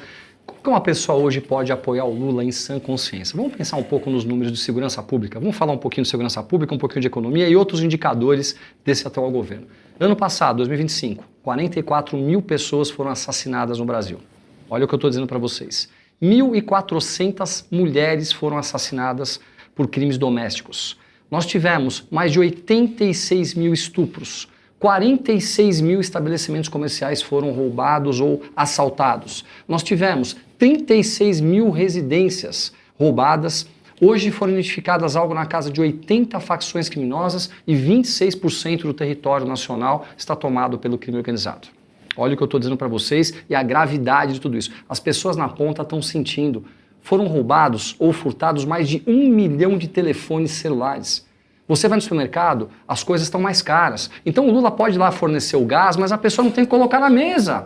Como que uma pessoa hoje pode apoiar o Lula em sã consciência? Vamos pensar um pouco nos números de segurança pública. Vamos falar um pouquinho de segurança pública, um pouquinho de economia e outros indicadores desse atual governo. Ano passado, 2025, 44 mil pessoas foram assassinadas no Brasil. Olha o que eu estou dizendo para vocês. 1.400 mulheres foram assassinadas por crimes domésticos. Nós tivemos mais de 86 mil estupros, 46 mil estabelecimentos comerciais foram roubados ou assaltados. Nós tivemos 36 mil residências roubadas. Hoje foram identificadas algo na casa de 80 facções criminosas e 26% do território nacional está tomado pelo crime organizado. Olha o que eu estou dizendo para vocês e a gravidade de tudo isso. As pessoas na ponta estão sentindo. Foram roubados ou furtados mais de 1 milhão de telefones celulares. Você vai no supermercado, as coisas estão mais caras. Então o Lula pode ir lá fornecer o gás, mas a pessoa não tem que colocar na mesa,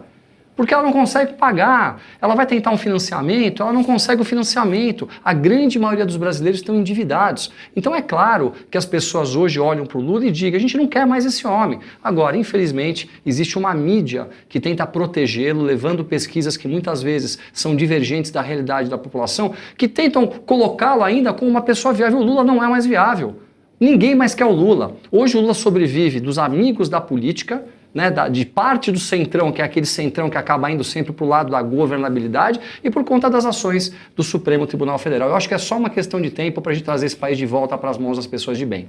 porque ela não consegue pagar. Ela vai tentar um financiamento, ela não consegue o financiamento. A grande maioria dos brasileiros estão endividados. Então é claro que as pessoas hoje olham para o Lula e digam, a gente não quer mais esse homem. Agora, infelizmente, existe uma mídia que tenta protegê-lo, levando pesquisas que muitas vezes são divergentes da realidade da população, que tentam colocá-lo ainda como uma pessoa viável. O Lula não é mais viável. Ninguém mais quer o Lula. Hoje o Lula sobrevive dos amigos da política, né, de parte do centrão, que é aquele centrão que acaba indo sempre para o lado da governabilidade, e por conta das ações do Supremo Tribunal Federal. Eu acho que é só uma questão de tempo para a gente trazer esse país de volta para as mãos das pessoas de bem.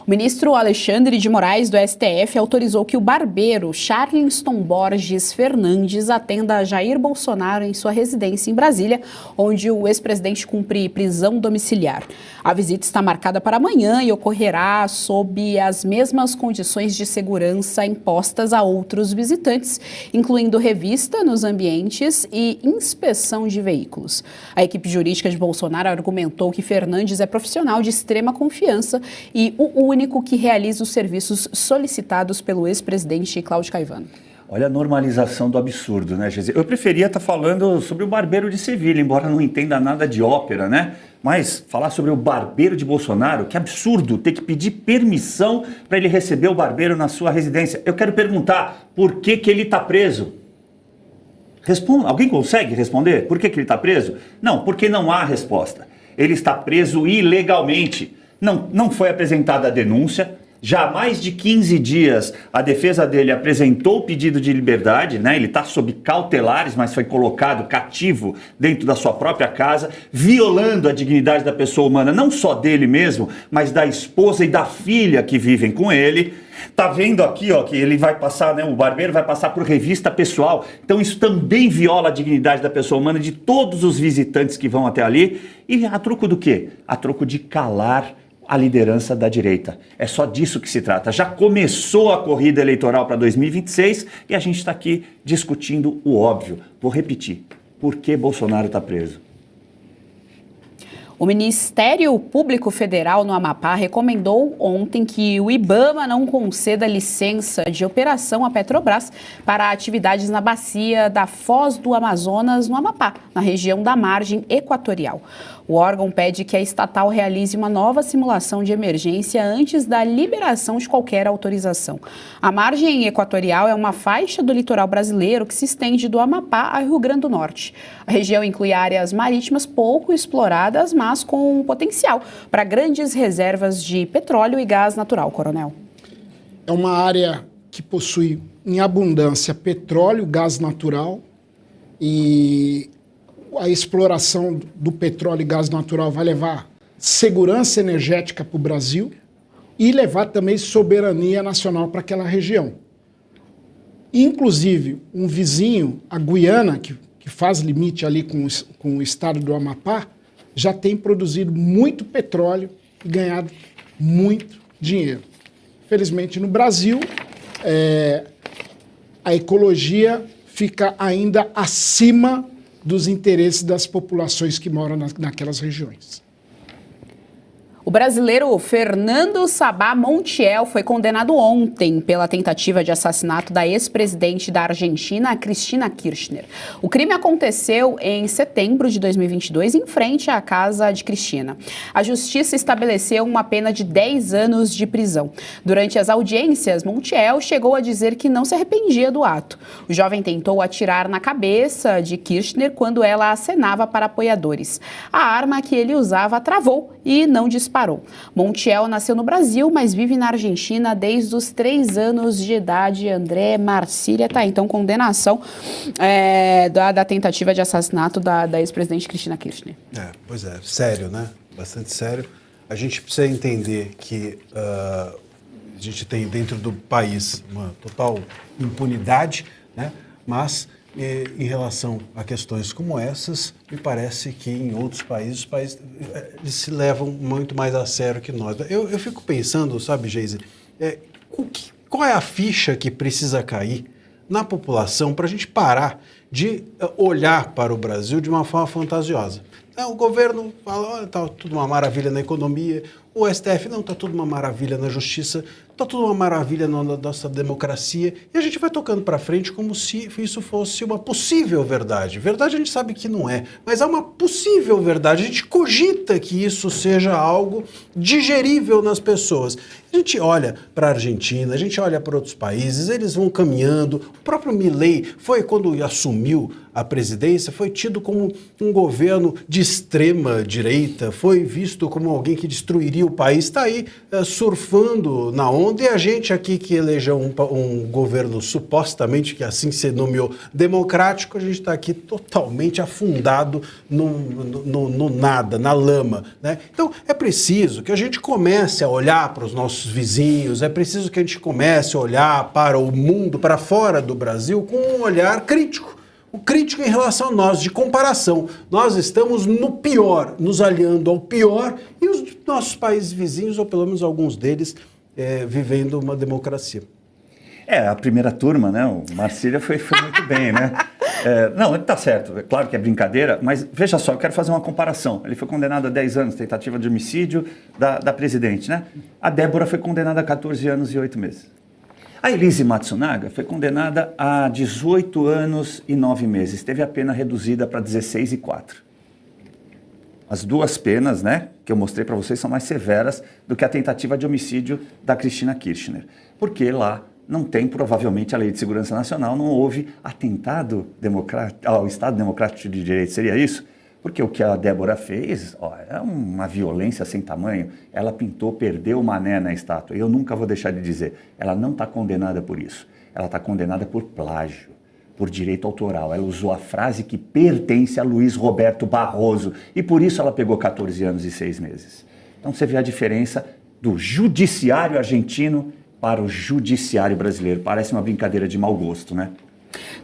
O ministro Alexandre de Moraes, do STF, autorizou que o barbeiro Charleston Borges Fernandes atenda Jair Bolsonaro em sua residência em Brasília, onde o ex-presidente cumpre prisão domiciliar. A visita está marcada para amanhã e ocorrerá sob as mesmas condições de segurança impostas a outros visitantes, incluindo revista nos ambientes e inspeção de veículos. A equipe jurídica de Bolsonaro argumentou que Fernandes é profissional de extrema confiança e o único que realiza os serviços solicitados pelo ex-presidente Cláudio Caivano. Olha a normalização do absurdo, né, Geise? Eu preferia estar falando sobre o barbeiro de Sevilha, embora não entenda nada de ópera, né? Mas falar sobre o barbeiro de Bolsonaro, que absurdo ter que pedir permissão para ele receber o barbeiro na sua residência. Eu quero perguntar, por que ele está preso? Alguém consegue responder? Por que ele está preso? Não, porque não há resposta. Ele está preso ilegalmente. Não foi apresentada a denúncia. Já há mais de 15 dias, a defesa dele apresentou o pedido de liberdade, né? Ele está sob cautelares, mas foi colocado cativo dentro da sua própria casa, violando a dignidade da pessoa humana, não só dele mesmo, mas da esposa e da filha que vivem com ele. Tá vendo aqui, ó, que ele vai passar, né? O barbeiro vai passar por revista pessoal. Então isso também viola a dignidade da pessoa humana, de todos os visitantes que vão até ali. E a troco do quê? A troco de calar a liderança da direita. É só disso que se trata. Já começou a corrida eleitoral para 2026 e a gente está aqui discutindo o óbvio. Vou repetir. Por que Bolsonaro está preso? O Ministério Público Federal no Amapá recomendou ontem que o IBAMA não conceda licença de operação à Petrobras para atividades na bacia da Foz do Amazonas, no Amapá, na região da margem equatorial. O órgão pede que a estatal realize uma nova simulação de emergência antes da liberação de qualquer autorização. A margem equatorial é uma faixa do litoral brasileiro que se estende do Amapá ao Rio Grande do Norte. A região inclui áreas marítimas pouco exploradas, mas com potencial para grandes reservas de petróleo e gás natural, Coronel. É uma área que possui em abundância petróleo, gás natural, e a exploração do petróleo e gás natural vai levar segurança energética para o Brasil e levar também soberania nacional para aquela região. Inclusive, um vizinho, a Guiana, que faz limite ali com o estado do Amapá, já tem produzido muito petróleo e ganhado muito dinheiro. Felizmente, no Brasil, a ecologia fica ainda acima dos interesses das populações que moram naquelas regiões. O brasileiro Fernando Sabá Montiel foi condenado ontem pela tentativa de assassinato da ex-presidente da Argentina, Cristina Kirchner. O crime aconteceu em setembro de 2022, em frente à casa de Cristina. A justiça estabeleceu uma pena de 10 anos de prisão. Durante as audiências, Montiel chegou a dizer que não se arrependia do ato. O jovem tentou atirar na cabeça de Kirchner quando ela acenava para apoiadores. A arma que ele usava travou e não disparou. Montiel nasceu no Brasil, mas vive na Argentina desde os 3 anos de idade. André Marcília, tá, então, condenação da tentativa de assassinato da ex-presidente Cristina Kirchner. Pois é, sério, né? Bastante sério. A gente precisa entender que a gente tem dentro do país uma total impunidade, né? Mas em relação a questões como essas, me parece que em outros países, os países eles se levam muito mais a sério que nós. Eu fico pensando, sabe, Geise, qual é a ficha que precisa cair na população para a gente parar de olhar para o Brasil de uma forma fantasiosa? O governo fala, está tudo uma maravilha na economia, o STF, não, está tudo uma maravilha na justiça, está tudo uma maravilha na nossa democracia, e a gente vai tocando para frente como se isso fosse uma possível verdade. Verdade a gente sabe que não é, mas é uma possível verdade. A gente cogita que isso seja algo digerível nas pessoas. A gente olha para a Argentina, a gente olha para outros países, eles vão caminhando. O próprio Milei foi quando assumiu à presidência, foi tido como um governo de extrema direita, foi visto como alguém que destruiria o país, está aí surfando na onda, e a gente aqui que elegeu um governo supostamente, que assim se nomeou, democrático, a gente está aqui totalmente afundado no nada, na lama, né? Então é preciso que a gente comece a olhar para os nossos vizinhos, é preciso que a gente comece a olhar para o mundo, para fora do Brasil, com um olhar crítico. O crítico em relação a nós, de comparação. Nós estamos no pior, nos aliando ao pior, e os nossos países vizinhos, ou pelo menos alguns deles, vivendo uma democracia. A primeira turma, né? O Marcília foi muito bem, né? Não, ele está certo, é claro que é brincadeira, mas veja só, eu quero fazer uma comparação. Ele foi condenado a 10 anos, tentativa de homicídio da presidente, né? A Débora foi condenada a 14 anos e 8 meses. A Elise Matsunaga foi condenada a 18 anos e 9 meses. Teve a pena reduzida para 16 e 4. As duas penas, né, que eu mostrei para vocês são mais severas do que a tentativa de homicídio da Cristina Kirchner. Porque lá não tem, provavelmente, a Lei de Segurança Nacional, não houve atentado ao Estado Democrático de Direito. Seria isso? Porque o que a Débora fez é uma violência sem tamanho. Ela pintou, perdeu o mané na estátua. E eu nunca vou deixar de dizer, ela não está condenada por isso. Ela está condenada por plágio, por direito autoral. Ela usou a frase que pertence a Luiz Roberto Barroso. E por isso ela pegou 14 anos e 6 meses. Então você vê a diferença do judiciário argentino para o judiciário brasileiro. Parece uma brincadeira de mau gosto, né?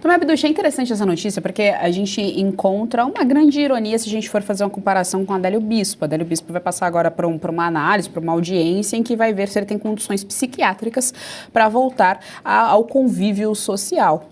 Tomé Abduch, é interessante essa notícia, porque a gente encontra uma grande ironia se a gente for fazer uma comparação com Adélio Bispo. Adélio Bispo vai passar agora para uma análise, para uma audiência em que vai ver se ele tem condições psiquiátricas para voltar ao convívio social.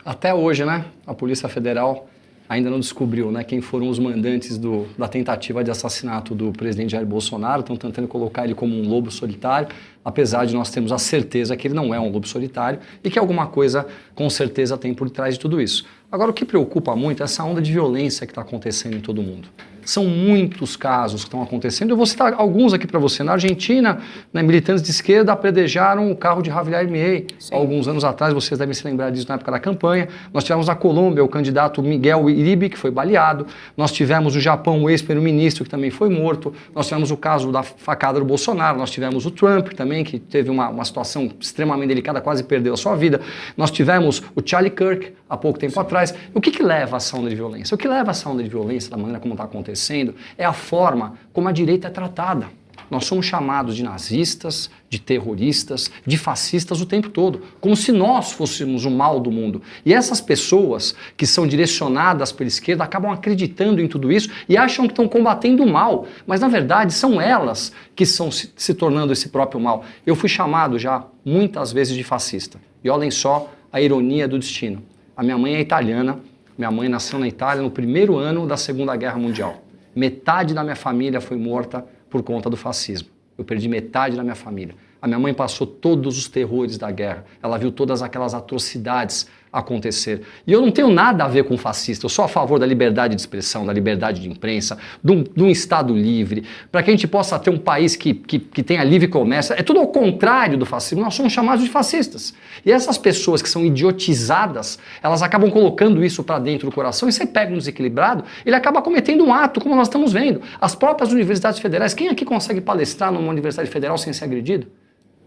Até hoje, né, a Polícia Federal ainda não descobriu, né, quem foram os mandantes da tentativa de assassinato do presidente Jair Bolsonaro. Estão tentando colocar ele como um lobo solitário, apesar de nós termos a certeza que ele não é um lobo solitário e que alguma coisa com certeza tem por trás de tudo isso. Agora, o que preocupa muito é essa onda de violência que está acontecendo em todo mundo. São muitos casos que estão acontecendo. Eu vou citar alguns aqui para você. Na Argentina, né, militantes de esquerda apedrejaram o carro de Javier Milei. Alguns anos atrás, vocês devem se lembrar disso na época da campanha. Nós tivemos na Colômbia o candidato Miguel Uribe, que foi baleado. Nós tivemos no Japão o ex-primeiro-ministro, que também foi morto. Nós tivemos o caso da facada do Bolsonaro. Nós tivemos o Trump também, que teve uma situação extremamente delicada, quase perdeu a sua vida. Nós tivemos o Charlie Kirk, há pouco tempo atrás. O que leva a essa onda de violência? O que leva a essa onda de violência, da maneira como está acontecendo, é a forma como a direita é tratada. Nós somos chamados de nazistas, de terroristas, de fascistas o tempo todo, como se nós fôssemos o mal do mundo. E essas pessoas que são direcionadas pela esquerda acabam acreditando em tudo isso e acham que estão combatendo o mal, mas na verdade são elas que estão se tornando esse próprio mal. Eu fui chamado já muitas vezes de fascista. E olhem só a ironia do destino. A minha mãe é italiana, minha mãe nasceu na Itália no primeiro ano da Segunda Guerra Mundial. Metade da minha família foi morta por conta do fascismo. Eu perdi metade da minha família. A minha mãe passou todos os terrores da guerra. Ela viu todas aquelas atrocidades acontecer. E eu não tenho nada a ver com fascista. Eu sou a favor da liberdade de expressão, da liberdade de imprensa, de um Estado livre, para que a gente possa ter um país que tenha livre comércio. É tudo ao contrário do fascismo. Nós somos chamados de fascistas. E essas pessoas que são idiotizadas, elas acabam colocando isso para dentro do coração e você pega um desequilibrado, ele acaba cometendo um ato, como nós estamos vendo. As próprias universidades federais, quem aqui consegue palestrar numa universidade federal sem ser agredido?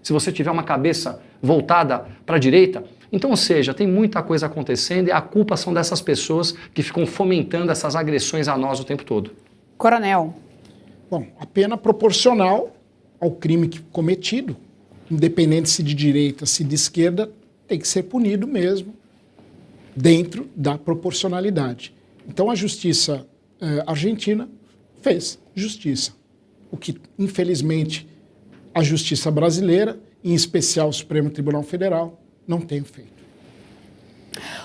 Se você tiver uma cabeça voltada para a direita. Então, ou seja, tem muita coisa acontecendo e a culpa são dessas pessoas que ficam fomentando essas agressões a nós o tempo todo. Coronel. Bom, a pena proporcional ao crime cometido, independente se de direita, se de esquerda, tem que ser punido mesmo, dentro da proporcionalidade. Então, a justiça argentina fez justiça. O que, infelizmente, a justiça brasileira, em especial o Supremo Tribunal Federal, não tem feito.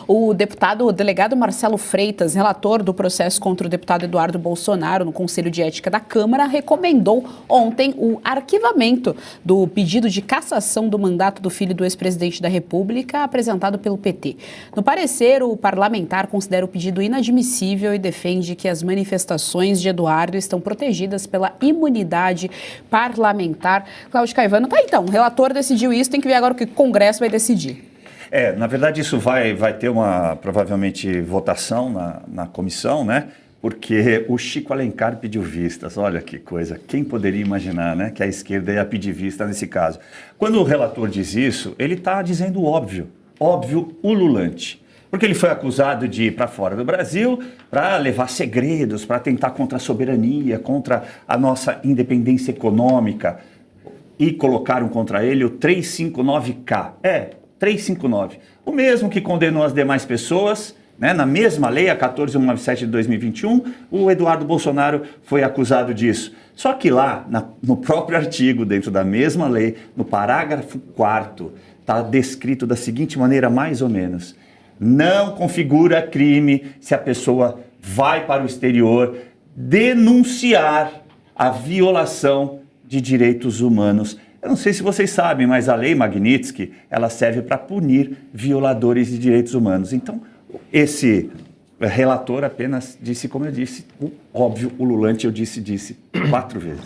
O delegado Marcelo Freitas, relator do processo contra o deputado Eduardo Bolsonaro no Conselho de Ética da Câmara, recomendou ontem o arquivamento do pedido de cassação do mandato do filho do ex-presidente da República, apresentado pelo PT. No parecer, o parlamentar considera o pedido inadmissível e defende que as manifestações de Eduardo estão protegidas pela imunidade parlamentar. Cláudio Caivano, tá então, o relator decidiu isso, tem que ver agora o que o Congresso vai decidir. Na verdade isso vai ter uma, provavelmente, votação na comissão, né? Porque o Chico Alencar pediu vistas, olha que coisa, quem poderia imaginar, né, que a esquerda ia pedir vista nesse caso? Quando o relator diz isso, ele está dizendo óbvio ululante. Porque ele foi acusado de ir para fora do Brasil para levar segredos, para tentar contra a soberania, contra a nossa independência econômica. E colocaram contra ele o 359K. 359. O mesmo que condenou as demais pessoas, né? Na mesma lei, a 14.197 de 2021, o Eduardo Bolsonaro foi acusado disso. Só que lá, no próprio artigo, dentro da mesma lei, no parágrafo 4º, está descrito da seguinte maneira, mais ou menos: não configura crime se a pessoa vai para o exterior denunciar a violação de direitos humanos. Eu não sei se vocês sabem, mas a lei Magnitsky, ela serve para punir violadores de direitos humanos. Então, esse relator apenas disse, como eu disse, o óbvio ululante, eu disse 4 vezes.